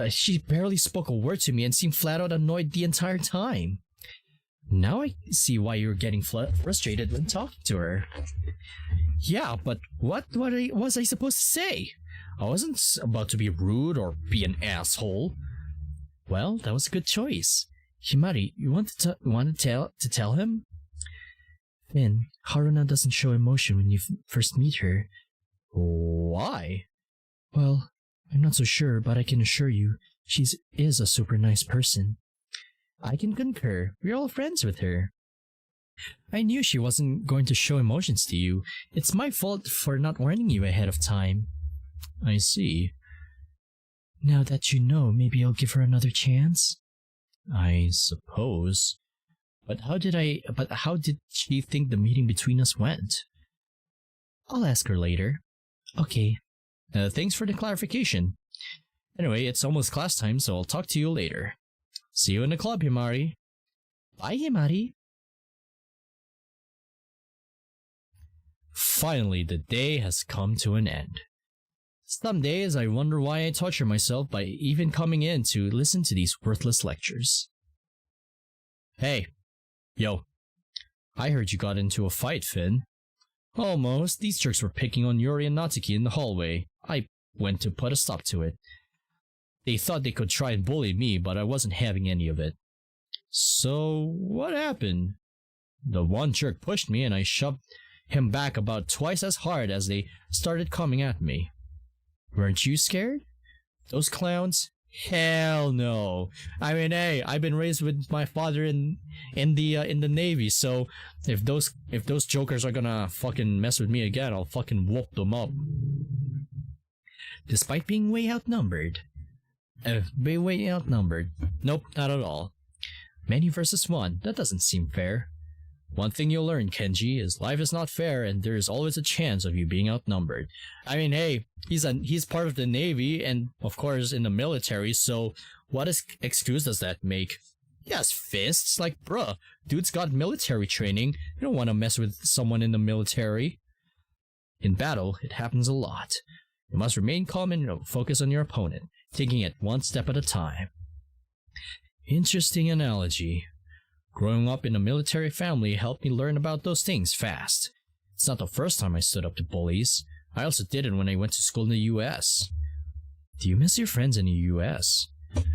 She barely spoke a word to me and seemed flat out annoyed the entire time. Now I see why you're getting frustrated when talking to her. Yeah, but what was I supposed to say? I wasn't about to be rude or be an asshole. Well, that was a good choice. Himari, you want to tell him? Finn, Haruna doesn't show emotion when you first meet her. Why? Well, I'm not so sure, but I can assure you, she is a super nice person. I can concur. We're all friends with her. I knew she wasn't going to show emotions to you. It's my fault for not warning you ahead of time. I see. Now that you know, maybe you'll give her another chance? I suppose. But how did she think the meeting between us went? I'll ask her later. Okay. Thanks for the clarification. Anyway, it's almost class time, so I'll talk to you later. See you in the club, Himari. Bye, Himari. Finally, the day has come to an end. Some days I wonder why I torture myself by even coming in to listen to these worthless lectures. Hey. Yo. I heard you got into a fight, Finn. Almost. These jerks were picking on Yuri and Natsuki in the hallway. I went to put a stop to it. They thought they could try and bully me, but I wasn't having any of it. So, what happened? The one jerk pushed me and I shoved him back about twice as hard as they started coming at me. Weren't you scared? Those clowns? Hell no. I mean, hey, I've been raised with my father in the Navy, so if those jokers are gonna fucking mess with me again, I'll fucking whoop them up. Despite being way outnumbered. Way outnumbered. Nope, not at all. Many versus one. That doesn't seem fair. One thing you'll learn, Kenji, is life is not fair and there is always a chance of you being outnumbered. I mean, hey, he's part of the Navy and, of course, in the military, so What excuse does that make? He has fists? Like, bruh, dude's got military training. You don't want to mess with someone in the military. In battle, it happens a lot. You must remain calm and focus on your opponent, taking it one step at a time. Interesting analogy. Growing up in a military family helped me learn about those things fast. It's not the first time I stood up to bullies. I also did it when I went to school in the US. Do you miss your friends in the US?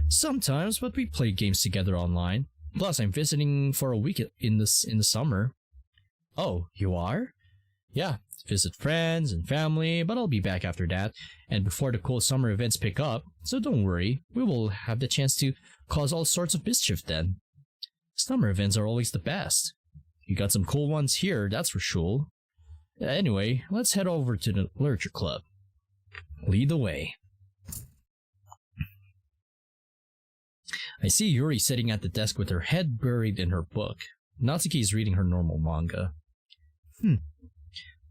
Sometimes, but we play games together online. Plus, I'm visiting for a week in the summer. Oh, you are? Yeah, visit friends and family, but I'll be back after that, and before the cool summer events pick up, so don't worry, we will have the chance to cause all sorts of mischief then. Summer events are always the best. You got some cool ones here, that's for sure. Anyway, let's head over to the literature club. Lead the way. I see Yuri sitting at the desk with her head buried in her book. Natsuki is reading her normal manga.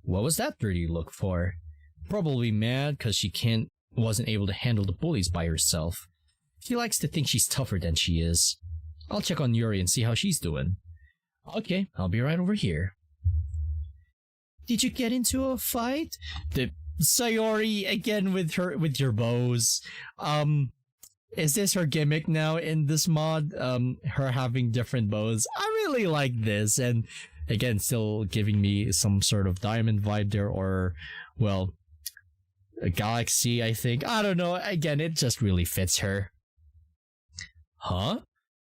What was that dirty look for? Probably mad because she wasn't able to handle the bullies by herself. She likes to think she's tougher than she is. I'll check on Yuri and see how she's doing. Okay, I'll be right over here. Did you get into a fight? The Sayori again with your bows. Is this her gimmick now in this mod? Her having different bows. I really like this, and again, still giving me some sort of diamond vibe there, or, well, a galaxy, I think. I don't know. Again, it just really fits her. Huh?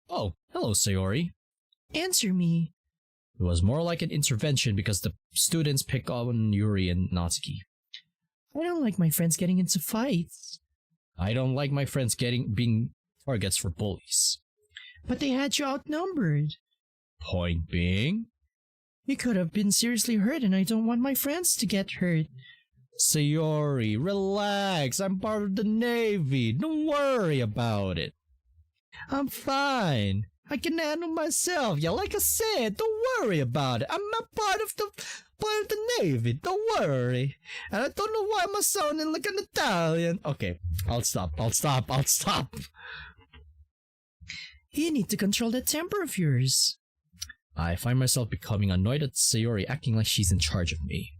Oh, hello, Sayori. Answer me. It was more like an intervention because the students pick on Yuri and Natsuki. I don't like my friends getting into fights. I don't like my friends being targets for bullies. But they had you outnumbered. Point being? You could have been seriously hurt, and I don't want my friends to get hurt. Sayori, relax. I'm part of the Navy. Don't worry about it. I'm fine. I can handle myself. Yeah, like I said, don't worry about it. I'm not part of the Navy. Don't worry. And I don't know why I'm sounding like an Italian. Okay, I'll stop. You need to control that temper of yours. I find myself becoming annoyed at Sayori acting like she's in charge of me.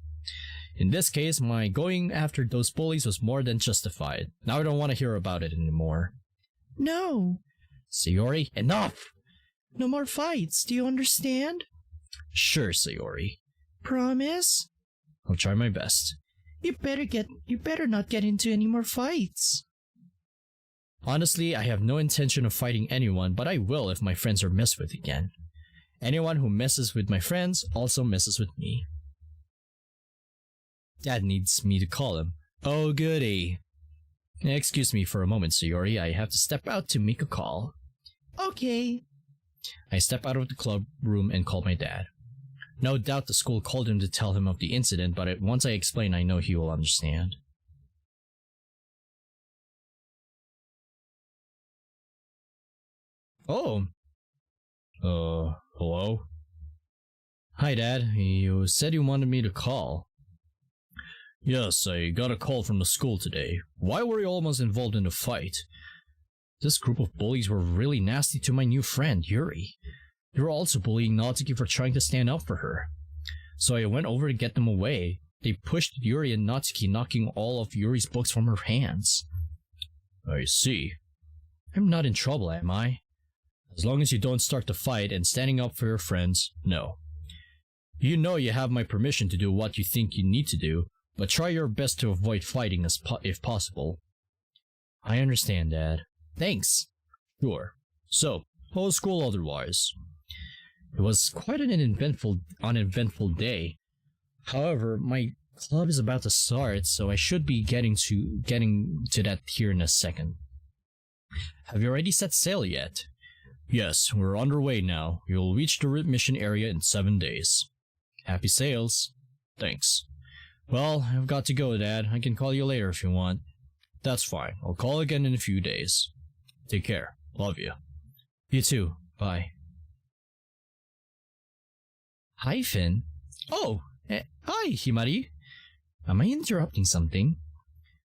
In this case, my going after those bullies was more than justified. Now I don't want to hear about it anymore. No. Sayori, enough! No more fights, do you understand? Sure, Sayori. Promise? I'll try my best. You better not get into any more fights. Honestly, I have no intention of fighting anyone, but I will if my friends are messed with again. Anyone who messes with my friends also messes with me. Dad needs me to call him. Oh goody. Excuse me for a moment, Sayori. I have to step out to make a call. Okay. I step out of the club room and call my dad. No doubt the school called him to tell him of the incident, but once I explain, I know he will understand. Oh. Hello? Hi, Dad. You said you wanted me to call. Yes, I got a call from the school today. Why were you almost involved in a fight? This group of bullies were really nasty to my new friend, Yuri. They were also bullying Natsuki for trying to stand up for her. So I went over to get them away. They pushed Yuri and Natsuki, knocking all of Yuri's books from her hands. I see. I'm not in trouble, am I? As long as you don't start the fight and standing up for your friends, no. You know you have my permission to do what you think you need to do, but try your best to avoid fighting if possible. I understand, Dad. Thanks. Sure. So, how was school otherwise? It was quite an uneventful day. However, my club is about to start, so I should be getting to that here in a second. Have you already set sail yet? Yes, we're underway now. You'll reach the mission area in 7 days. Happy sails. Thanks. Well, I've got to go, Dad. I can call you later if you want. That's fine. I'll call again in a few days. Take care. Love you. You too. Bye. Hi, Finn. Oh, hi, Himari. Am I interrupting something?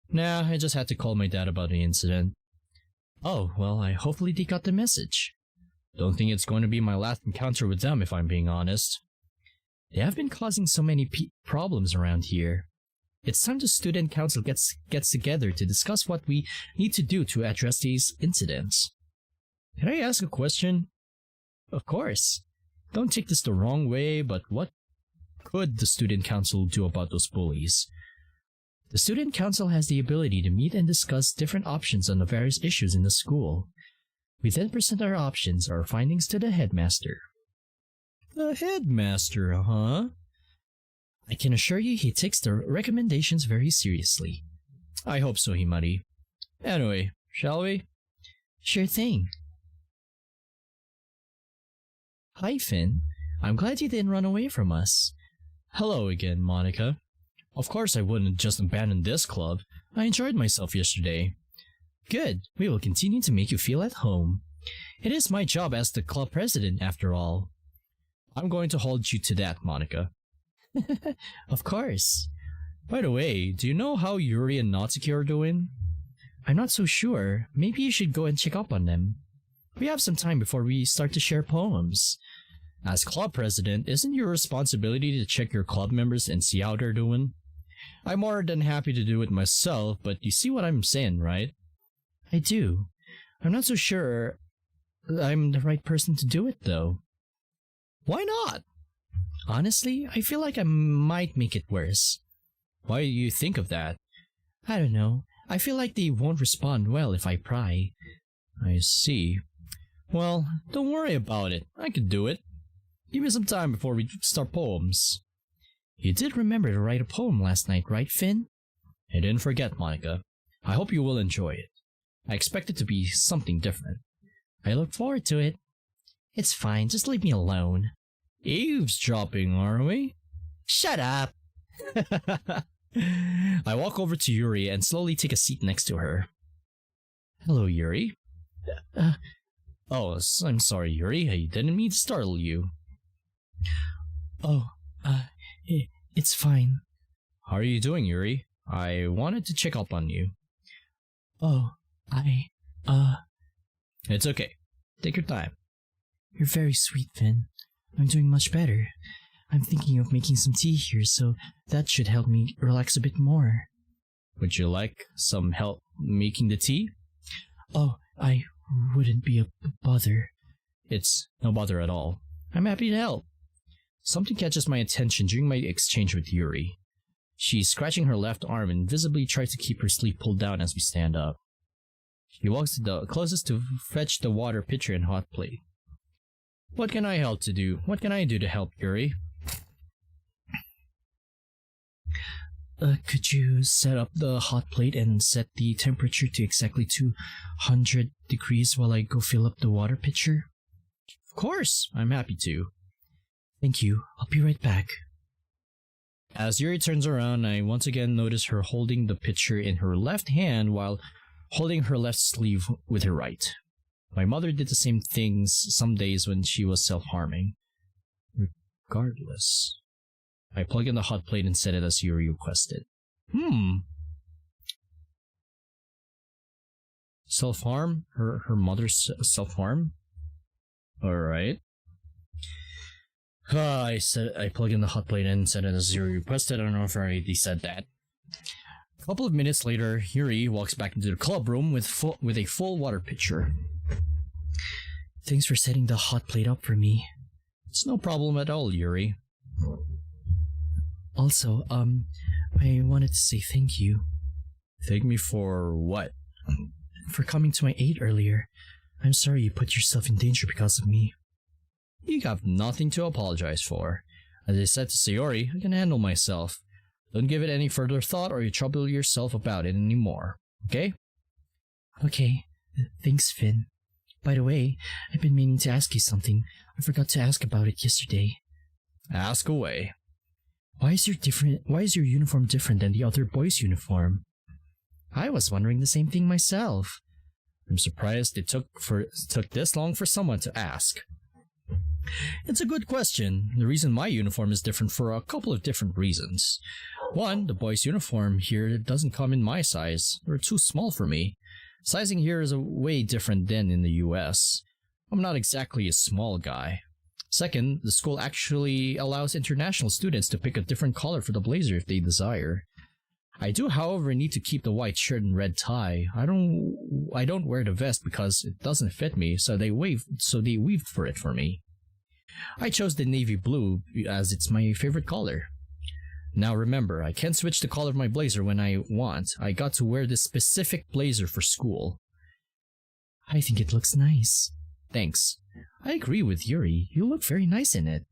Nah, I just had to call my dad about the incident. Oh, well, I hopefully they got the message. Don't think it's going to be my last encounter with them if I'm being honest. They have been causing so many problems around here. It's time the student council gets together to discuss what we need to do to address these incidents. Can I ask a question? Of course. Don't take this the wrong way, but what could the student council do about those bullies? The student council has the ability to meet and discuss different options on the various issues in the school. We then present our options or findings to the headmaster. The headmaster, huh? I can assure you he takes the recommendations very seriously. I hope so, Himari. Anyway, shall we? Sure thing. Hi, Finn. I'm glad you didn't run away from us. Hello again, Monica. Of course I wouldn't just abandon this club. I enjoyed myself yesterday. Good. We will continue to make you feel at home. It is my job as the club president, after all. I'm going to hold you to that, Monica. Of course. By the way, do you know how Yuri and Natsuki are doing? I'm not so sure. Maybe you should go and check up on them. We have some time before we start to share poems. As club president, isn't your responsibility to check your club members and see how they're doing? I'm more than happy to do it myself, but you see what I'm saying, right? I do. I'm not so sure I'm the right person to do it, though. Why not? Honestly, I feel like I might make it worse. Why do you think of that? I don't know. I feel like they won't respond well if I pry. I see. Well, don't worry about it. I can do it. Give me some time before we start poems. You did remember to write a poem last night, right, Finn? I didn't forget, Monica. I hope you will enjoy it. I expect it to be something different. I look forward to it. It's fine, just leave me alone. Eavesdropping, are we? Shut up! I walk over to Yuri and slowly take a seat next to her. Hello, Yuri. Oh, I'm sorry, Yuri. I didn't mean to startle you. It's fine. How are you doing, Yuri? I wanted to check up on you. It's okay. Take your time. You're very sweet, Finn. I'm doing much better. I'm thinking of making some tea here, so that should help me relax a bit more. Would you like some help making the tea? Oh, I wouldn't be a bother. It's no bother at all. I'm happy to help. Something catches my attention during my exchange with Yuri. She's scratching her left arm and visibly tries to keep her sleeve pulled down as we stand up. She walks to the closest to fetch the water pitcher and hot plate. What can I do to help, Yuri? Could you set up the hot plate and set the temperature to exactly 200 degrees while I go fill up the water pitcher? Of course, I'm happy to. Thank you. I'll be right back. As Yuri turns around, I once again notice her holding the pitcher in her left hand while holding her left sleeve with her right. My mother did the same things some days when she was self-harming. Regardless, I plug in the hot plate and set it as Yuri requested. Self-harm? Her mother's self-harm? Alright. I plug in the hot plate and set it as Yuri requested. I don't know if I already said that. A couple of minutes later, Yuri walks back into the club room with a full water pitcher. Thanks for setting the hot plate up for me. It's no problem at all, Yuri. Also, I wanted to say thank you. Thank me for what? For coming to my aid earlier. I'm sorry you put yourself in danger because of me. You have nothing to apologize for. As I said to Sayori, I can handle myself. Don't give it any further thought or you trouble yourself about it anymore. Okay? Okay. Thanks, Finn. By the way, I've been meaning to ask you something. I forgot to ask about it yesterday. Ask away. Why is your uniform different than the other boys' uniform? I was wondering the same thing myself. I'm surprised it took this long for someone to ask. It's a good question. The reason my uniform is different for a couple of different reasons. One, the boys' uniform here doesn't come in my size. They're too small for me. Sizing here is a way different than in the US. I'm not exactly a small guy. Second, the school actually allows international students to pick a different color for the blazer if they desire. I do, however, need to keep the white shirt and red tie. I don't wear the vest because it doesn't fit me, so they weaved for it for me. I chose the navy blue as it's my favorite color. Now remember, I can't switch the color of my blazer when I want. I got to wear this specific blazer for school. I think it looks nice. Thanks. I agree with Yuri. You look very nice in it.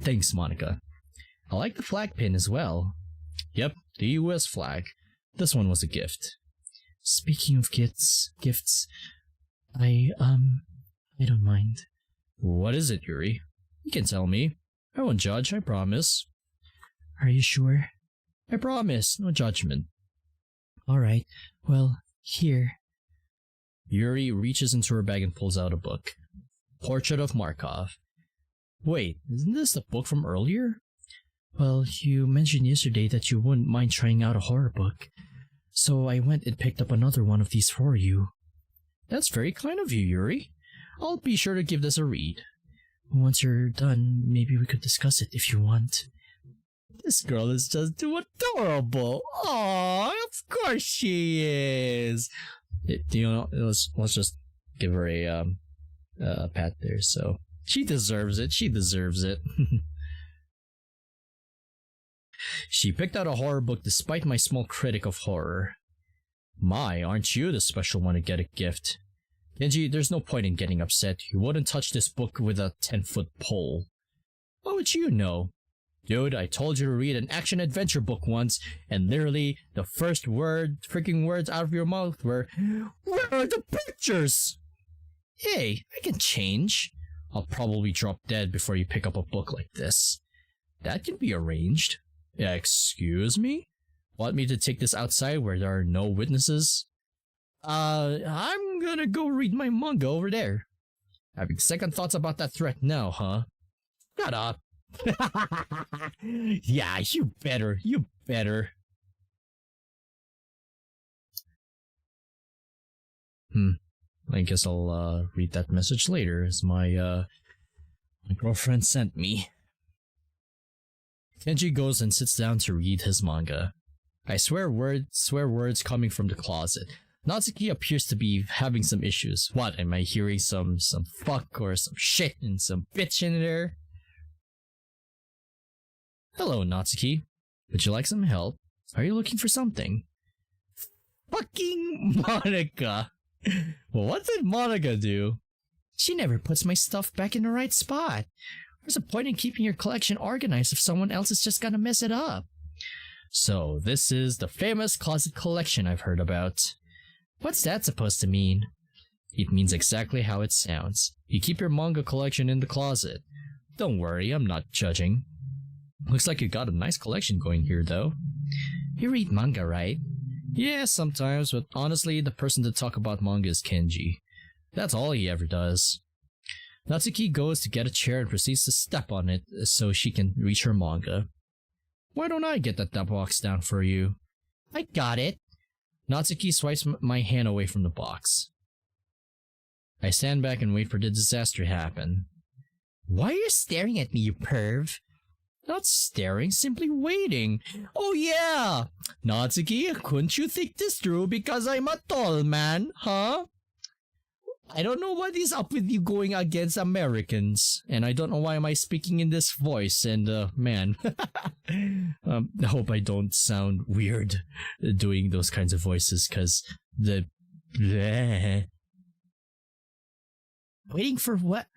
Thanks, Monica. I like the flag pin as well. Yep, the US flag. This one was a gift. Speaking of gifts, I don't mind. What is it, Yuri? You can tell me. I won't judge, I promise. Are you sure? I promise, no judgment. Alright, well, here. Yuri reaches into her bag and pulls out a book. Portrait of Markov. Wait, isn't this the book from earlier? Well, you mentioned yesterday that you wouldn't mind trying out a horror book, so I went and picked up another one of these for you. That's very kind of you, Yuri. I'll be sure to give this a read. Once you're done, maybe we could discuss it if you want. This girl is just too adorable. Aww, of course she is. Let's just give her a pat there. So she deserves it. She deserves it. She picked out a horror book despite my small critic of horror. My, aren't you the special one to get a gift? Genji, there's no point in getting upset. You wouldn't touch this book with a 10-foot pole. What would you know? Dude, I told you to read an action-adventure book once, and literally the first freaking words out of your mouth were, "Where are the pictures?" Hey, I can change. I'll probably drop dead before you pick up a book like this. That can be arranged. Excuse me? Want me to take this outside where there are no witnesses? I'm gonna go read my manga over there. Having second thoughts about that threat now, huh? Shut up. Yeah, you better. I guess I'll read that message later as my girlfriend sent me. Kenji goes and sits down to read his manga. I swear words coming from the closet. Natsuki appears to be having some issues. What, am I hearing some fuck or some shit and some bitch in there? Hello, Natsuki. Would you like some help? Are you looking for something? Fucking Monica! Well, what did Monica do? She never puts my stuff back in the right spot. There's a point in keeping your collection organized if someone else is just gonna mess it up. So, this is the famous closet collection I've heard about. What's that supposed to mean? It means exactly how it sounds. You keep your manga collection in the closet. Don't worry, I'm not judging. Looks like you got a nice collection going here, though. You read manga, right? Yeah, sometimes, but honestly, the person to talk about manga is Kenji. That's all he ever does. Natsuki goes to get a chair and proceeds to step on it so she can reach her manga. Why don't I get that box down for you? I got it. Natsuki swipes my hand away from the box. I stand back and wait for the disaster to happen. Why are you staring at me, you perv? Not staring, simply waiting. Oh yeah! Natsuki, couldn't you think this through because I'm a tall man, huh? I don't know what is up with you going against Americans, and I don't know why am I speaking in this voice, and man, I hope I don't sound weird doing those kinds of voices, cause the bleh. Waiting for what?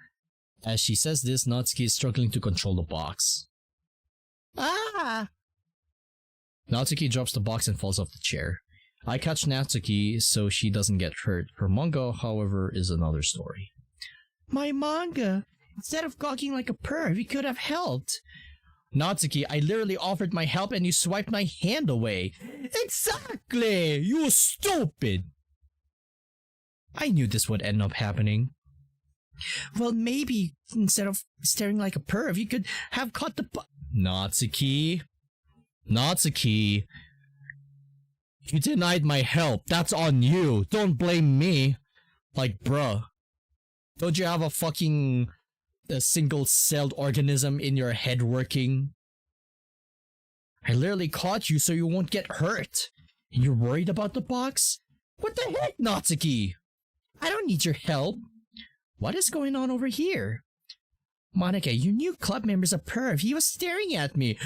As she says this, Natsuki is struggling to control the box. Ah! Natsuki drops the box and falls off the chair. I catch Natsuki so she doesn't get hurt. Her manga, however, is another story. My manga! Instead of gawking like a perv, you could have helped. Natsuki, I literally offered my help and you swiped my hand away. Exactly! You stupid! I knew this would end up happening. Well, maybe instead of staring like a perv, you could have caught the Natsuki. You denied my help. That's on you. Don't blame me. Like, bruh. Don't you have a single-celled organism in your head working? I literally caught you so you won't get hurt. And you're worried about the box? What the heck, Natsuki? I don't need your help. What is going on over here? Monica, your new club member's a perv. He was staring at me.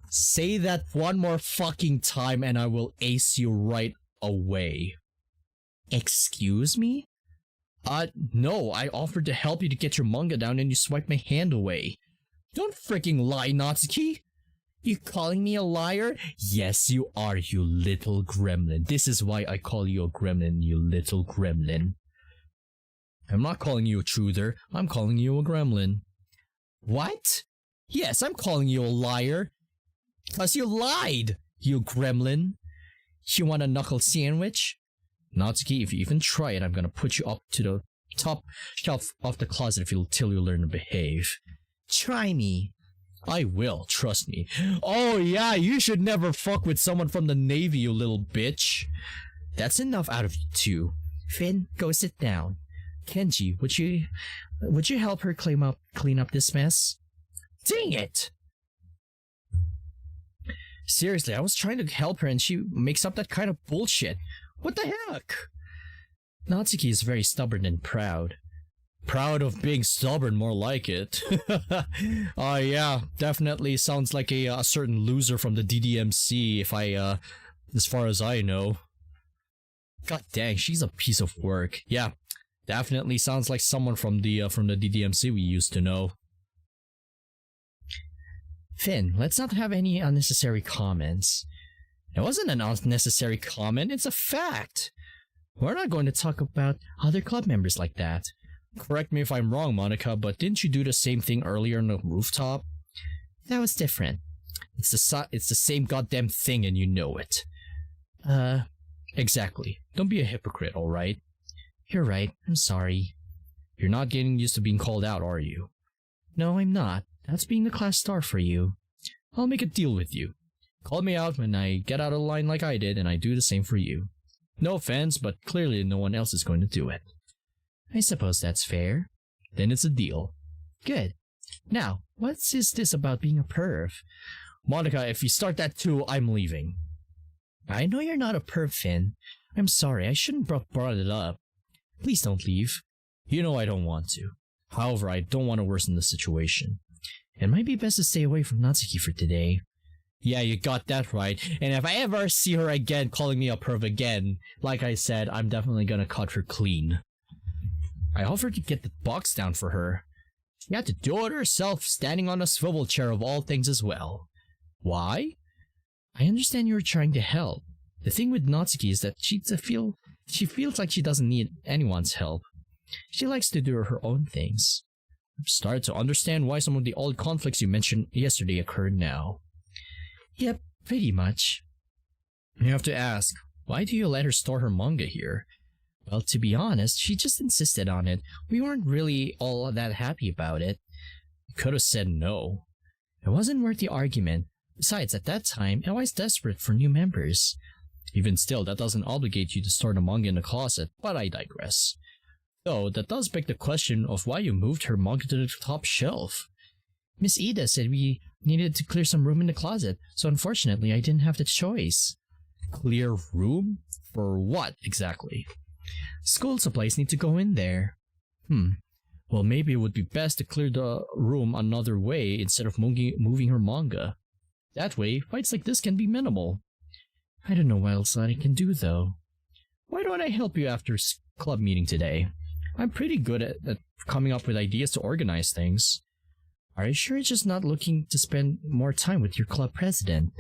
Say that one more fucking time and I will ace you right away. Excuse me? No, I offered to help you to get your manga down and you swiped my hand away. Don't freaking lie, Natsuki! You calling me a liar? Yes, you are, you little gremlin. This is why I call you a gremlin, you little gremlin. I'm not calling you a truther, I'm calling you a gremlin. What? Yes, I'm calling you a liar. 'Cause you lied, you gremlin. You want a knuckle sandwich? Natsuki, if you even try it, I'm gonna put you up to the top shelf of the closet till you learn to behave. Try me. I will, trust me. Oh yeah, you should never fuck with someone from the Navy, you little bitch. That's enough out of you two. Finn, go sit down. Kenji, would you help her clean up this mess? Dang it! Seriously, I was trying to help her and she makes up that kind of bullshit. What the heck? Natsuki is very stubborn and proud. Proud of being stubborn, more like it. Yeah, definitely sounds like a certain loser from the DDMC if as far as I know. God dang, she's a piece of work. Yeah, definitely sounds like someone from the DDMC we used to know. Finn, let's not have any unnecessary comments. It wasn't an unnecessary comment, it's a fact. We're not going to talk about other club members like that. Correct me if I'm wrong, Monica, but didn't you do the same thing earlier on the rooftop? That was different. It's the same goddamn thing and you know it. Exactly. Don't be a hypocrite, alright? You're right, I'm sorry. You're not getting used to being called out, are you? No, I'm not. That's being the class star for you. I'll make a deal with you. Call me out when I get out of line like I did, and I do the same for you. No offense, but clearly no one else is going to do it. I suppose that's fair. Then it's a deal. Good. Now, what is this about being a perv? Monica, if you start that too, I'm leaving. I know you're not a perv, Finn. I'm sorry, I shouldn't brought it up. Please don't leave. You know I don't want to. However, I don't want to worsen the situation. It might be best to stay away from Natsuki for today. Yeah, you got that right. And if I ever see her again calling me a perv again, like I said, I'm definitely gonna cut her clean. I offered to get the box down for her. She had to do it herself, standing on a swivel chair of all things as well. Why? I understand you were trying to help. The thing with Natsuki is that she feels like she doesn't need anyone's help. She likes to do her own things. I'm starting to understand why some of the old conflicts you mentioned yesterday occurred now. Yep, pretty much. You have to ask, why do you let her store her manga here? Well, to be honest, she just insisted on it. We weren't really all that happy about it. You could have said no. It wasn't worth the argument. Besides, at that time, I was desperate for new members. Even still, that doesn't obligate you to store the manga in the closet, but I digress. Though, that does beg the question of why you moved her manga to the top shelf. Miss Ida said we needed to clear some room in the closet, so unfortunately I didn't have the choice. Clear room? For what, exactly? School supplies need to go in there. Well, maybe it would be best to clear the room another way instead of moving her manga. That way, fights like this can be minimal. I don't know what else I can do, though. Why don't I help you after club meeting today? I'm pretty good at coming up with ideas to organize things. Are you sure you're just not looking to spend more time with your club president?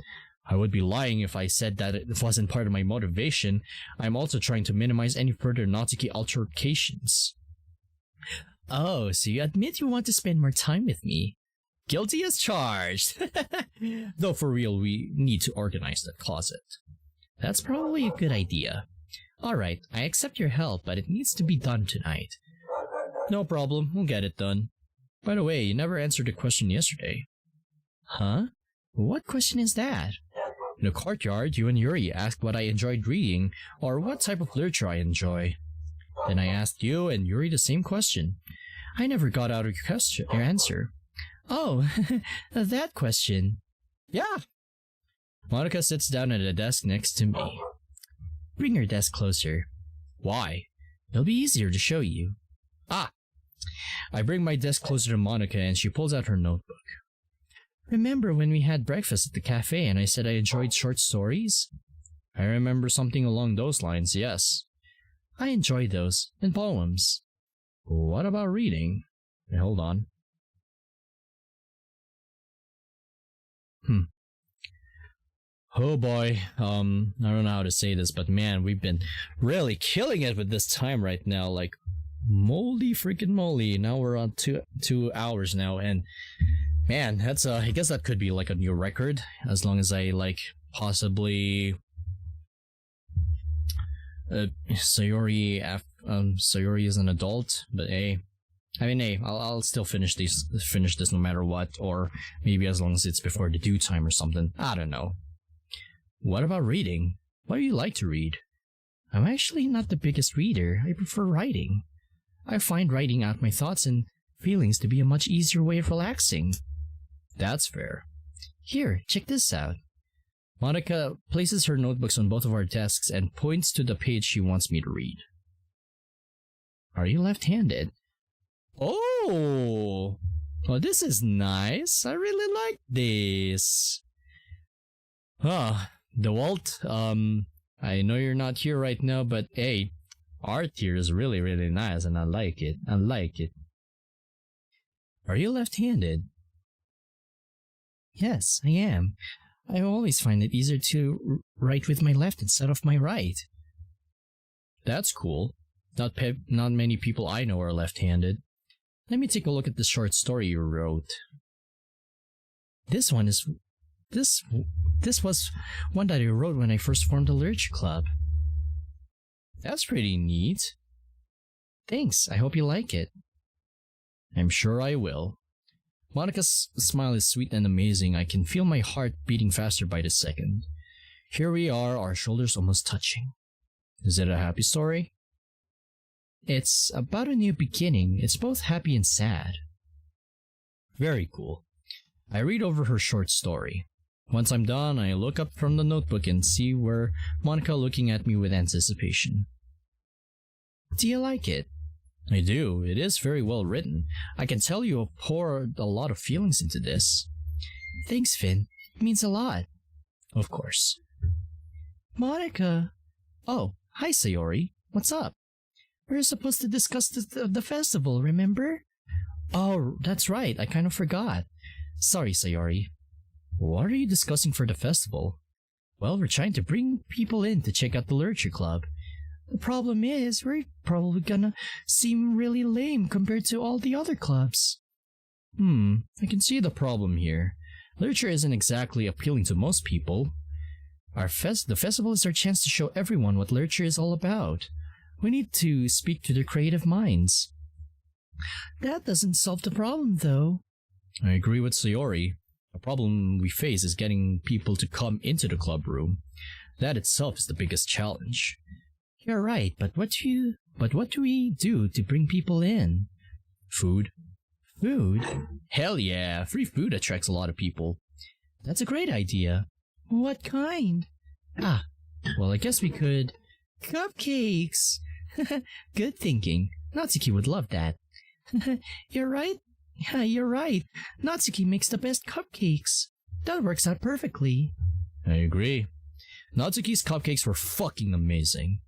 I would be lying if I said that it wasn't part of my motivation. I'm also trying to minimize any further Natsuki altercations. Oh, so you admit you want to spend more time with me? Guilty as charged! Though for real, we need to organize that closet. That's probably a good idea. Alright, I accept your help, but it needs to be done tonight. No problem, we'll get it done. By the way, you never answered the question yesterday. Huh? What question is that? In the courtyard, you and Yuri asked what I enjoyed reading, or what type of literature I enjoy. Then I asked you and Yuri the same question. I never got out of your answer. Oh, that question. Yeah. Monica sits down at a desk next to me. Bring your desk closer. Why? It'll be easier to show you. Ah! I bring my desk closer to Monica and she pulls out her notebook. Remember when we had breakfast at the cafe and I said I enjoyed short stories? I remember something along those lines, yes. I enjoy those, and poems. What about reading? Hey, hold on. Oh boy, I don't know how to say this, but man, we've been really killing it with this time right now, like, moly freaking moly. Now we're on two hours now, and man, that's I guess that could be like a new record, as long as I, like, possibly Sayori is an adult, but hey, I'll still finish this no matter what, or maybe as long as it's before the due time or something. I don't know. What about reading? What do you like to read? I'm actually not the biggest reader. I prefer writing. I find writing out my thoughts and feelings to be a much easier way of relaxing. That's fair. Here, check this out. Monica places her notebooks on both of our desks and points to the page she wants me to read. Are you left-handed? Oh! Well, this is nice. I really like this. DeWalt, I know you're not here right now, but hey, art here is really, really nice and I like it. Are you left-handed? Yes, I am. I always find it easier to write with my left instead of my right. That's cool. Not many people I know are left-handed. Let me take a look at the short story you wrote. This was one that I wrote when I first formed the literature club. That's pretty neat. Thanks, I hope you like it. I'm sure I will. Monica's smile is sweet and amazing. I can feel my heart beating faster by the second. Here we are, our shoulders almost touching. Is it a happy story? It's about a new beginning. It's both happy and sad. Very cool. I read over her short story. Once I'm done, I look up from the notebook and see where Monica looking at me with anticipation. Do you like it? I do. It is very well written. I can tell you have poured a lot of feelings into this. Thanks, Finn. It means a lot. Of course. Monica! Oh, hi, Sayori. What's up? We were supposed to discuss the festival, remember? Oh, that's right. I kind of forgot. Sorry, Sayori. What are you discussing for the festival? Well, we're trying to bring people in to check out the literature club. The problem is, we're probably gonna seem really lame compared to all the other clubs. I can see the problem here. Literature isn't exactly appealing to most people. The festival is our chance to show everyone what literature is all about. We need to speak to their creative minds. That doesn't solve the problem, though. I agree with Sayori. The problem we face is getting people to come into the club room. That itself is the biggest challenge. You're right, but what do we do to bring people in? Food. Food? Hell yeah, free food attracts a lot of people. That's a great idea. What kind? Well, I guess we could... Cupcakes! Good thinking. Natsuki would love that. You're right. Yeah, you're right. Natsuki makes the best cupcakes. That works out perfectly. I agree. Natsuki's cupcakes were fucking amazing.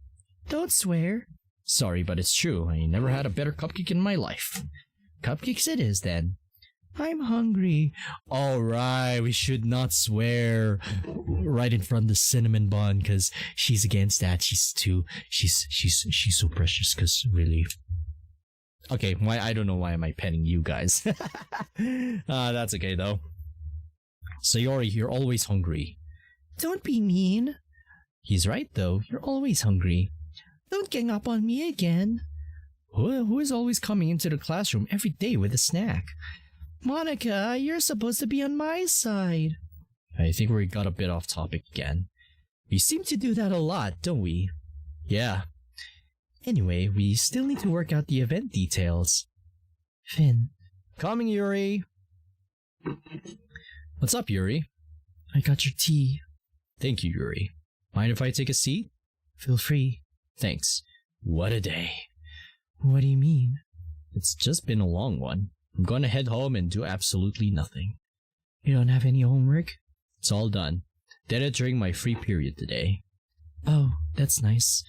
Don't swear. Sorry, but it's true. I never had a better cupcake in my life. Cupcakes it is, then. I'm hungry. Alright, we should not swear right in front of the cinnamon bun, because she's against that. She's so precious, because really... Okay, I don't know why am I petting you guys. That's okay, though. Sayori, you're always hungry. Don't be mean. He's right, though. You're always hungry. Don't gang up on me again. Who is always coming into the classroom every day with a snack? Monica, you're supposed to be on my side. I think we got a bit off topic again. We seem to do that a lot, don't we? Yeah. Anyway, we still need to work out the event details. Finn. Coming, Yuri. What's up, Yuri? I got your tea. Thank you, Yuri. Mind if I take a seat? Feel free. Thanks. What a day. What do you mean? It's just been a long one. I'm gonna head home and do absolutely nothing. You don't have any homework? It's all done. Did it during my free period today. Oh, that's nice.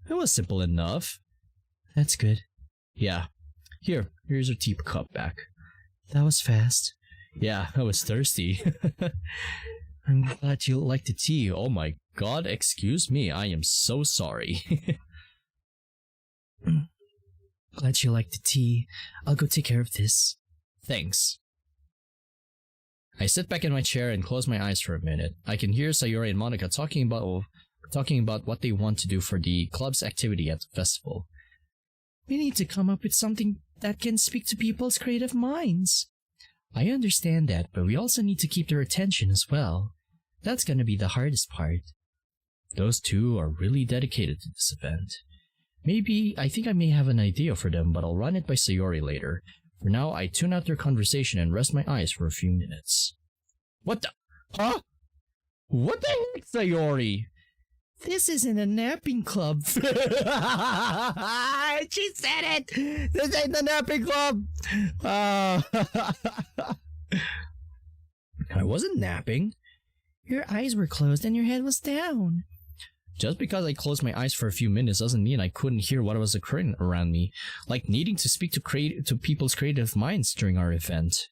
It was simple enough. That's good. Yeah. Here's your tea cup back. That was fast. Yeah, I was thirsty. I'm glad you like the tea. Oh my god, excuse me, I am so sorry. Glad you like the tea. I'll go take care of this. Thanks. I sit back in my chair and close my eyes for a minute. I can hear Sayori and Monica talking about what they want to do for the club's activity at the festival. We need to come up with something that can speak to people's creative minds. I understand that, but we also need to keep their attention as well. That's gonna be the hardest part. Those two are really dedicated to this event. I think I may have an idea for them, but I'll run it by Sayori later. For now, I tune out their conversation and rest my eyes for a few minutes. What the? Huh? What the heck, Sayori? This isn't a napping club. She said it! This ain't the napping club! I wasn't napping. Your eyes were closed and your head was down. Just because I closed my eyes for a few minutes doesn't mean I couldn't hear what was occurring around me, like needing to speak to people's creative minds during our event.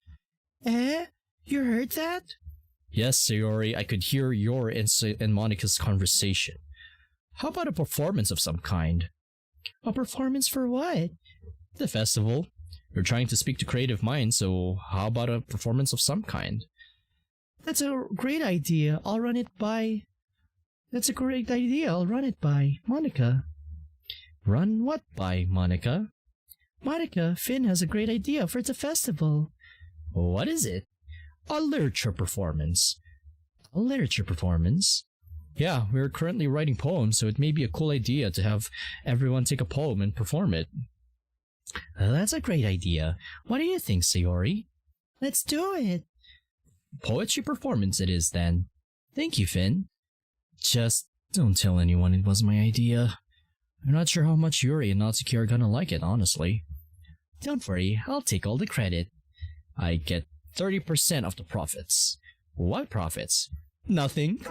You heard that? Yes, Sayori, I could hear your and Monica's conversation. How about a performance of some kind? A performance for what? The festival. You're trying to speak to creative minds, so how about a performance of some kind? That's a great idea. I'll run it by Monica. Run what by, Monica? Monica, Finn has a great idea for the festival. What is it? A literature performance. A literature performance? Yeah, we're currently writing poems, so it may be a cool idea to have everyone take a poem and perform it. That's a great idea. What do you think, Sayori? Let's do it. Poetry performance it is, then. Thank you, Finn. Just don't tell anyone it was my idea. I'm not sure how much Yuri and Natsuki are gonna like it, honestly. Don't worry, I'll take all the credit. I get 30% of the profits. What profits? Nothing.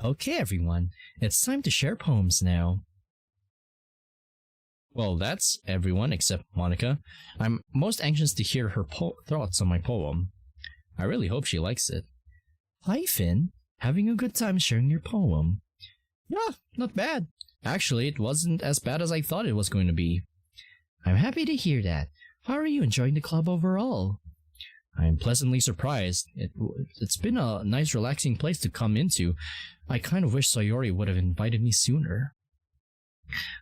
Okay, everyone. It's time to share poems now. Well, that's everyone except Monica. I'm most anxious to hear her thoughts on my poem. I really hope she likes it. Hi, Finn. Having a good time sharing your poem? Yeah, not bad. Actually, it wasn't as bad as I thought it was going to be. I'm happy to hear that. How are you enjoying the club overall? I'm pleasantly surprised. It's been a nice, relaxing place to come into. I kind of wish Sayori would have invited me sooner.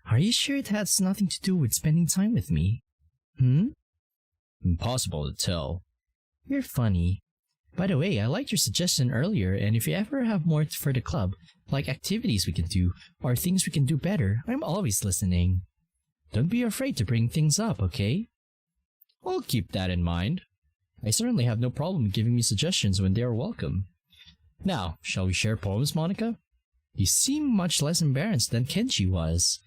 Are you sure it has nothing to do with spending time with me? Impossible to tell. You're funny. By the way, I liked your suggestion earlier, and if you ever have more for the club, like activities we can do, or things we can do better, I'm always listening. Don't be afraid to bring things up, okay? I'll keep that in mind. I certainly have no problem giving me suggestions when they are welcome. Now, shall we share poems, Monica? You seem much less embarrassed than Kenji was.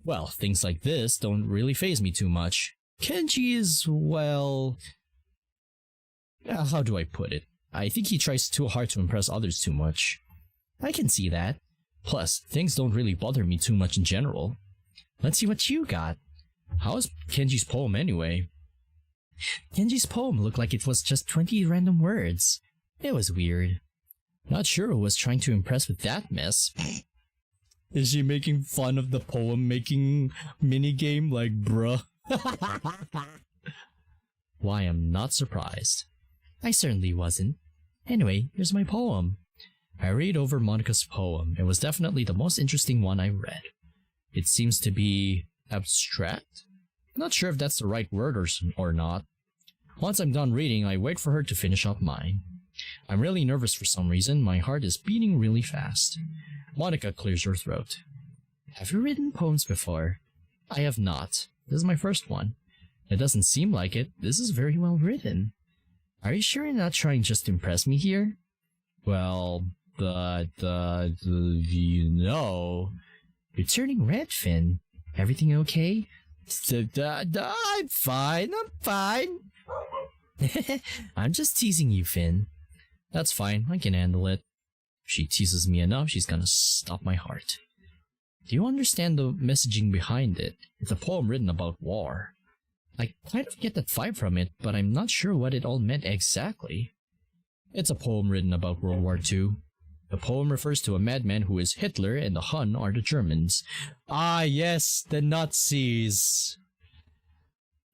Well, things like this don't really faze me too much. Kenji is, well... how do I put it? I think he tries too hard to impress others too much. I can see that. Plus, things don't really bother me too much in general. Let's see what you got. How's Kenji's poem anyway? Kenji's poem looked like it was just 20 random words. It was weird. Not sure who was trying to impress with that mess. Is she making fun of the poem-making minigame? Like, bruh. Why, I'm not surprised. I certainly wasn't. Anyway, here's my poem. I read over Monica's poem. It was definitely the most interesting one I read. It seems to be abstract? Not sure if that's the right word or not. Once I'm done reading, I wait for her to finish up mine. I'm really nervous for some reason. My heart is beating really fast. Monica clears her throat. Have you written poems before? I have not. This is my first one. It doesn't seem like it. This is very well written. Are you sure you're not trying just to impress me here? Well, you know... You're turning red, Finn. Everything okay? I'm fine. I'm just teasing you, Finn. That's fine. I can handle it. If she teases me enough, she's gonna stop my heart. Do you understand the messaging behind it? It's a poem written about war. I kind of get that vibe from it, but I'm not sure what it all meant exactly. It's a poem written about World War II. The poem refers to a madman who is Hitler and the Hun are the Germans. Ah yes, the Nazis!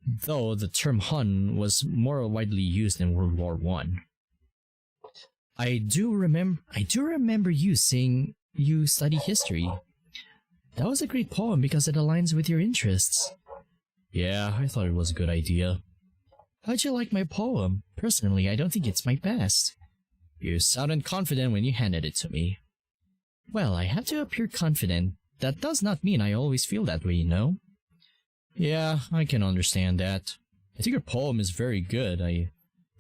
Though the term Hun was more widely used in World War I. I do remember you saying you study history. That was a great poem because it aligns with your interests. Yeah, I thought it was a good idea. How'd you like my poem? Personally, I don't think it's my best. You sounded confident when you handed it to me. Well, I have to appear confident. That does not mean I always feel that way, you know? Yeah, I can understand that. I think your poem is very good. I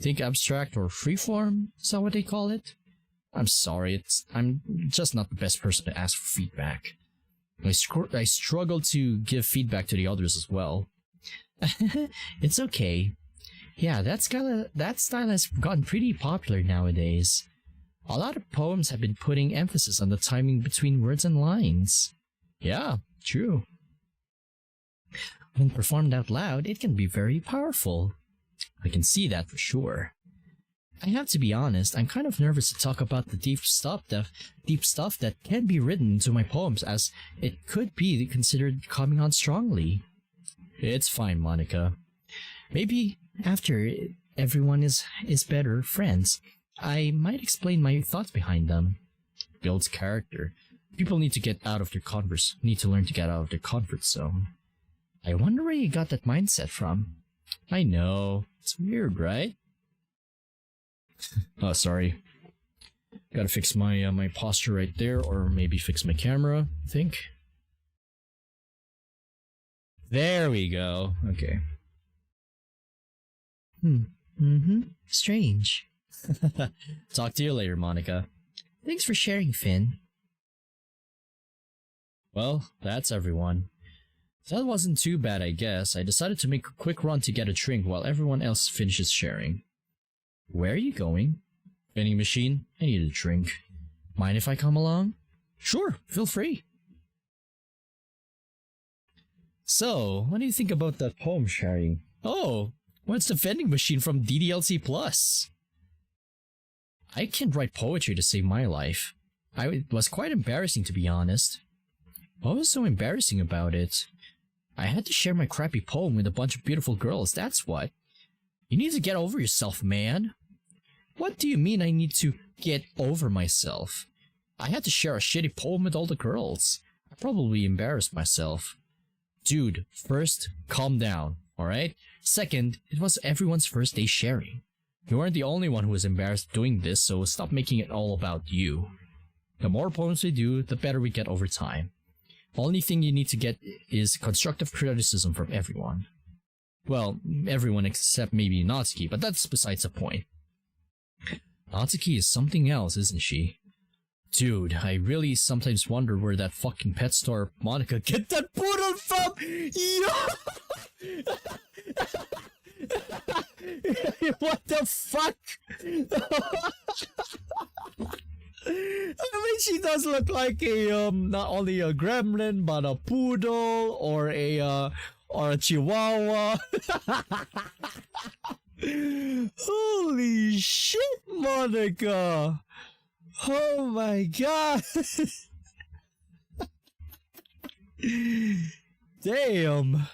think abstract or freeform, is that what they call it? I'm sorry, I'm just not the best person to ask for feedback. I struggle to give feedback to the others as well. It's okay. Yeah, that style has gotten pretty popular nowadays. A lot of poems have been putting emphasis on the timing between words and lines. Yeah, true. When performed out loud, it can be very powerful. I can see that for sure. I have to be honest, I'm kind of nervous to talk about the deep stuff that can be written into my poems, as it could be considered coming on strongly. It's fine, Monica. Maybe after everyone is better friends, I might explain my thoughts behind them. Builds character. People need to learn to get out of their comfort zone. I wonder where you got that mindset from. I know. It's weird, right? Oh, sorry. Gotta fix my my posture right there, or maybe fix my camera, I think. There we go. Okay. Strange. Talk to you later, Monica. Thanks for sharing, Finn. Well, that's everyone. That wasn't too bad, I guess. I decided to make a quick run to get a drink while everyone else finishes sharing. Where are you going? Vending machine? I need a drink. Mind if I come along? Sure, feel free. So, what do you think about that poem sharing? Oh, what's the vending machine from DDLC Plus? I can't write poetry to save my life. It was quite embarrassing, to be honest. What was so embarrassing about it? I had to share my crappy poem with a bunch of beautiful girls, that's what. You need to get over yourself, man. What do you mean I need to get over myself? I had to share a shitty poem with all the girls. I probably embarrassed myself. Dude, first, calm down, alright? Second, it was everyone's first day sharing. You weren't the only one who was embarrassed doing this, so stop making it all about you. The more poems we do, the better we get over time. Only thing you need to get is constructive criticism from everyone. Well, everyone except maybe Natsuki, but that's besides the point. Natsuki is something else, isn't she? Dude, I really sometimes wonder where that fucking pet store Monica get that poodle from! What the fuck? I mean, she does look like a, not only a gremlin, but a poodle, or a chihuahua. Holy shit, Monica! Oh my god! Damn!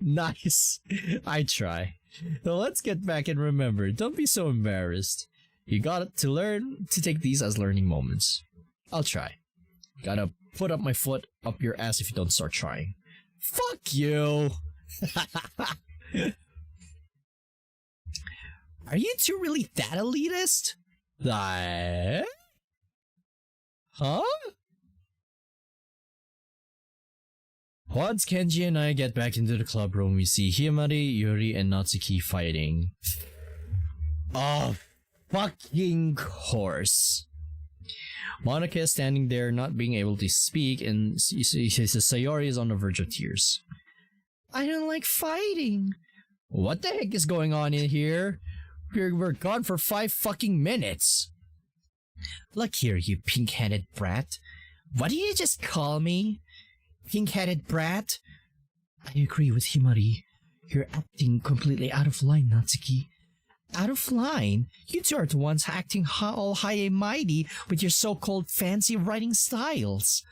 Nice. I try. So let's get back and remember, don't be so embarrassed. You got to learn to take these as learning moments. I'll try. Gotta put up my foot up your ass if you don't start trying. Fuck you! Are you two really that elitist? Huh? Once Kenji and I get back into the club room, we see Himari, Yuri, and Natsuki fighting. Of fucking course. Monica is standing there, not being able to speak, and Sayori is on the verge of tears. I don't like fighting. What the heck is going on in here? We're gone for 5 fucking minutes. Look here, you pink-headed brat. What did you just call me? Pink-headed brat? I agree with Himari. You're acting completely out of line, Natsuki. Out of line? You two are the ones acting all high and mighty with your so-called fancy writing styles.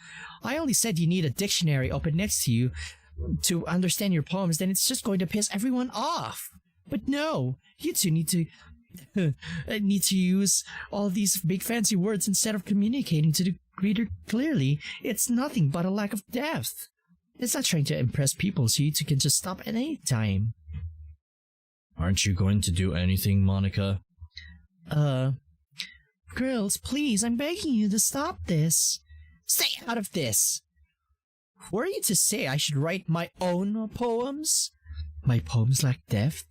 I only said you need a dictionary open next to you to understand your poems, then it's just going to piss everyone off. But no, you two need to use all these big fancy words instead of communicating to the reader clearly. It's nothing but a lack of depth. It's not trying to impress people, so you two can just stop at any time. Aren't you going to do anything, Monica? Girls, please, I'm begging you to stop this. Stay out of this! Who are you to say I should write my own poems? My poems lack depth?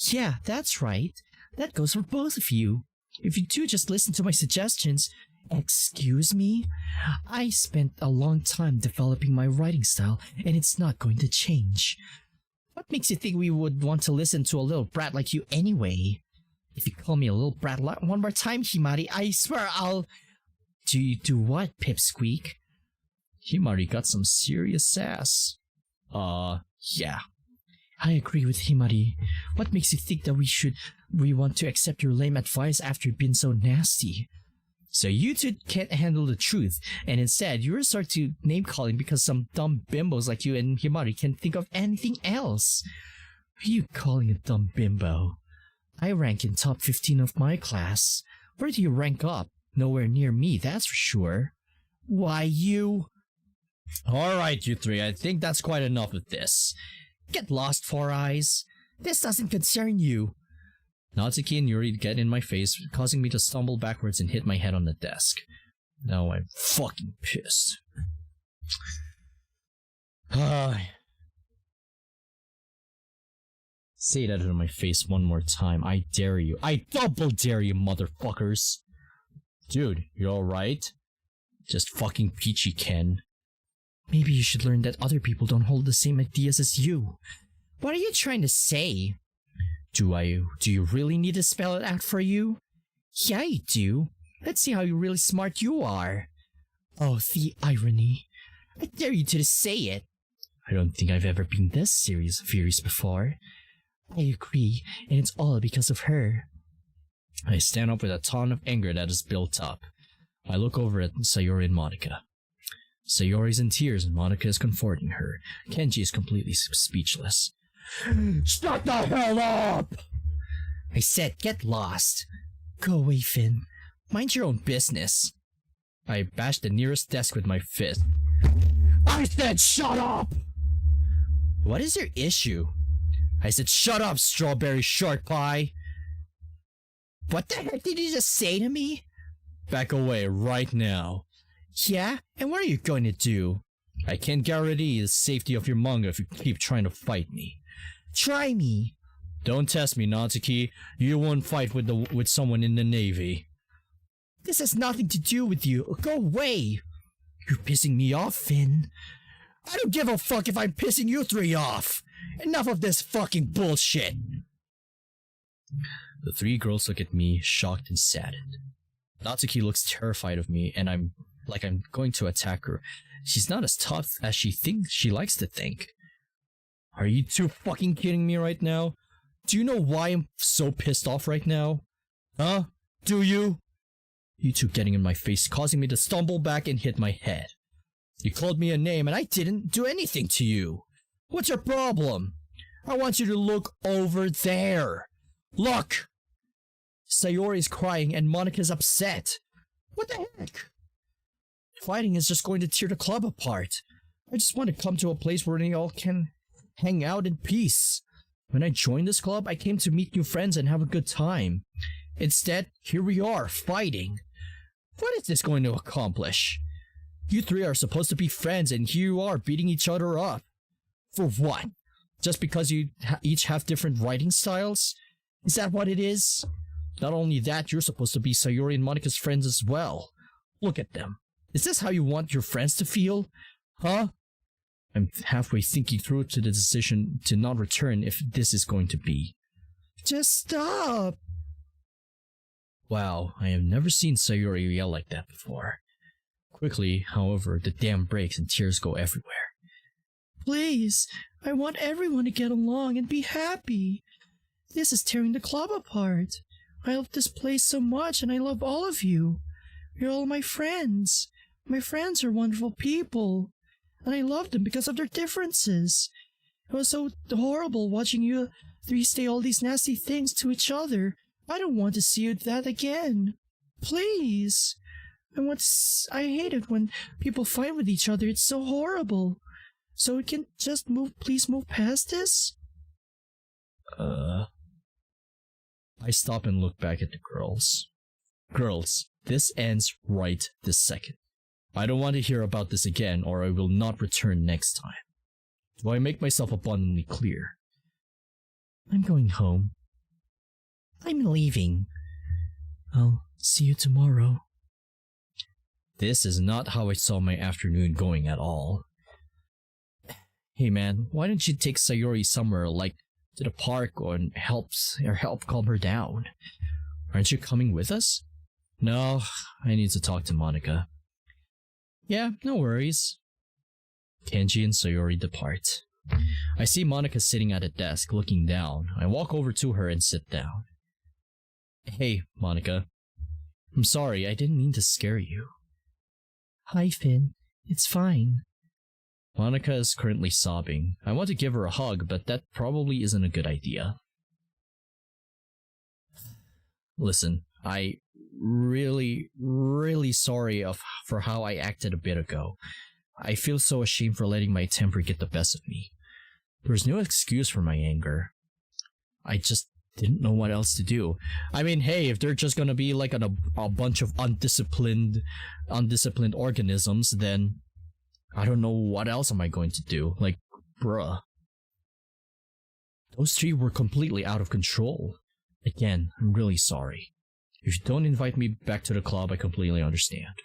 Yeah, that's right. That goes for both of you. If you two just listen to my suggestions... Excuse me? I spent a long time developing my writing style, and it's not going to change. What makes you think we would want to listen to a little brat like you anyway? If you call me a little brat one more time, Himari, I swear I'll... Do you do what, Pipsqueak? Himari got some serious sass. Yeah. I agree with Himari. What makes you think that we want to accept your lame advice after you've been so nasty? So you two can't handle the truth, and instead you resort to name-calling because some dumb bimbos like you and Himari can't think of anything else. Who are you calling a dumb bimbo? I rank in top 15 of my class. Where do you rank up? Nowhere near me, that's for sure. Why, you... Alright, you three, I think that's quite enough of this. Get lost, Four Eyes. This doesn't concern you. Natsuki and Yuri get in my face, causing me to stumble backwards and hit my head on the desk. Now I'm fucking pissed. Say that to my face one more time. I dare you. I double dare you, motherfuckers. Dude, you alright? Just fucking peachy, Ken. Maybe you should learn that other people don't hold the same ideas as you. What are you trying to say? Do you really need to spell it out for you? Yeah, you do. Let's see how really smart you are. Oh, the irony. I dare you to say it. I don't think I've ever been this serious before. I agree, and it's all because of her. I stand up with a ton of anger that is built up. I look over at Sayori and Monica. Sayori's in tears and Monica is comforting her. Kenji is completely speechless. Shut the hell up! I said get lost. Go away, Finn. Mind your own business. I bashed the nearest desk with my fist. I said shut up! What is your issue? I said shut up, strawberry short pie! What the heck did you just say to me? Back away right now. Yeah? And what are you going to do? I can't guarantee the safety of your manga if you keep trying to fight me. Try me. Don't test me, Natsuki. You won't fight with someone in the Navy. This has nothing to do with you. Go away. You're pissing me off, Finn. I don't give a fuck if I'm pissing you three off. Enough of this fucking bullshit. The three girls look at me, shocked and saddened. Natsuki looks terrified of me, and I'm going to attack her. She's not as tough as she likes to think. Are you two fucking kidding me right now? Do you know why I'm so pissed off right now? Huh? Do you? You two getting in my face, causing me to stumble back and hit my head. You called me a name and I didn't do anything to you. What's your problem? I want you to look over there. Look! Sayori's crying and Monica's upset. What the heck? Fighting is just going to tear the club apart. I just want to come to a place where they all can hang out in peace. When I joined this club, I came to meet new friends and have a good time. Instead, here we are, fighting. What is this going to accomplish? You three are supposed to be friends, and here you are beating each other up. For what? Just because you each have different writing styles? Is that what it is? Not only that, you're supposed to be Sayori and Monika's friends as well. Look at them. Is this how you want your friends to feel? Huh? I'm halfway thinking through to the decision to not return if this is going to be. Just stop! Wow, I have never seen Sayori yell like that before. Quickly, however, the dam breaks and tears go everywhere. Please, I want everyone to get along and be happy. This is tearing the club apart. I love this place so much and I love all of you. You're all my friends. My friends are wonderful people. And I love them because of their differences. It was so horrible watching you three say all these nasty things to each other. I don't want to see that again. Please. I hate it when people fight with each other. It's so horrible. So we can just please move past this? I stop and look back at the girls. Girls, this ends right this second. I don't want to hear about this again, or I will not return next time. Do I make myself abundantly clear? I'm going home. I'm leaving. I'll see you tomorrow. This is not how I saw my afternoon going at all. Hey man, why don't you take Sayori somewhere like to the park or help calm her down? Aren't you coming with us? No, I need to talk to Monika. Yeah, no worries. Kenji and Sayori depart. I see Monika sitting at a desk looking down. I walk over to her and sit down. Hey, Monika. I'm sorry, I didn't mean to scare you. Hi, Finn. It's fine. Monika is currently sobbing. I want to give her a hug, but that probably isn't a good idea. Listen, I really sorry for how I acted a bit ago. I feel so ashamed for letting my temper get the best of me. There's no excuse for my anger. I just didn't know what else to do. I mean, hey, if they're just gonna be like a bunch of undisciplined organisms, then I don't know what else am I going to do. Like, bruh. Those three were completely out of control. Again, I'm really sorry. If you don't invite me back to the club, I completely understand.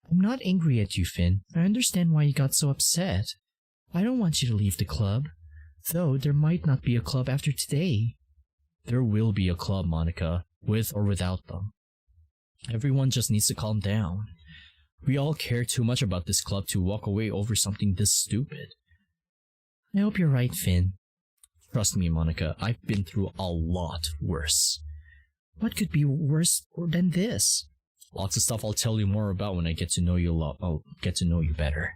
I'm not angry at you, Finn. I understand why you got so upset. I don't want you to leave the club. Though there might not be a club after today. There will be a club, Monika, with or without them. Everyone just needs to calm down. We all care too much about this club to walk away over something this stupid. I hope you're right, Finn. Trust me, Monika, I've been through a lot worse. What could be worse than this? Lots of stuff I'll tell you more about when I get to know you I'll get to know you better.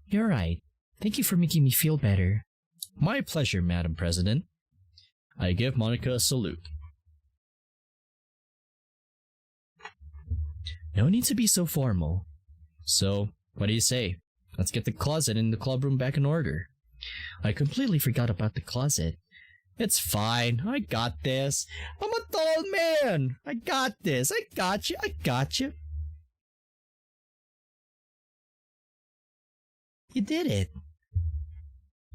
You're right. Thank you for making me feel better. My pleasure, Madam President. I give Monika a salute. No need to be so formal. So, what do you say? Let's get the closet and the club room back in order. I completely forgot about the closet. It's fine. I got this. I'm a tall man. I got this. I got you. I got you. You did it.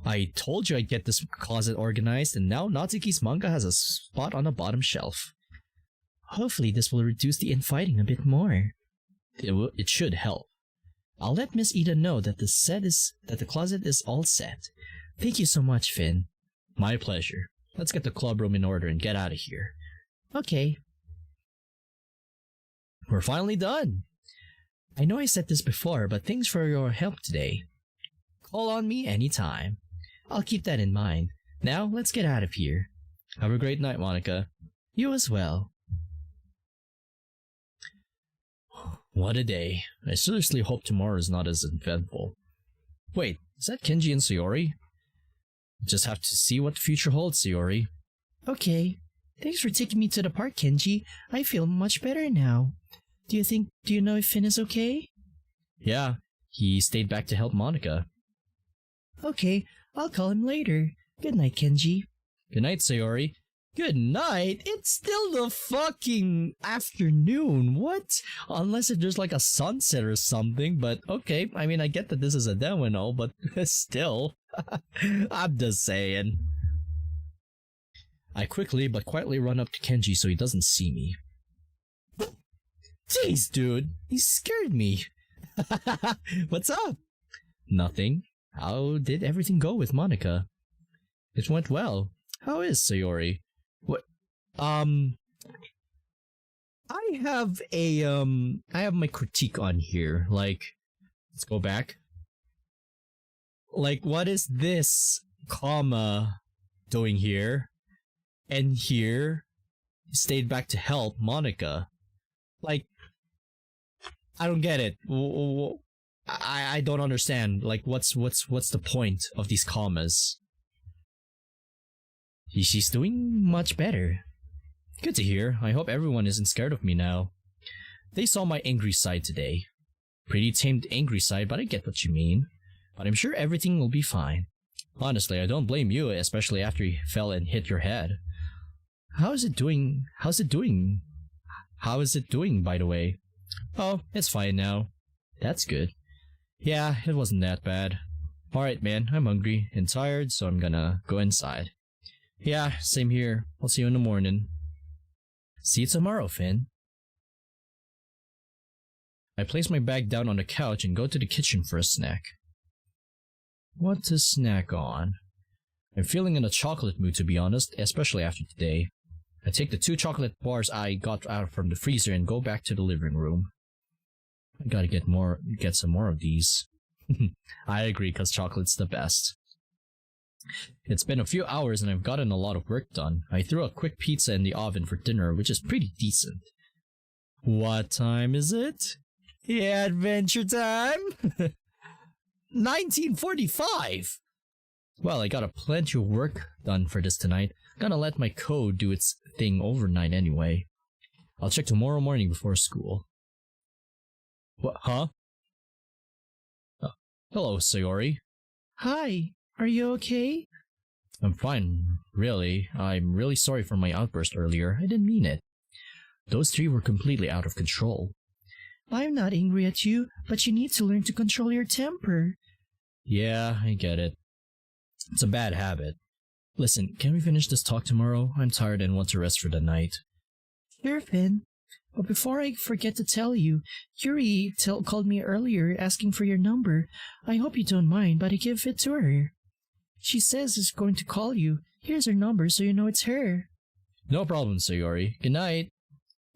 I told you I'd get this closet organized, and now Natsuki's manga has a spot on the bottom shelf. Hopefully this will reduce the infighting a bit more. It should help. I'll let Miss Ida know that the closet is all set. Thank you so much, Finn. My pleasure. Let's get the club room in order and get out of here. Okay. We're finally done. I know I said this before, but thanks for your help today. Call on me anytime. I'll keep that in mind. Now, let's get out of here. Have a great night, Monika. You as well. What a day. I seriously hope tomorrow is not as eventful. Wait, is that Kenji and Sayori? Just have to see what the future holds, Sayori. Okay. Thanks for taking me to the park, Kenji. I feel much better now. Do you know if Finn is okay? Yeah, he stayed back to help Monika. Okay, I'll call him later. Good night, Kenji. Good night, Sayori. Good night? It's still the fucking afternoon. What? Unless if there's like a sunset or something, but okay. I mean, I get that this is a demo and all, but still. I'm just saying. I quickly but quietly run up to Kenji so he doesn't see me. Jeez, dude. You scared me. What's up? Nothing. How did everything go with Monica? It went well. How is Sayori? What? I have my critique on here. Like, Let's go back. like, what is this comma doing here? And here, stayed back to help Monica. Like, I don't get it. I don't understand. Like, what's the point of these commas? She's doing much better. Good to hear. I hope everyone isn't scared of me now. They saw my angry side today. Pretty tamed angry side, but I get what you mean. But I'm sure everything will be fine. Honestly, I don't blame you, especially after you fell and hit your head. How is it doing, by the way? Oh, it's fine now. That's good. Yeah, it wasn't that bad. Alright, man, I'm hungry and tired, so I'm gonna go inside. Yeah, same here. I'll see you in the morning. See you tomorrow, Finn. I place my bag down on the couch and go to the kitchen for a snack. What to snack on? I'm feeling in a chocolate mood, to be honest, especially after today. I take the 2 chocolate bars I got out from the freezer and go back to the living room. I gotta get some more of these. I agree, cause chocolate's the best. It's been a few hours and I've gotten a lot of work done. I threw a quick pizza in the oven for dinner, which is pretty decent. What time is it? Yeah, adventure time? 1945! Well, I got a plenty of work done for this tonight. Gonna let my code do its thing overnight anyway. I'll check tomorrow morning before school. What, huh? Hello, Sayori. Hi, are you okay? I'm fine, really. I'm really sorry for my outburst earlier. I didn't mean it. Those 3 were completely out of control. I'm not angry at you, but you need to learn to control your temper. Yeah, I get it. It's a bad habit. Listen, can we finish this talk tomorrow? I'm tired and want to rest for the night. Sure, Finn. But before I forget to tell you, Yuri called me earlier asking for your number. I hope you don't mind, but I gave it to her. She says she's going to call you. Here's her number so you know it's her. No problem, Sayori. Good night.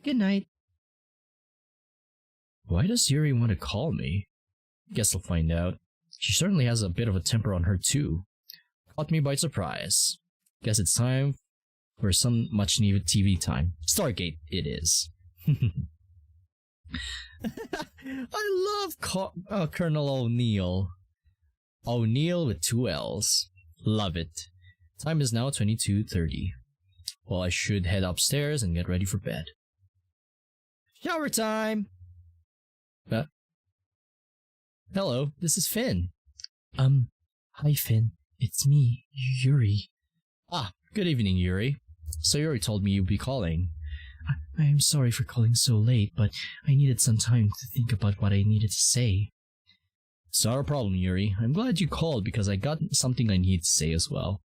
Good night. Why does Yuri want to call me? Guess I'll find out. She certainly has a bit of a temper on her too. Caught me by surprise. Guess it's time for some much needed TV time. Stargate it is. I love Colonel O'Neill. O'Neill with 2 L's. Love it. Time is now 22:30. Well, I should head upstairs and get ready for bed. Shower time! Hello, this is Finn. Hi Finn. It's me, Yuri. Ah, good evening, Yuri. Sayori told me you'd be calling. I'm sorry for calling so late, but I needed some time to think about what I needed to say. It's not a problem, Yuri. I'm glad you called because I got something I need to say as well.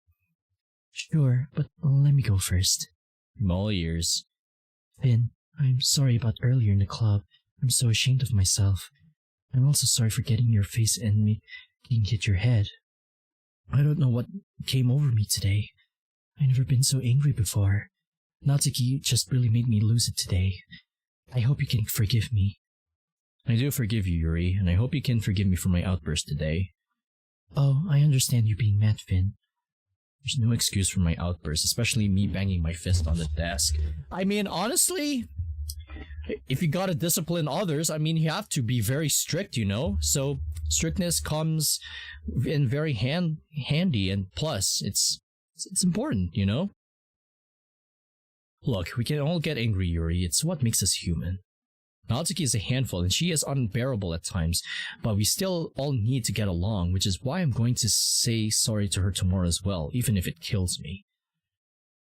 Sure, but let me go first. I'm all ears. Finn, I'm sorry about earlier in the club. I'm so ashamed of myself. I'm also sorry for getting your face and me getting hit your head. I don't know what came over me today. I've never been so angry before. Natsuki just really made me lose it today. I hope you can forgive me. I do forgive you, Yuri, and I hope you can forgive me for my outburst today. Oh, I understand you being mad, Finn. There's no excuse for my outburst, especially me banging my fist on the desk. I mean, honestly, if you gotta discipline others, I mean, you have to be very strict, you know? So, strictness comes in very handy, and plus, it's important, you know? Look, we can all get angry, Yuri. It's what makes us human. Natsuki is a handful and she is unbearable at times, but we still all need to get along, which is why I'm going to say sorry to her tomorrow as well, even if it kills me.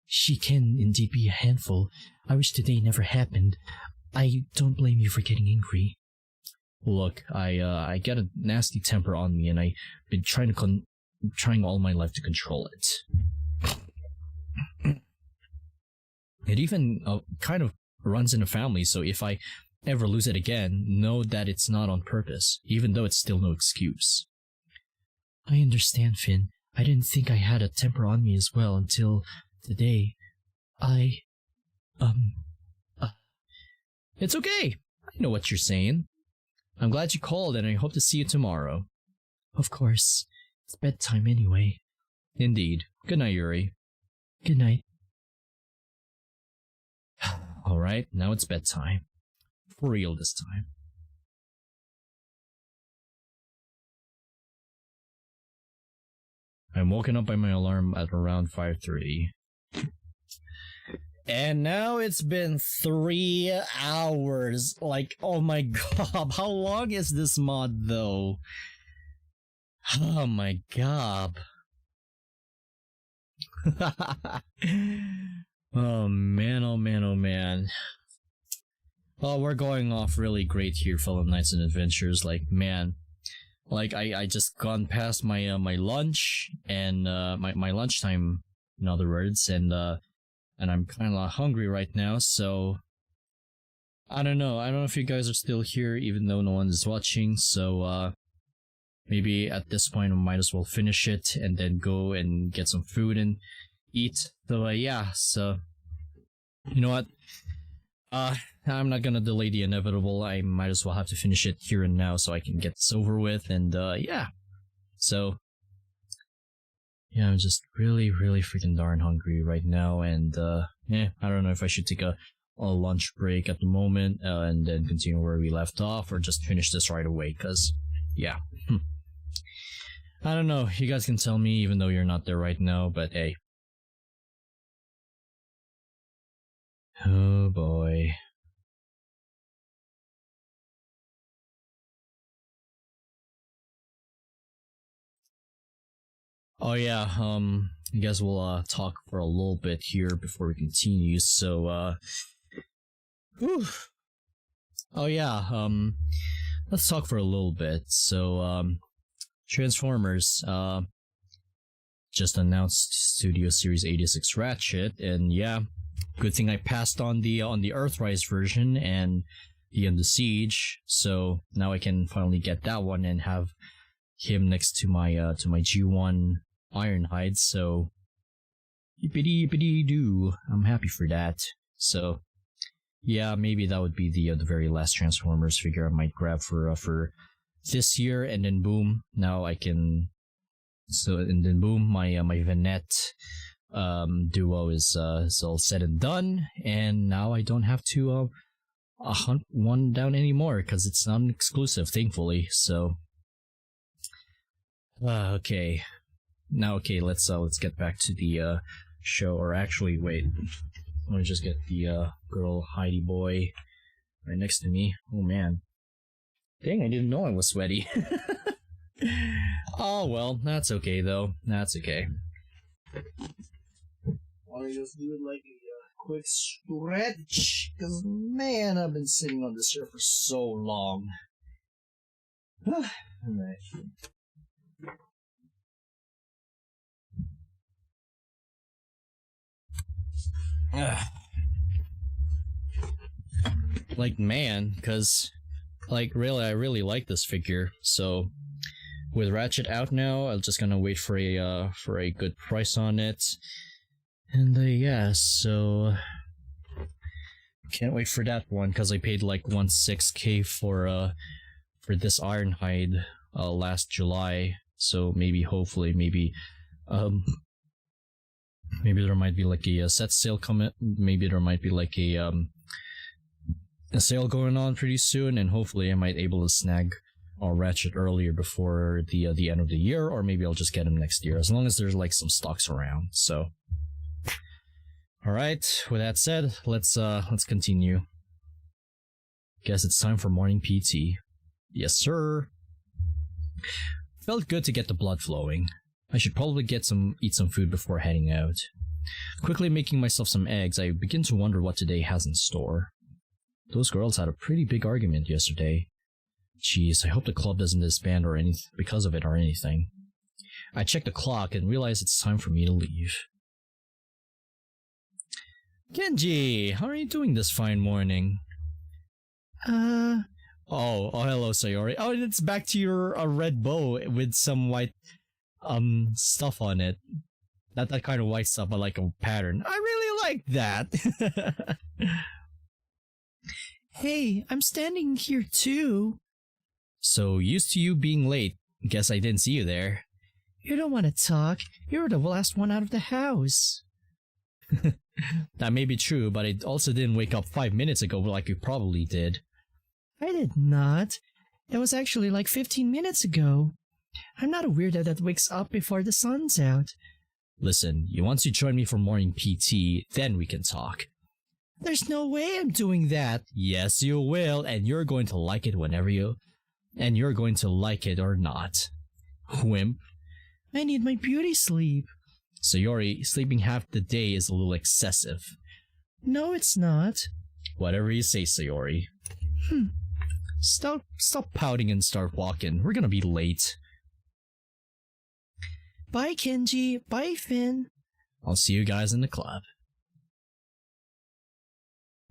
She can indeed be a handful. I wish today never happened. I don't blame you for getting angry. Look, I get a nasty temper on me, and I've been trying all my life to control it. It even kind of runs in the family, so if I ever lose it again, know that it's not on purpose, even though it's still no excuse. I understand, Finn. I didn't think I had a temper on me as well until today. It's okay. I know what you're saying. I'm glad you called, and I hope to see you tomorrow. Of course. It's bedtime anyway. Indeed. Good night, Yuri. Good night. Alright, now it's bedtime. For real this time. I'm woken up by my alarm at around 5:30. And now it's been 3 hours. Like, oh my god, how long is this mod though? Oh my god. Oh man, oh man, oh man. Oh, we're going off really great here, fellow knights and adventurers. Like, man. Like, I just gone past my my lunch, and my lunchtime, in other words, and I'm kind of hungry right now, so I don't know if you guys are still here, even though no one is watching, so maybe at this point I might as well finish it, and then go and get some food and eat. So yeah, so, you know what, I'm not gonna delay the inevitable. I might as well have to finish it here and now so I can get this over with, and yeah, so yeah, I'm just really freaking darn hungry right now, and yeah, I don't know if I should take a lunch break at the moment, and then continue where we left off, or just finish this right away, cause yeah. I don't know, you guys can tell me even though you're not there right now, but hey. Oh boy. Oh yeah, I guess we'll talk for a little bit here before we continue, so whew. Oh yeah, let's talk for a little bit. So Transformers just announced Studio Series 86 Ratchet, and yeah, good thing I passed on the Earthrise version and the Under Siege, so now I can finally get that one and have him next to my G1 Ironhide, so yippity doo. I'm happy for that. So yeah, maybe that would be the very last Transformers figure I might grab for this year, and then boom, now I can. So and then boom, my Vanette duo is all said and done, and now I don't have to hunt one down anymore because it's not an exclusive, thankfully. So okay. Now, okay, let's get back to the show, or actually, wait, let me just get the girl Heidi boy right next to me. Oh man, dang, I didn't know I was sweaty. Oh well, that's okay though. That's okay. I'll just do it like a quick stretch, cause man, I've been sitting on this chair for so long. Alright. Like, man, because like really, I really like this figure. So with Ratchet out now, I'm just gonna wait for a good price on it, and yeah, so can't wait for that one because I paid like 16K for this Ironhide last July. So maybe, hopefully, maybe there might be like a set sale coming. Maybe there might be like a sale going on pretty soon, and hopefully I might able to snag Ratchet earlier before the end of the year, or maybe I'll just get him next year, as long as there's like some stocks around. So, all right. With that said, let's continue. Guess it's time for morning PT. Yes, sir. Felt good to get the blood flowing. I should probably eat some food before heading out. Quickly making myself some eggs, I begin to wonder what today has in store. Those girls had a pretty big argument yesterday. Jeez, I hope the club doesn't disband or anything because of it or anything. I check the clock and realize it's time for me to leave. Kenji, how are you doing this fine morning? Oh, hello, Sayori. Oh, and it's back to your red bow with some white, stuff on it. Not that kind of white stuff, but like a pattern. I really like that. Hey, I'm standing here too. So, used to you being late. Guess I didn't see you there. You don't want to talk. You were the last one out of the house. That may be true, but I also didn't wake up 5 minutes ago like you probably did. I did not. It was actually like 15 minutes ago. I'm not a weirdo that wakes up before the sun's out. Listen, once you join me for morning PT, then we can talk. There's no way I'm doing that. Yes, you will, and you're going to like it and you're going to like it or not. Wimp. I need my beauty sleep. Sayori, sleeping half the day is a little excessive. No, it's not. Whatever you say, Sayori. Stop pouting and start walking. We're gonna be late. Bye, Kenji. Bye, Finn. I'll see you guys in the club.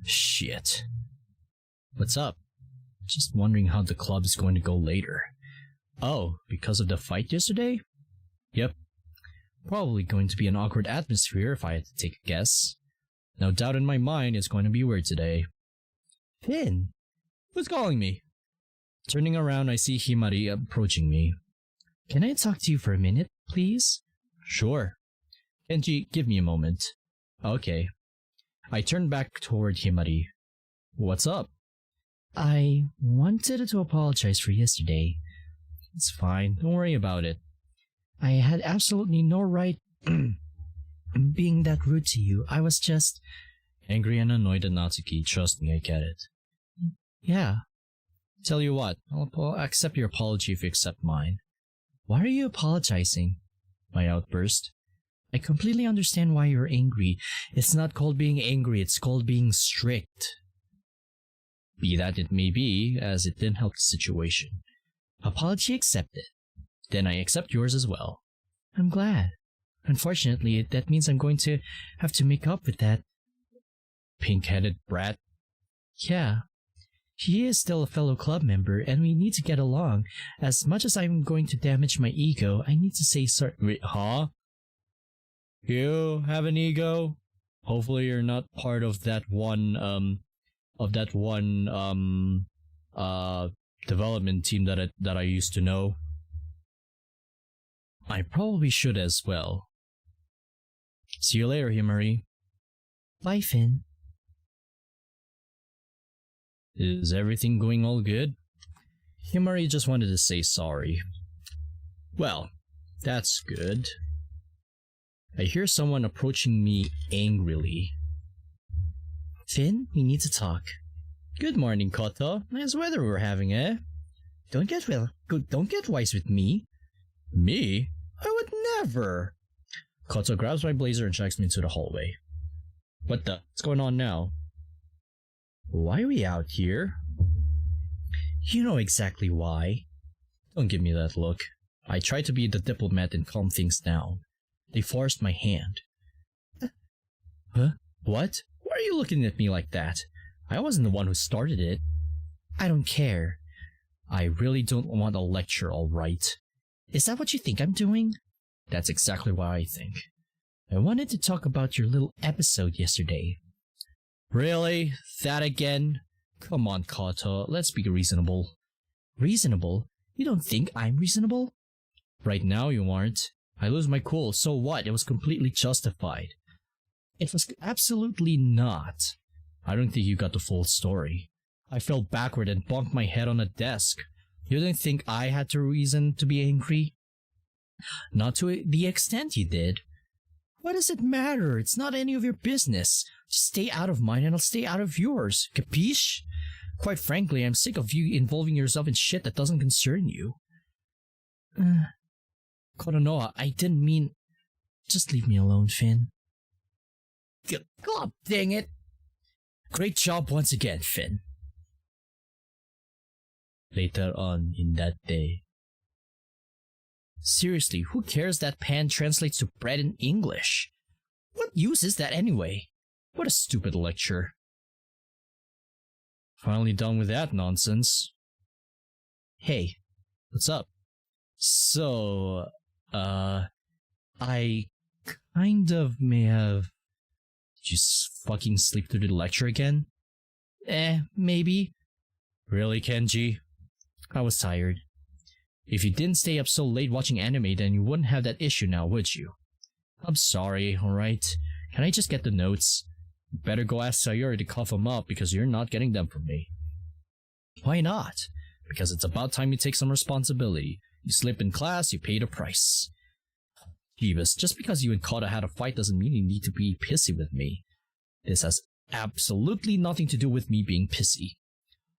Shit. What's up? Just wondering how the club is going to go later. Oh, because of the fight yesterday? Yep. Probably going to be an awkward atmosphere if I had to take a guess. No doubt in my mind it's going to be weird today. Finn. Who's calling me? Turning around, I see Himari approaching me. Can I talk to you for a minute, please? Sure. Kenji, give me a moment. Okay. I turn back toward Himari. What's up? I wanted to apologize for yesterday. It's fine. Don't worry about it. I had absolutely no right being that rude to you. I was just angry and annoyed at Natsuki. Trust me, I get it. Yeah. Tell you what, I'll accept your apology if you accept mine. Why are you apologizing? My outburst. I completely understand why you're angry. It's not called being angry, it's called being strict. Be that it may be, as it didn't help the situation. Apology accepted. Then I accept yours as well. I'm glad. Unfortunately, that means I'm going to have to make up with that pink-headed brat. Yeah. He is still a fellow club member, and we need to get along. As much as I'm going to damage my ego, I need to say sorry. Wait, huh? You have an ego? Hopefully you're not part of that one, development team that I used to know. I probably should as well. See you later, Himari. Bye, Finn. Is everything going all good? Himari just wanted to say sorry. Well, that's good. I hear someone approaching me angrily. Finn, we need to talk. Good morning, Koto. Nice weather we're having, eh? Don't get wise with me. Me? I would never! Koto grabs my blazer and drags me into the hallway. What's going on now? Why are we out here? You know exactly why. Don't give me that look. I tried to be the diplomat and calm things down. They forced my hand. Huh? What? Why are you looking at me like that? I wasn't the one who started it. I don't care. I really don't want a lecture, alright? Is that what you think I'm doing? That's exactly what I think. I wanted to talk about your little episode yesterday. Really? That again? Come on, Koto, let's be reasonable. Reasonable? You don't think I'm reasonable? Right now you aren't. I lose my cool, so what? It was completely justified. It was absolutely not. I don't think you got the full story. I fell backward and bumped my head on a desk. You didn't think I had the reason to be angry? Not to the extent you did. What does it matter? It's not any of your business. Just stay out of mine and I'll stay out of yours. Capiche? Quite frankly, I'm sick of you involving yourself in shit that doesn't concern you. Kononoha, I didn't mean... Just leave me alone, Finn. God dang it! Great job once again, Finn. Later on in that day. Seriously, who cares that pan translates to bread in English? What use is that anyway? What a stupid lecture. Finally done with that nonsense. Hey, what's up? So, I kind of may have... Did you fucking sleep through the lecture again? Maybe. Really, Kenji? I was tired. If you didn't stay up so late watching anime, then you wouldn't have that issue now, would you? I'm sorry, alright? Can I just get the notes? Better go ask Sayori to cough them up because you're not getting them from me. Why not? Because it's about time you take some responsibility. You slip in class, you pay the price. Jeebus, just because you and Kata had a fight doesn't mean you need to be pissy with me. This has absolutely nothing to do with me being pissy.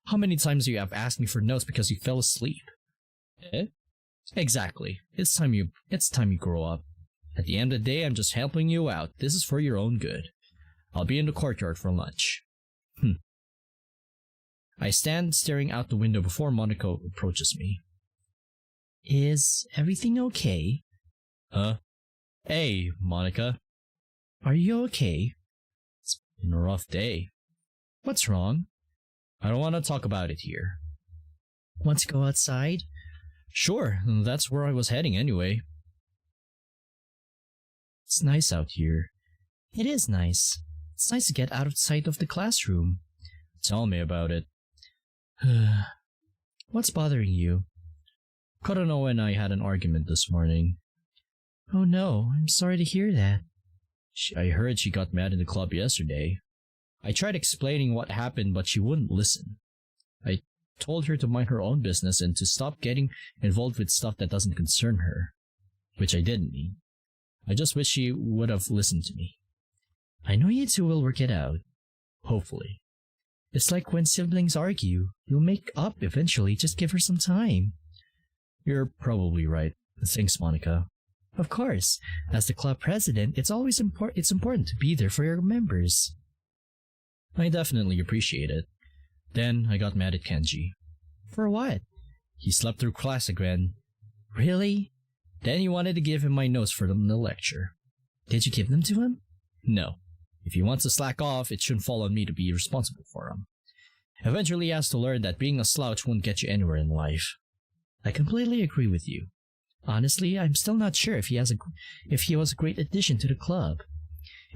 How many times do you have asked me for notes because you fell asleep? Exactly. It's time you grow up. At the end of the day, I'm just helping you out. This is for your own good. I'll be in the courtyard for lunch. I stand staring out the window before Monaco approaches me. Is everything okay? Hey, Monica. Are you okay? It's been a rough day. What's wrong? I don't want to talk about it here. Want to go outside? Sure, that's where I was heading anyway. It's nice out here. It is nice. It's nice to get out of sight of the classroom. Tell me about it. What's bothering you? Kononoha and I had an argument this morning. Oh no, I'm sorry to hear that. I heard she got mad in the club yesterday. I tried explaining what happened, but she wouldn't listen. I told her to mind her own business and to stop getting involved with stuff that doesn't concern her. Which I didn't mean. I just wish she would have listened to me. I know you two will work it out. Hopefully. It's like when siblings argue. You'll make up eventually, just give her some time. You're probably right. Thanks, Monica. Of course. As the club president, it's important to be there for your members. I definitely appreciate it. Then I got mad at Kenji. For what? He slept through class again. Really? Then he wanted to give him my notes for the lecture. Did you give them to him? No. If he wants to slack off, it shouldn't fall on me to be responsible for him. Eventually he has to learn that being a slouch won't get you anywhere in life. I completely agree with you. Honestly, I'm still not sure if he was a great addition to the club.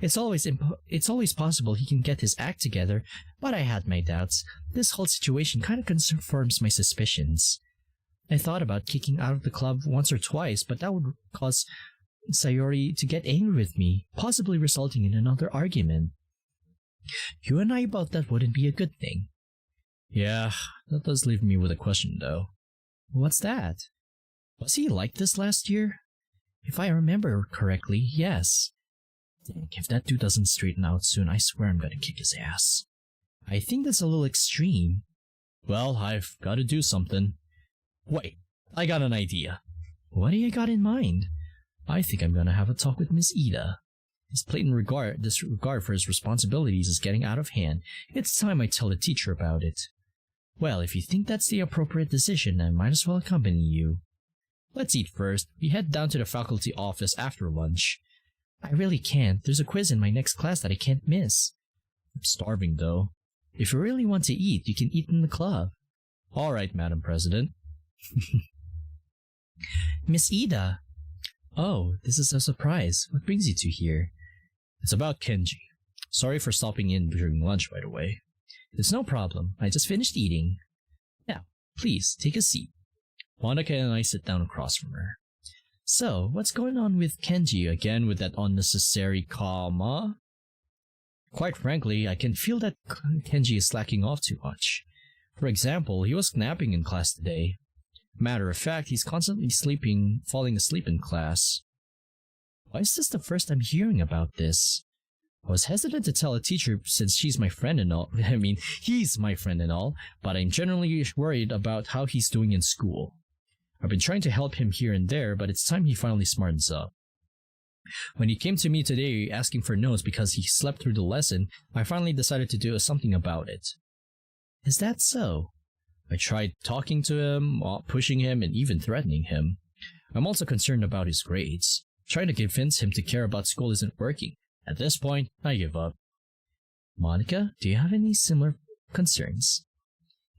It's always possible he can get his act together, but I had my doubts. This whole situation kind of confirms my suspicions. I thought about kicking out of the club once or twice, but that would cause Sayori to get angry with me, possibly resulting in another argument. You and I both that wouldn't be a good thing. Yeah, that does leave me with a question though. What's that? Was he like this last year? If I remember correctly, yes. Dang, if that dude doesn't straighten out soon, I swear I'm gonna kick his ass. I think that's a little extreme. Well, I've gotta do something. Wait, I got an idea. What do you got in mind? I think I'm gonna have a talk with Miss Ida. His blatant disregard for his responsibilities is getting out of hand. It's time I tell the teacher about it. Well, if you think that's the appropriate decision, I might as well accompany you. Let's eat first. We head down to the faculty office after lunch. I really can't. There's a quiz in my next class that I can't miss. I'm starving though. If you really want to eat, you can eat in the club. Alright, Madam President. Miss Ida. Oh, this is a surprise. What brings you two here? It's about Kenji. Sorry for stopping in during lunch, by the way. It's no problem. I just finished eating. Now, please, take a seat. Monica and I sit down across from her. So, what's going on with Kenji again with that unnecessary comma? Quite frankly, I can feel that Kenji is slacking off too much. For example, he was napping in class today. Matter of fact, he's constantly falling asleep in class. Why is this the first I'm hearing about this? I was hesitant to tell a teacher since she's my friend and all. I mean, he's my friend and all, but I'm generally worried about how he's doing in school. I've been trying to help him here and there, but it's time he finally smartens up. When he came to me today asking for notes because he slept through the lesson, I finally decided to do something about it. Is that so? I tried talking to him, pushing him, and even threatening him. I'm also concerned about his grades. Trying to convince him to care about school isn't working. At this point, I give up. Monica, do you have any similar concerns?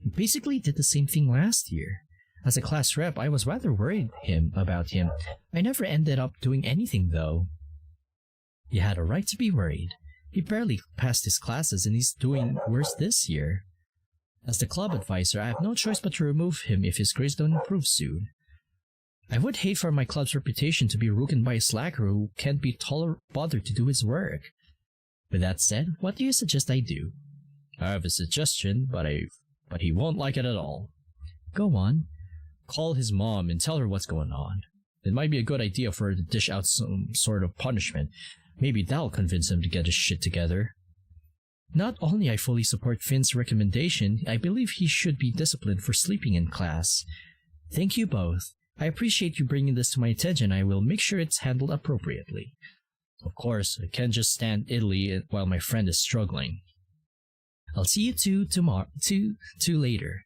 You basically did the same thing last year. As a class rep, I was rather worried about him. I never ended up doing anything, though. You had a right to be worried. He barely passed his classes and he's doing worse this year. As the club advisor, I have no choice but to remove him if his grades don't improve soon. I would hate for my club's reputation to be ruined by a slacker who can't be bothered to do his work. With that said, what do you suggest I do? I have a suggestion, but he won't like it at all. Go on. Call his mom and tell her what's going on. It might be a good idea for her to dish out some sort of punishment. Maybe that'll convince him to get his shit together. Not only I fully support Finn's recommendation, I believe he should be disciplined for sleeping in class. Thank you both. I appreciate you bringing this to my attention. I will make sure it's handled appropriately. Of course, I can't just stand idly while my friend is struggling. I'll see you two later.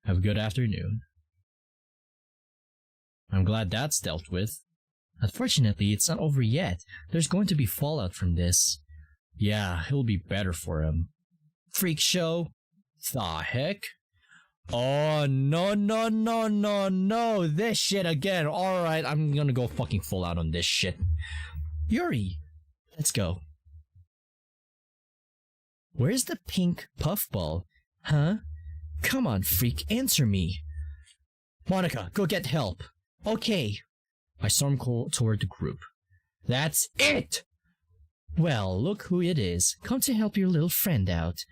Have a good afternoon. I'm glad that's dealt with. Unfortunately, it's not over yet. There's going to be fallout from this. Yeah, it'll be better for him. Freak show? The heck? Oh, no, this shit again. Alright, I'm gonna go fucking full out on this shit. Yuri, let's go. Where's the pink puffball? Huh? Come on, freak, answer me. Monica, go get help. Okay. I storm toward the group. That's it! Well, look who it is. Come to help your little friend out.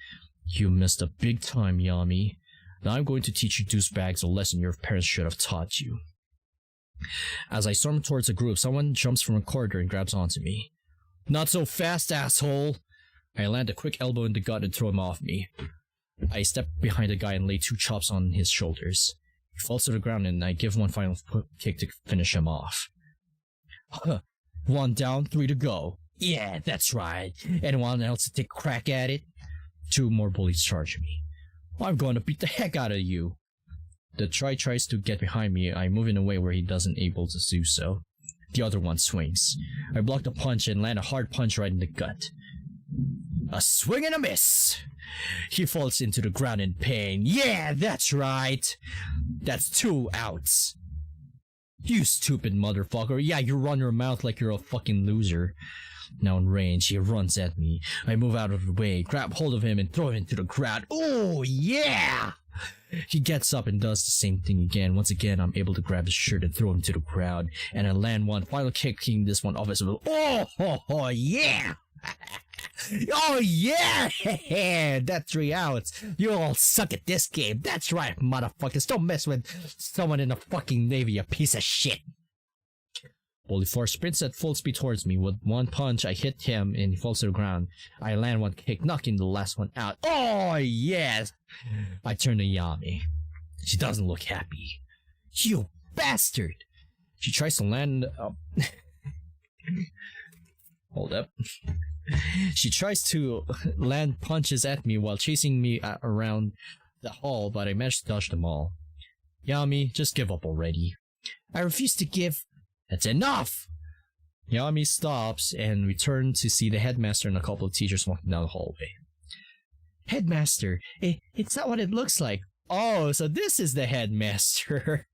You missed a big time, Yami. Now I'm going to teach you douchebags a lesson your parents should have taught you. As I storm towards the group, someone jumps from a corridor and grabs onto me. Not so fast, asshole! I land a quick elbow in the gut and throw him off me. I step behind the guy and lay 2 chops on his shoulders. He falls to the ground and I give one final kick to finish him off. 1 down, 3 to go. Yeah, that's right. Anyone else to take a crack at it? 2 more bullies charge me. I'm going to beat the heck out of you. The tries to get behind me. I move in a way where he doesn't able to do so. The other one swings. I block the punch and land a hard punch right in the gut. A swing and a miss. He falls into the ground in pain. Yeah, that's right. That's 2 outs. You stupid motherfucker. Yeah, you run your mouth like you're a fucking loser. Now in range, he runs at me. I move out of the way, grab hold of him, and throw him into the crowd. Oh, yeah! He gets up and does the same thing again. Once again, I'm able to grab his shirt and throw him to the crowd. And I land one final kick, kicking this one off his will. Oh, yeah! Oh, yeah! That's 3 outs. You all suck at this game. That's right, motherfuckers. Don't mess with someone in the fucking Navy, you piece of shit. Bully 4 sprints at full speed towards me. With 1 punch, I hit him and he falls to the ground. I land 1 kick, knocking the last one out. Oh, yes! I turn to Yami. She doesn't look happy. You bastard! She tries to land... Hold up. She tries to land punches at me while chasing me around the hall, but I managed to dodge them all. Yami, just give up already. I refuse to give... That's enough! Yami stops and we turn to see the headmaster and a couple of teachers walking down the hallway. Headmaster, it's not what it looks like. Oh, so this is the headmaster.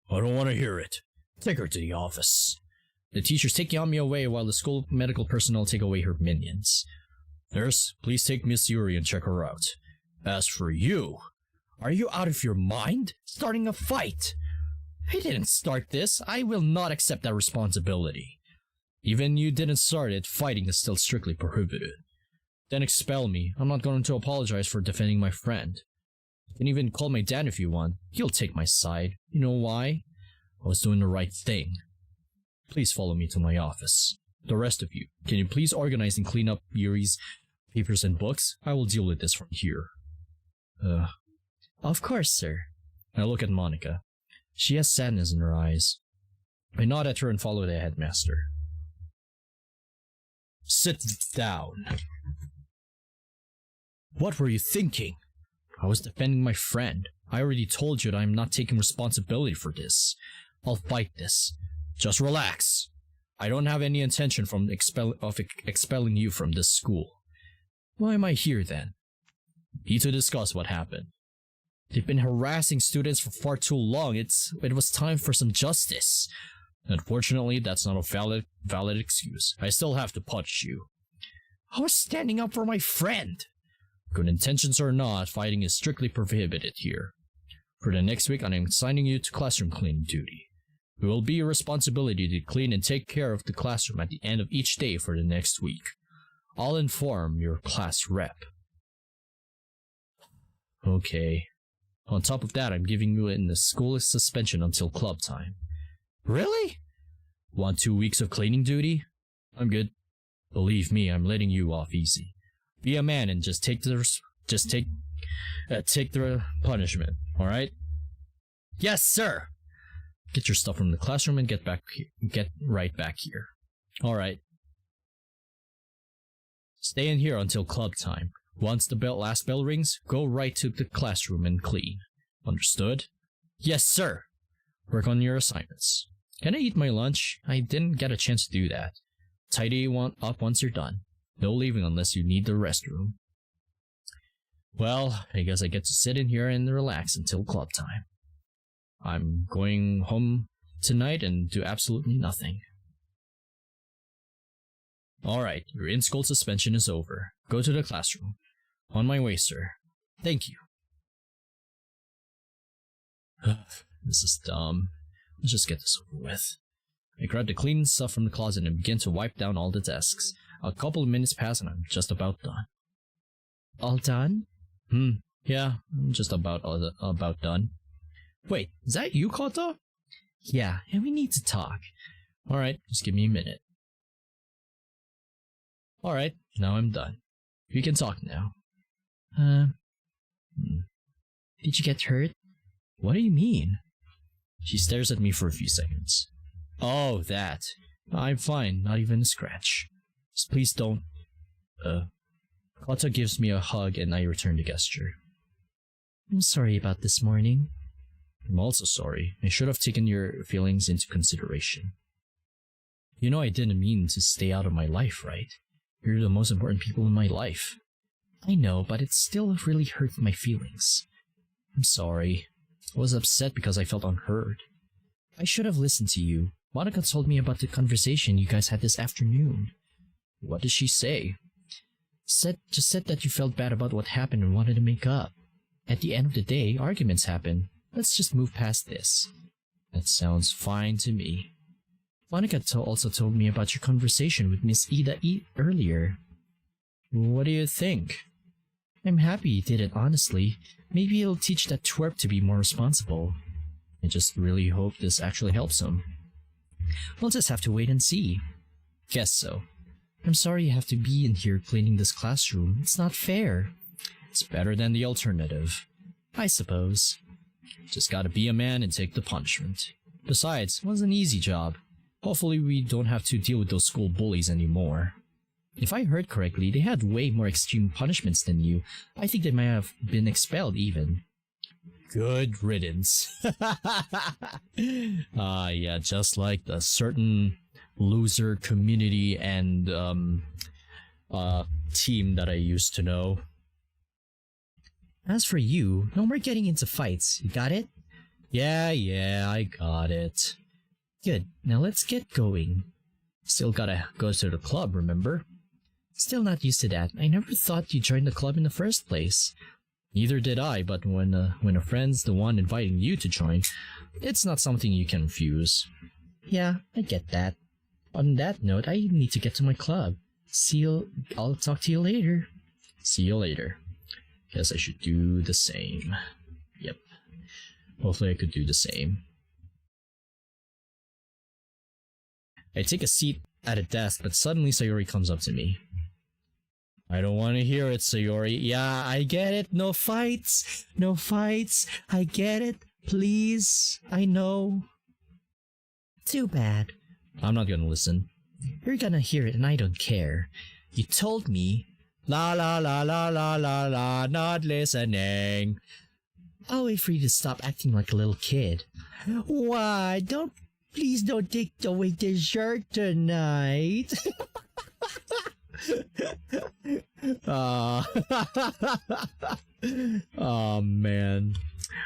I don't want to hear it. Take her to the office. The teachers take Yami away while the school medical personnel take away her minions. Nurse, please take Miss Yuri and check her out. As for you, are you out of your mind? Starting a fight? I didn't start this. I will not accept that responsibility. Even you didn't start it, fighting is still strictly prohibited. Then expel me. I'm not going to apologize for defending my friend. You can even call my dad if you want. He'll take my side. You know why? I was doing the right thing. Please follow me to my office. The rest of you, can you please organize and clean up Yuri's papers and books? I will deal with this from here. Of course, sir. I look at Monica. She has sadness in her eyes. I nod at her and follow the headmaster. Sit down. What were you thinking? I was defending my friend. I already told you that I'm not taking responsibility for this. I'll fight this. Just relax. I don't have any intention of expelling you from this school. Why am I here then? Need to discuss what happened. They've been harassing students for far too long. It was time for some justice. Unfortunately, that's not a valid excuse. I still have to punch you. I was standing up for my friend. Good intentions or not, fighting is strictly prohibited here. For the next week, I'm assigning you to classroom cleaning duty. It will be your responsibility to clean and take care of the classroom at the end of each day for the next week. I'll inform your class rep. Okay. On top of that, I'm giving you in the school suspension until club time. Really? Want 2 weeks of cleaning duty? I'm good. Believe me, I'm letting you off easy. Be a man and just take the punishment, alright? Yes, sir! Get your stuff from the classroom and get right back here. Alright. Stay in here until club time. Once the last bell rings, go right to the classroom and clean. Understood? Yes, sir! Work on your assignments. Can I eat my lunch? I didn't get a chance to do that. Tidy up once you're done. No leaving unless you need the restroom. Well, I guess I get to sit in here and relax until club time. I'm going home tonight and do absolutely nothing. Alright, your in-school suspension is over. Go to the classroom. On my way, sir. Thank you. This is dumb. Let's just get this over with. I grab the clean stuff from the closet and begin to wipe down all the desks. A couple of minutes pass and I'm just about done. All done? Yeah, I'm just about done. Wait, is that you, Koto? Yeah, and we need to talk. Alright, just give me a minute. Alright, now I'm done. We can talk now. Did you get hurt? What do you mean? She stares at me for a few seconds. Oh, that. I'm fine, not even a scratch. Just please don't... Koto gives me a hug and I return the gesture. I'm sorry about this morning. I'm also sorry. I should have taken your feelings into consideration. You know I didn't mean to stay out of my life, right? You're the most important people in my life. I know, but it still really hurt my feelings. I'm sorry. I was upset because I felt unheard. I should have listened to you. Monica told me about the conversation you guys had this afternoon. What did she say? Just said that you felt bad about what happened and wanted to make up. At the end of the day, arguments happen. Let's just move past this. That sounds fine to me. Monica also told me about your conversation with Miss Ida earlier. What do you think? I'm happy you did it honestly. Maybe it'll teach that twerp to be more responsible. I just really hope this actually helps him. We'll just have to wait and see. Guess so. I'm sorry you have to be in here cleaning this classroom. It's not fair. It's better than the alternative. I suppose. Just gotta be a man and take the punishment. Besides, it was an easy job. Hopefully we don't have to deal with those school bullies anymore. If I heard correctly, they had way more extreme punishments than you. I think they might have been expelled even. Good riddance. Yeah, just like the certain loser community and team that I used to know. As for you, no more getting into fights. You got it? Yeah, I got it. Good. Now let's get going. Still gotta go to the club, remember? Still not used to that. I never thought you joined the club in the first place. Neither did I, but when a friend's the one inviting you to join, it's not something you can refuse. Yeah, I get that. On that note, I need to get to my club. I'll talk to you later. See you later. Guess I should do the same. Yep. Hopefully I could do the same. I take a seat at a desk, but suddenly Sayori comes up to me. I don't want to hear it, Sayori. Yeah, I get it. No fights. No fights. I get it. Please. I know. Too bad. I'm not gonna listen. You're gonna hear it and I don't care. You told me. La la la la la la la, not listening. I'll wait for you to stop acting like a little kid. Why? Please don't take away dessert tonight. Oh man.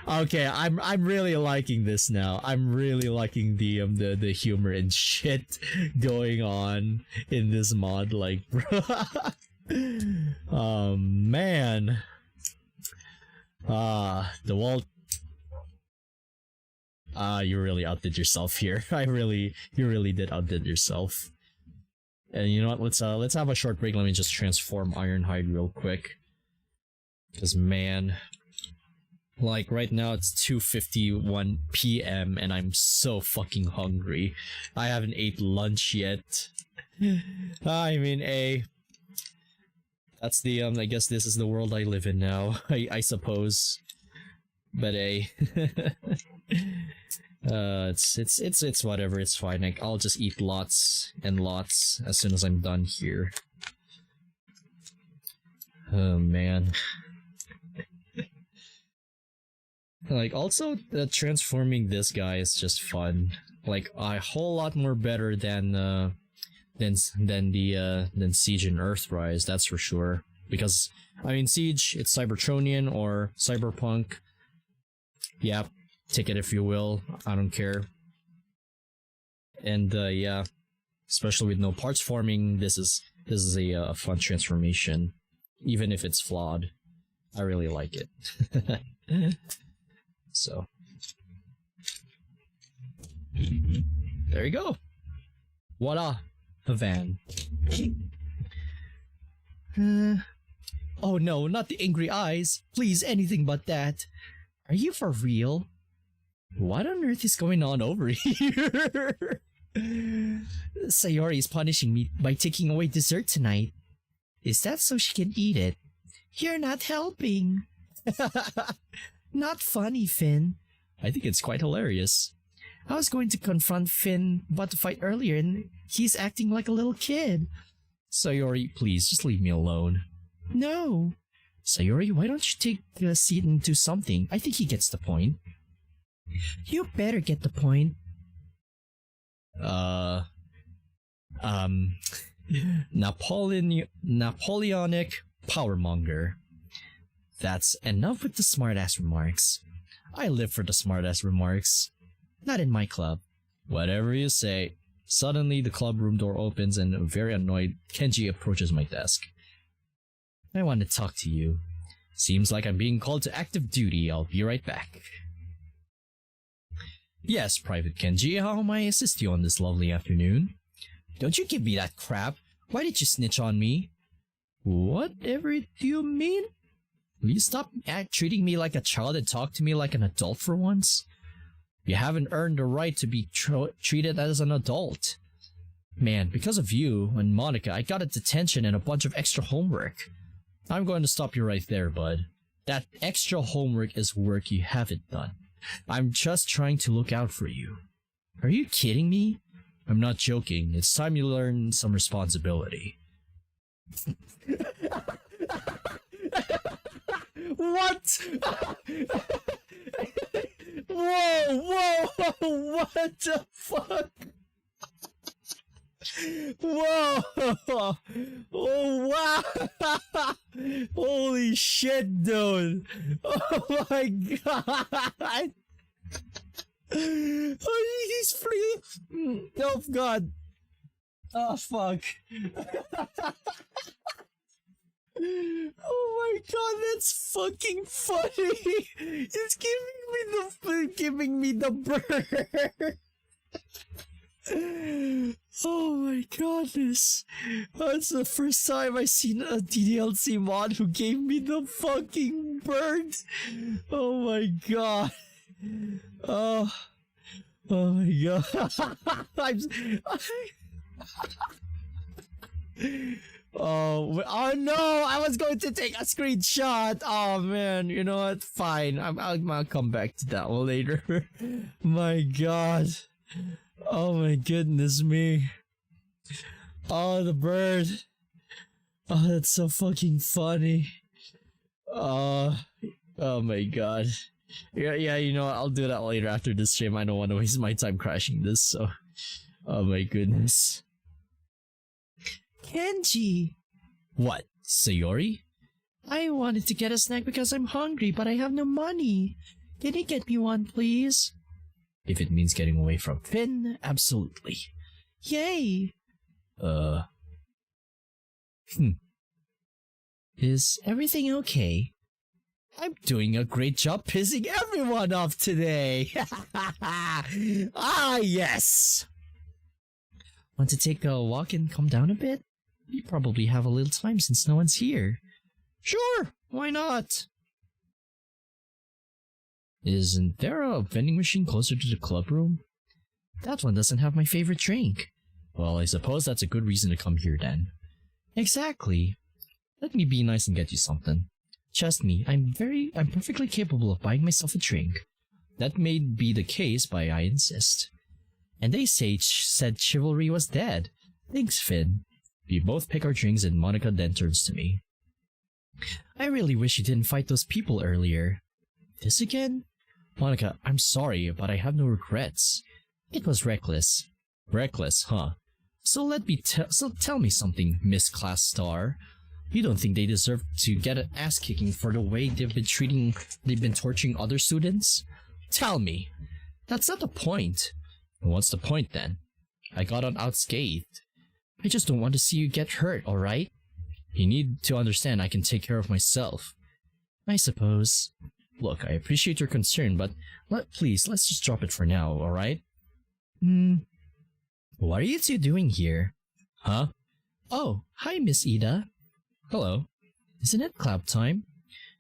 Okay, I'm really liking this now. I'm really liking the humor and shit going on in this mod, like, bro. Oh man. The Walt. You really outdid yourself here. You really did outdid yourself. And you know what? Let's have a short break. Let me just transform Ironhide real quick. Cause man, like right now it's 2:51 p.m. and I'm so fucking hungry. I haven't ate lunch yet. I mean, that's the I guess this is the world I live in now. I suppose. But it's whatever, it's fine. Like, I'll just eat lots and lots as soon as I'm done here. Oh man. Like, also transforming this guy is just fun. Like, a whole lot more better than Siege and Earthrise, that's for sure. Because I mean, Siege, it's Cybertronian or Cyberpunk. Yeah, take it if you will. I don't care. And yeah, especially with no parts forming, this is a fun transformation, even if it's flawed. I really like it. So there you go. Voila, a van. Oh no, not the angry eyes. Please, anything but that. Are you for real? What on earth is going on over here? Sayori is punishing me by taking away dessert tonight. Is that so she can eat it? You're not helping. Not funny, Finn. I think it's quite hilarious. I was going to confront Finn about the fight earlier and he's acting like a little kid. Sayori, please, just leave me alone. No. Sayori, why don't you take a seat and do something? I think he gets the point. You better get the point. Napoleonic powermonger. That's enough with the smartass remarks. I live for the smartass remarks. Not in my club. Whatever you say. Suddenly, the club room door opens and a very annoyed Kenji approaches my desk. I want to talk to you. Seems like I'm being called to active duty. I'll be right back. Yes, Private Kenji, how may I assist you on this lovely afternoon? Don't you give me that crap. Why did you snitch on me? Whatever do you mean? Will you stop treating me like a child and talk to me like an adult for once? You haven't earned the right to be treated as an adult. Man, because of you and Monica, I got a detention and a bunch of extra homework. I'm going to stop you right there, bud. That extra homework is work you haven't done. I'm just trying to look out for you. Are you kidding me? I'm not joking. It's time you learn some responsibility. What? Whoa, what the fuck? Whoa! Oh wow! Holy shit, dude! Oh my god! Oh, he's free! Oh god! Oh fuck! Oh my god, that's fucking funny! It's giving me the bird! Oh my goodness. That's the first time I've seen a DDLC mod who gave me the fucking bird. Oh my god. Oh my god. Oh no! I was going to take a screenshot. Oh man, you know what? Fine. I'll come back to that one later. My God. Oh my goodness me. Oh, the bird. Oh, that's so fucking funny. Oh my God. Yeah, you know what? I'll do that later after this stream. I don't want to waste my time crashing this, so. Oh my goodness. Kenji! What? Sayori? I wanted to get a snack because I'm hungry, but I have no money. Can you get me one, please? If it means getting away from Finn, absolutely. Yay! Is everything okay? I'm doing a great job pissing everyone off today! Ah, yes! Want to take a walk and calm down a bit? You probably have a little time since no one's here. Sure, why not? Isn't there a vending machine closer to the club room? That one doesn't have my favorite drink. Well, I suppose that's a good reason to come here then. Exactly. Let me be nice and get you something. Trust me, I'm perfectly capable of buying myself a drink. That may be the case, but I insist. And they said chivalry was dead. Thanks, Finn. We both pick our drinks and Monica then turns to me. I really wish you didn't fight those people earlier. This again? Monica, I'm sorry, but I have no regrets. It was reckless. Reckless, huh? So tell me something, Miss Class Star. You don't think they deserve to get an ass kicking for the way they've been torturing other students? Tell me. That's not the point. What's the point then? I got on unscathed. I just don't want to see you get hurt, alright? You need to understand I can take care of myself. I suppose. Look, I appreciate your concern, but please, let's just drop it for now, alright? What are you two doing here? Huh? Oh, hi, Miss Ida. Hello. Isn't it club time?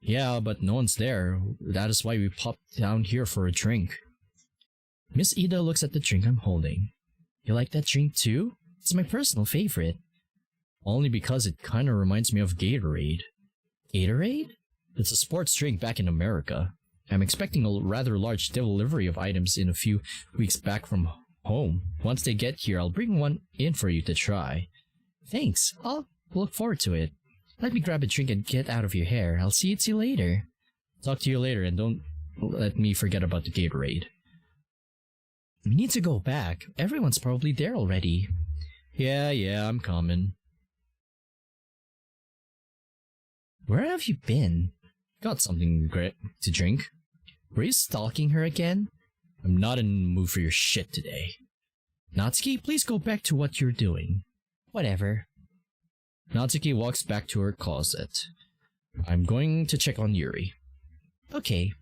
Yeah, but no one's there. That is why we popped down here for a drink. Miss Ida looks at the drink I'm holding. You like that drink too? It's my personal favorite. Only because it kinda reminds me of Gatorade. Gatorade? It's a sports drink back in America. I'm expecting a rather large delivery of items in a few weeks back from home. Once they get here, I'll bring one in for you to try. Thanks. I'll look forward to it. Let me grab a drink and get out of your hair. I'll see you later. Talk to you later, and don't let me forget about the Gatorade. We need to go back. Everyone's probably there already. Yeah, I'm coming. Where have you been? Got something great to drink. Were you stalking her again? I'm not in the mood for your shit today. Natsuki, please go back to what you're doing. Whatever. Natsuki walks back to her closet. I'm going to check on Yuri. Okay.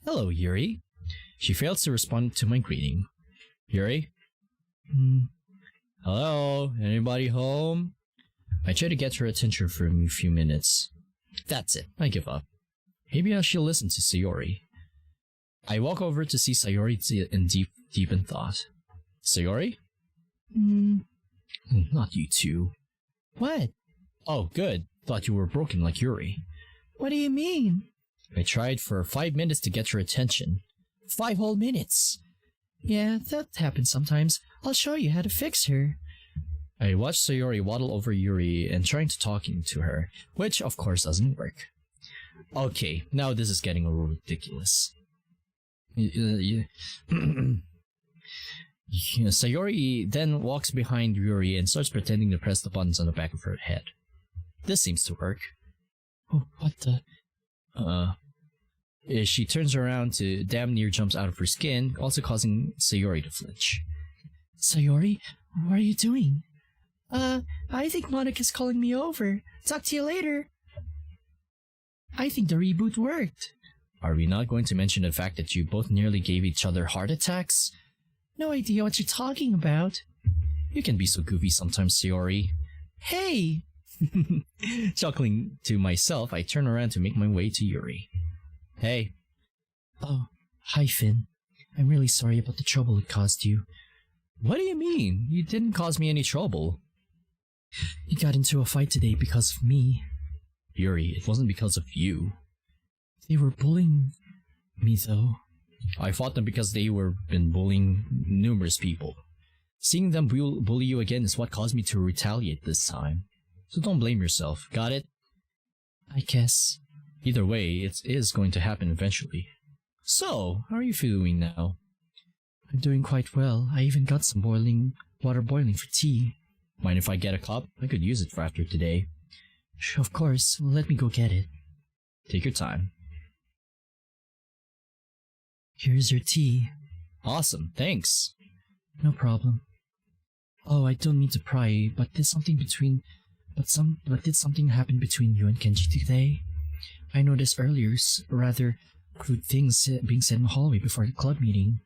Hello, Yuri. She fails to respond to my greeting. Yuri? Hello? Anybody home? I try to get her attention for a few minutes. That's it. I give up. Maybe she'll listen to Sayori. I walk over to see Sayori deep in thought. Sayori? Not you two. What? Oh, good. Thought you were broken like Yuri. What do you mean? I tried for 5 minutes to get your attention. 5 whole minutes? Yeah, that happens sometimes. I'll show you how to fix her. I watch Sayori waddle over Yuri and trying to talk to her, which of course doesn't work. Okay, now this is getting a little ridiculous. Sayori then walks behind Yuri and starts pretending to press the buttons on the back of her head. This seems to work. Oh, what the... She turns around to damn near jumps out of her skin, also causing Sayori to flinch. Sayori, what are you doing? I think Monica's calling me over. Talk to you later. I think the reboot worked. Are we not going to mention the fact that you both nearly gave each other heart attacks? No idea what you're talking about. You can be so goofy sometimes, Sayori. Hey! Chuckling to myself, I turn around to make my way to Yuri. Hey. Oh, hi Finn. I'm really sorry about the trouble it caused you. What do you mean? You didn't cause me any trouble. You got into a fight today because of me. Yuri, it wasn't because of you. They were bullying me though. I fought them because they were been bullying numerous people. Seeing them bully you again is what caused me to retaliate this time. So don't blame yourself, got it? I guess. Either way, it is going to happen eventually. So, how are you feeling now? I'm doing quite well. I even got some water boiling for tea. Mind if I get a cup? I could use it for after today. Of course, let me go get it. Take your time. Here's your tea. Awesome, thanks. No problem. Oh, I don't mean to pry, but did something happen between you and Kenji today? I noticed earlier rather crude things being said in the hallway before the club meeting.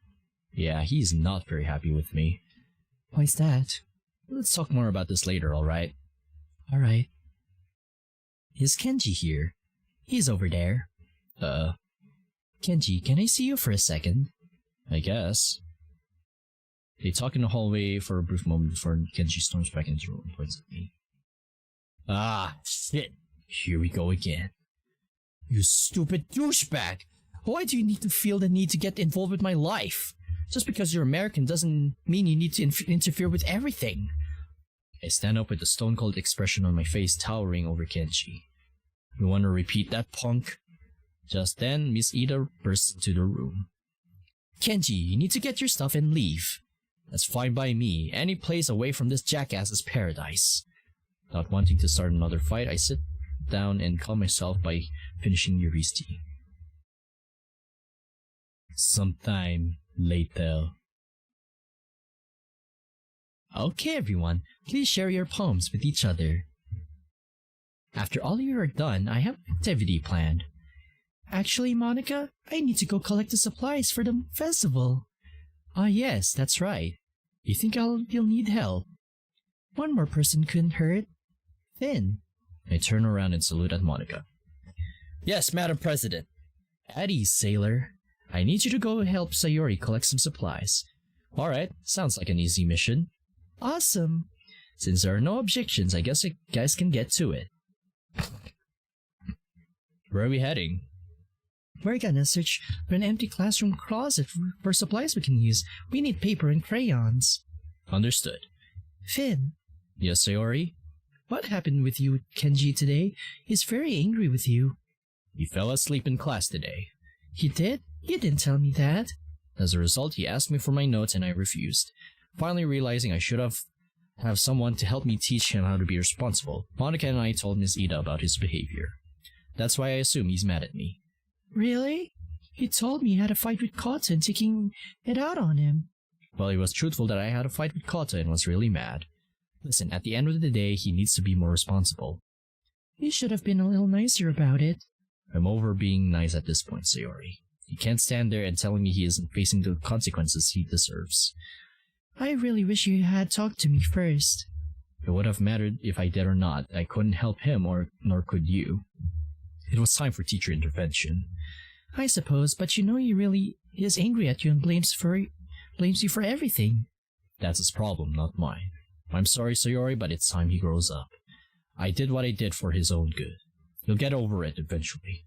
Yeah, he's not very happy with me. Why's that? Let's talk more about this later, alright? Alright. Is Kenji here? He's over there. Kenji, can I see you for a second? I guess. They talk in the hallway for a brief moment before Kenji storms back into his room and points at me. Ah, shit. Here we go again. You stupid douchebag! Why do you need to feel the need to get involved with my life? Just because you're American doesn't mean you need to interfere with everything. I stand up with a stone-cold expression on my face towering over Kenji. You want to repeat that, punk? Just then, Miss Ida bursts into the room. Kenji, you need to get your stuff and leave. That's fine by me. Any place away from this jackass is paradise. Not wanting to start another fight, I sit down and calm myself by finishing Yuri's tea. Sometime later. Okay, everyone, please share your poems with each other. After all you are done, I have an activity planned. Actually, Monica, I need to go collect the supplies for the festival. Ah, yes, that's right. You think you'll need help? One more person couldn't hurt. Finn. I turn around and salute at Monica. Yes, Madam President. At ease, sailor. I need you to go help Sayori collect some supplies. Alright, sounds like an easy mission. Awesome. Since there are no objections, I guess you guys can get to it. Where are we heading? We're gonna search for an empty classroom closet for supplies we can use. We need paper and crayons. Understood. Finn. Yes, Sayori? What happened with you, Kenji, today? He's very angry with you. He fell asleep in class today. He did? You didn't tell me that. As a result, he asked me for my notes and I refused. Finally realizing I should have someone to help me teach him how to be responsible, Monica and I told Miss Ida about his behavior. That's why I assume he's mad at me. Really? He told me he had a fight with Kota and taking it out on him. Well, he was truthful that I had a fight with Kota and was really mad. Listen, at the end of the day, he needs to be more responsible. He should have been a little nicer about it. I'm over being nice at this point, Sayori. He can't stand there and telling me he isn't facing the consequences he deserves. I really wish you had talked to me first. It would have mattered if I did or not. I couldn't help him, nor could you. It was time for teacher intervention. I suppose, but you know he really is angry at you and blames you for everything. That's his problem, not mine. I'm sorry, Sayori, but it's time he grows up. I did what I did for his own good. He'll get over it eventually.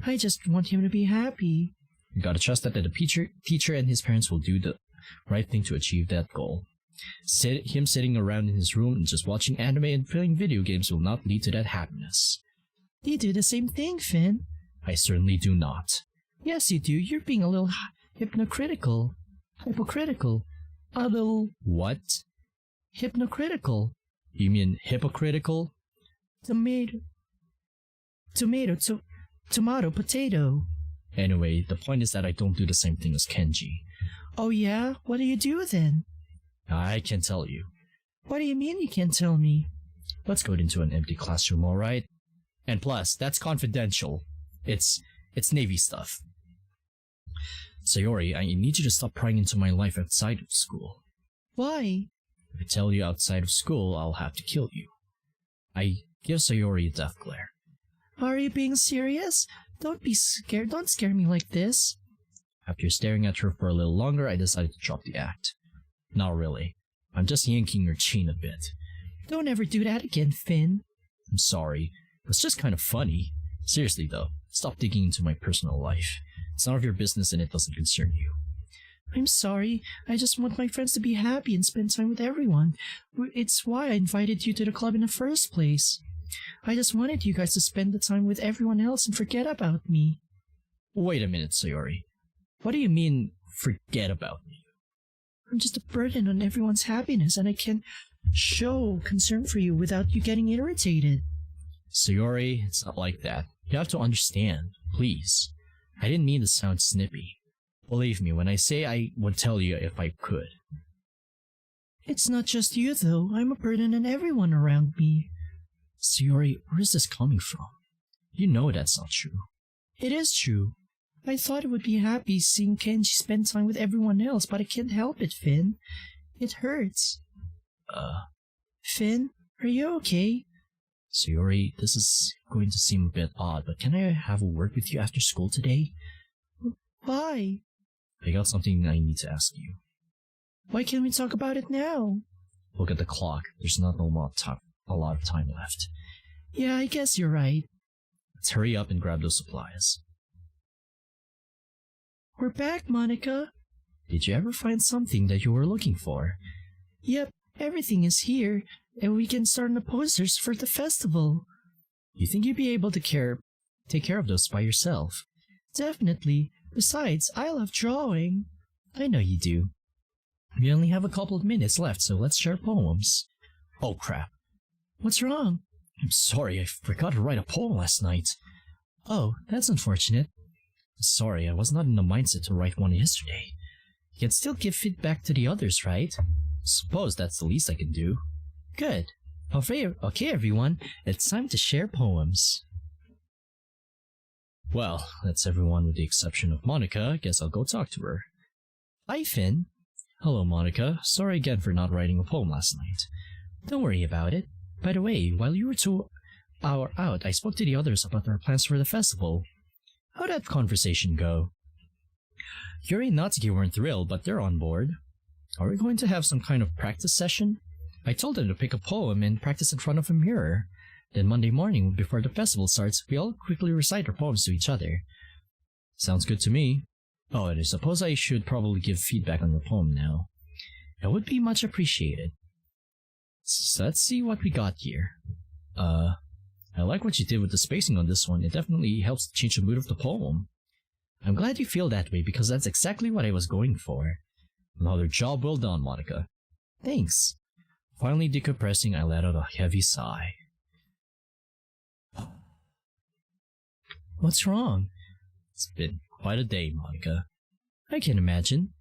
I just want him to be happy. You gotta trust that the teacher and his parents will do the right thing to achieve that goal. Him sitting around in his room and just watching anime and playing video games will not lead to that happiness. You do the same thing, Finn. I certainly do not. Yes, you do. You're being a little hypocritical. A little... What? Hypocritical. You mean hypocritical? Tomato, potato. Anyway, the point is that I don't do the same thing as Kenji. Oh yeah? What do you do then? I can tell you. What do you mean you can't tell me? Let's go into an empty classroom, alright? And plus, that's confidential. It's Navy stuff. Sayori, I need you to stop prying into my life outside of school. Why? If I tell you outside of school, I'll have to kill you. I give Sayori a death glare. Are you being serious? Don't be scared. Don't scare me like this. After staring at her for a little longer, I decided to drop the act. Not really. I'm just yanking your chain a bit. Don't ever do that again, Finn. I'm sorry. It was just kind of funny. Seriously though, stop digging into my personal life. It's none of your business and it doesn't concern you. I'm sorry. I just want my friends to be happy and spend time with everyone. It's why I invited you to the club in the first place. I just wanted you guys to spend the time with everyone else and forget about me. Wait a minute, Sayori. What do you mean, forget about me? I'm just a burden on everyone's happiness, and I can show concern for you without you getting irritated. Sayori, it's not like that. You have to understand, please. I didn't mean to sound snippy. Believe me when I say I would tell you if I could. It's not just you, though. I'm a burden on everyone around me. Sayori, where is this coming from? You know that's not true. It is true. I thought I would be happy seeing Kenji spend time with everyone else, but I can't help it, Finn. It hurts. Finn, are you okay? Sayori, this is going to seem a bit odd, but can I have a word with you after school today? Why? I got something I need to ask you. Why can't we talk about it now? Look at the clock. There's not a lot of time left. Yeah, I guess you're right. Let's hurry up and grab those supplies. We're back, Monica. Did you ever find something that you were looking for? Yep, everything is here, and we can start on the posters for the festival. You think you'd be able to take care of those by yourself? Definitely. Besides, I love drawing. I know you do. We only have a couple of minutes left, so let's share poems. Oh crap. What's wrong? I'm sorry, I forgot to write a poem last night. Oh, that's unfortunate. Sorry, I was not in the mindset to write one yesterday. You can still give feedback to the others, right? Suppose that's the least I can do. Good. Okay, everyone, it's time to share poems. Well, that's everyone with the exception of Monica. Guess I'll go talk to her. Hi, Finn. Hello, Monica. Sorry again for not writing a poem last night. Don't worry about it. By the way, while you were 2 hours out, I spoke to the others about our plans for the festival. How'd that conversation go? Yuri and Natsuki weren't thrilled, but they're on board. Are we going to have some kind of practice session? I told them to pick a poem and practice in front of a mirror. Then Monday morning, before the festival starts, we all quickly recite our poems to each other. Sounds good to me. Oh, and I suppose I should probably give feedback on the poem now. It would be much appreciated. So let's see what we got here. I like what you did with the spacing on this one. It definitely helps change the mood of the poem. I'm glad you feel that way because that's exactly what I was going for. Another job well done, Monica. Thanks. Finally decompressing, I let out a heavy sigh. What's wrong? It's been quite a day, Monica. I can imagine.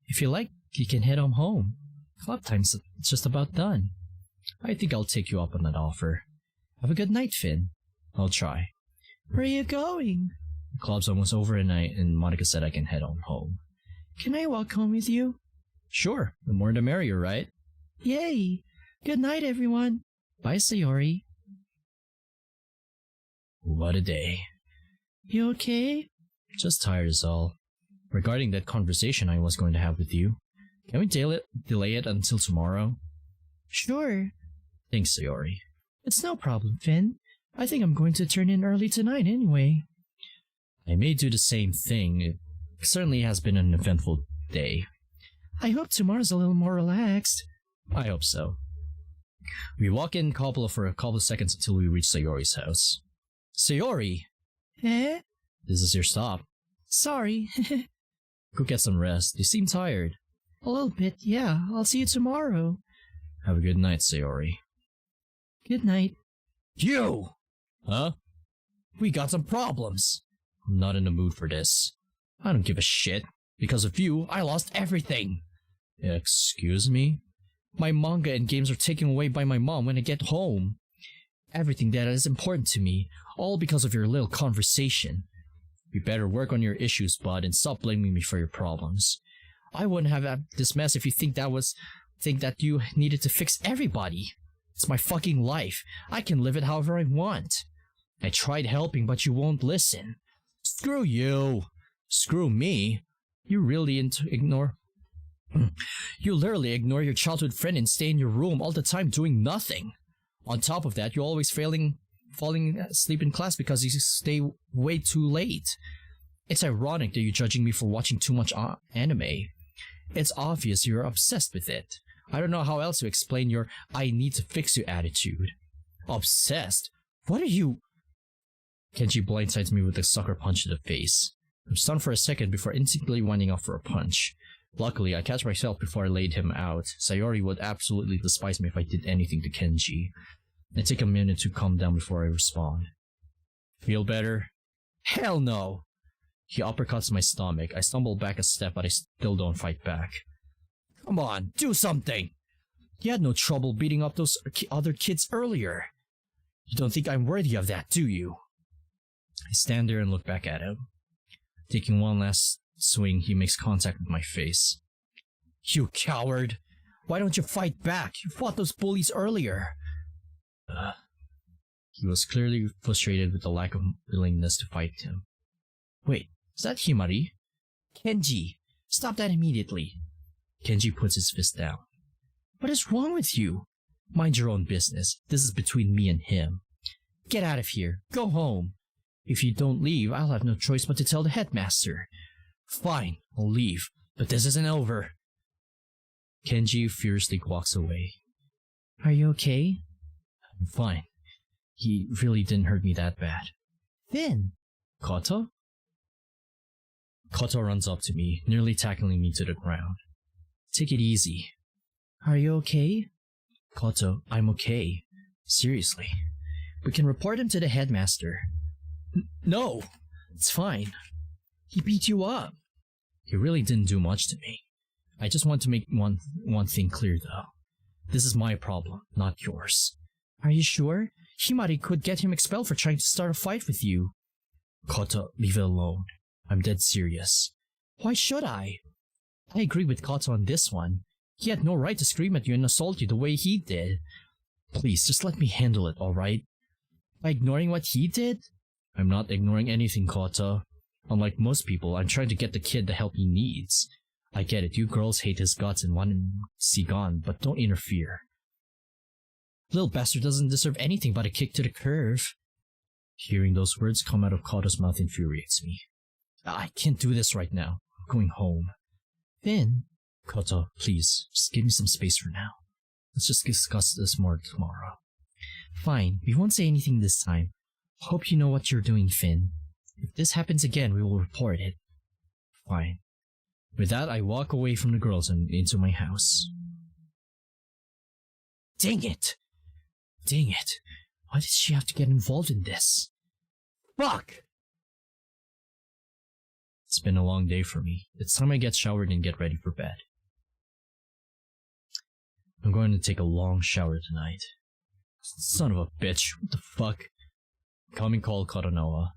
If you like, you can head home. Club time's just about done. I think I'll take you up on that offer. Have a good night, Finn. I'll try. Where are you going? The club's almost over and Monica said I can head on home. Can I walk home with you? Sure, the more the merrier, right? Yay! Good night, everyone. Bye, Sayori. What a day. You okay? Just tired is all. Regarding that conversation I was going to have with you, can we delay it until tomorrow? Sure. Thanks, Sayori. It's no problem, Finn. I think I'm going to turn in early tonight anyway. I may do the same thing. It certainly has been an eventful day. I hope tomorrow's a little more relaxed. I hope so. We walk in for a couple of seconds until we reach Sayori's house. Sayori! Eh? This is your stop. Sorry. Go get some rest. You seem tired. A little bit, yeah. I'll see you tomorrow. Have a good night, Sayori. Good night. You! Huh? We got some problems. I'm not in the mood for this. I don't give a shit. Because of you, I lost everything. Excuse me? My manga and games are taken away by my mom when I get home. Everything that is important to me, all because of your little conversation. You better work on your issues, bud, and stop blaming me for your problems. I wouldn't have this mess if you think that you needed to fix everybody. It's my fucking life. I can live it however I want. I tried helping, but you won't listen. Screw you. Screw me. You really ignore You literally ignore your childhood friend and stay in your room all the time doing nothing. On top of that, you're always falling asleep in class because you stay way too late. It's ironic that you're judging me for watching too much anime. It's obvious you're obsessed with it. I don't know how else to explain your I need to fix you attitude. Obsessed? What are you? Kenji blindsides me with a sucker punch to the face. I'm stunned for a second before instantly winding up for a punch. Luckily, I catch myself before I laid him out. Sayori would absolutely despise me if I did anything to Kenji. I take a minute to calm down before I respond. Feel better? Hell no! He uppercuts my stomach. I stumble back a step, but I still don't fight back. Come on, do something! You had no trouble beating up those other kids earlier. You don't think I'm worthy of that, do you? I stand there and look back at him. Taking one last swing, he makes contact with my face. You coward! Why don't you fight back? You fought those bullies earlier. He was clearly frustrated with the lack of willingness to fight him. Wait, is that Himari? Kenji, stop that immediately. Kenji puts his fist down. What is wrong with you? Mind your own business. This is between me and him. Get out of here. Go home. If you don't leave, I'll have no choice but to tell the headmaster. Fine, I'll leave, but this isn't over. Kenji furiously walks away. Are you okay? I'm fine. He really didn't hurt me that bad. Then, Koto? Koto runs up to me, nearly tackling me to the ground. Take it easy. Are you okay? Koto, I'm okay. Seriously. We can report him to the headmaster. No! It's fine. He beat you up. He really didn't do much to me. I just want to make one thing clear, though. This is my problem, not yours. Are you sure? Himari could get him expelled for trying to start a fight with you. Koto, leave it alone. I'm dead serious. Why should I? I agree with Koto on this one. He had no right to scream at you and assault you the way he did. Please, just let me handle it, alright? By ignoring what he did? I'm not ignoring anything, Koto. Unlike most people, I'm trying to get the kid the help he needs. I get it, you girls hate his guts and want him to see gone, but don't interfere. Little bastard doesn't deserve anything but a kick to the curve. Hearing those words come out of Koto's mouth infuriates me. I can't do this right now. I'm going home. Then, Koto, please, just give me some space for now. Let's just discuss this more tomorrow. Fine, we won't say anything this time. Hope you know what you're doing, Finn. If this happens again, we will report it. Fine. With that, I walk away from the girls and into my house. Dang it! Dang it! Why did she have to get involved in this? Fuck! It's been a long day for me. It's time I get showered and get ready for bed. I'm going to take a long shower tonight. Son of a bitch, what the fuck? Coming call Koronoa.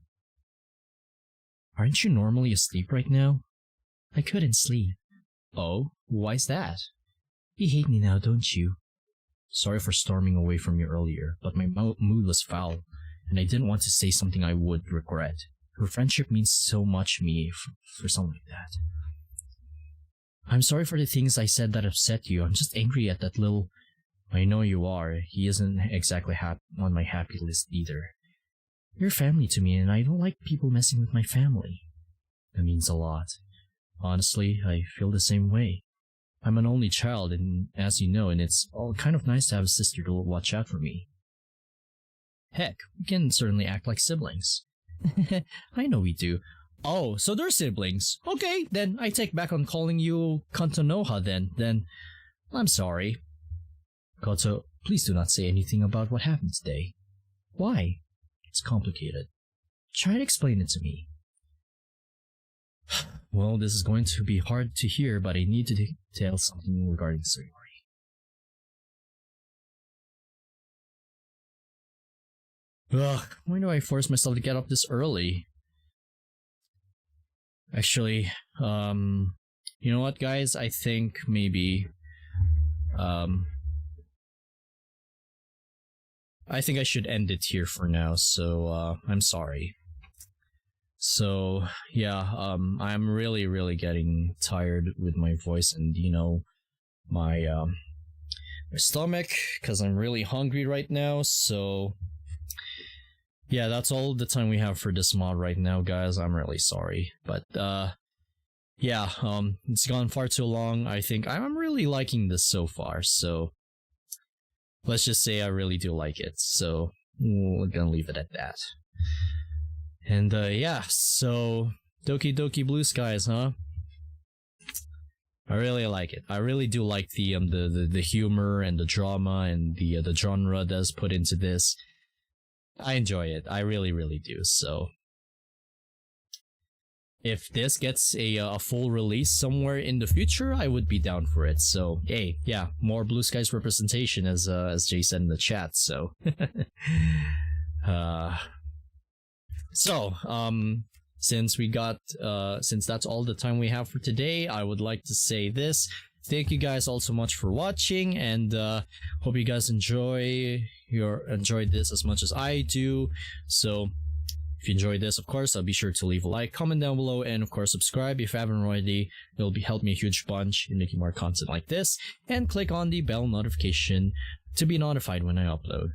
Aren't you normally asleep right now? I couldn't sleep. Oh, why's that? You hate me now, don't you? Sorry for storming away from you earlier, but my mood was foul, and I didn't want to say something I would regret. Her friendship means so much to me for something like that. I'm sorry for the things I said that upset you. I'm just angry at that little... I know you are. He isn't exactly on my happy list either. You're family to me, and I don't like people messing with my family. That means a lot. Honestly, I feel the same way. I'm an only child, and as you know, and it's all kind of nice to have a sister to watch out for me. Heck, we can certainly act like siblings. I know we do. Oh, so they're siblings. Okay, then I take back on calling you Kantonoha then. I'm sorry. Koto, please do not say anything about what happened today. Why? It's complicated. Try to explain it to me. Well, this is going to be hard to hear, but I need to tell something regarding Sayori. Ugh, why do I force myself to get up this early? Actually, you know what, guys? I think maybe, I think I should end it here for now, so, I'm sorry. So yeah, I'm really getting tired with my voice and my my stomach because I'm really hungry right now. So yeah, that's all the time we have for this mod right now, guys. I'm really sorry, but yeah, it's gone far too long. I think I'm really liking this so far. So let's just say I really do like it. So we're gonna leave it at that. And yeah, so Doki Doki Blue Skies, huh? I really like it. I really do like the humor and the drama and the genre that's put into this. I enjoy it. I really do. So if this gets a full release somewhere in the future, I would be down for it. So hey, yeah, more Blue Skies representation as Jay said in the chat. So since that's all the time we have for today, I would like to say this. Thank you guys all so much for watching, and hope you guys enjoyed this as much as I do. So if you enjoyed this, of course, be sure to leave a like, comment down below, and of course subscribe if you haven't already. It'll help me a huge bunch in making more content like this, and click on the bell notification to be notified when I upload.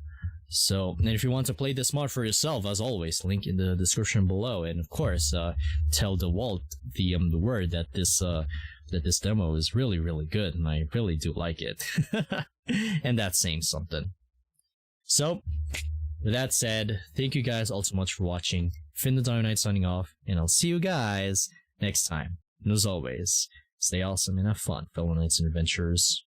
So, and if you want to play this mod for yourself, as always, link in the description below, and of course, tell the Walt the word that this demo is really good, and I really do like it. And that's saying something. So, with that said, thank you guys all so much for watching. Finn the Dionite signing off, and I'll see you guys next time. And as always, stay awesome and have fun, fellow knights and adventurers.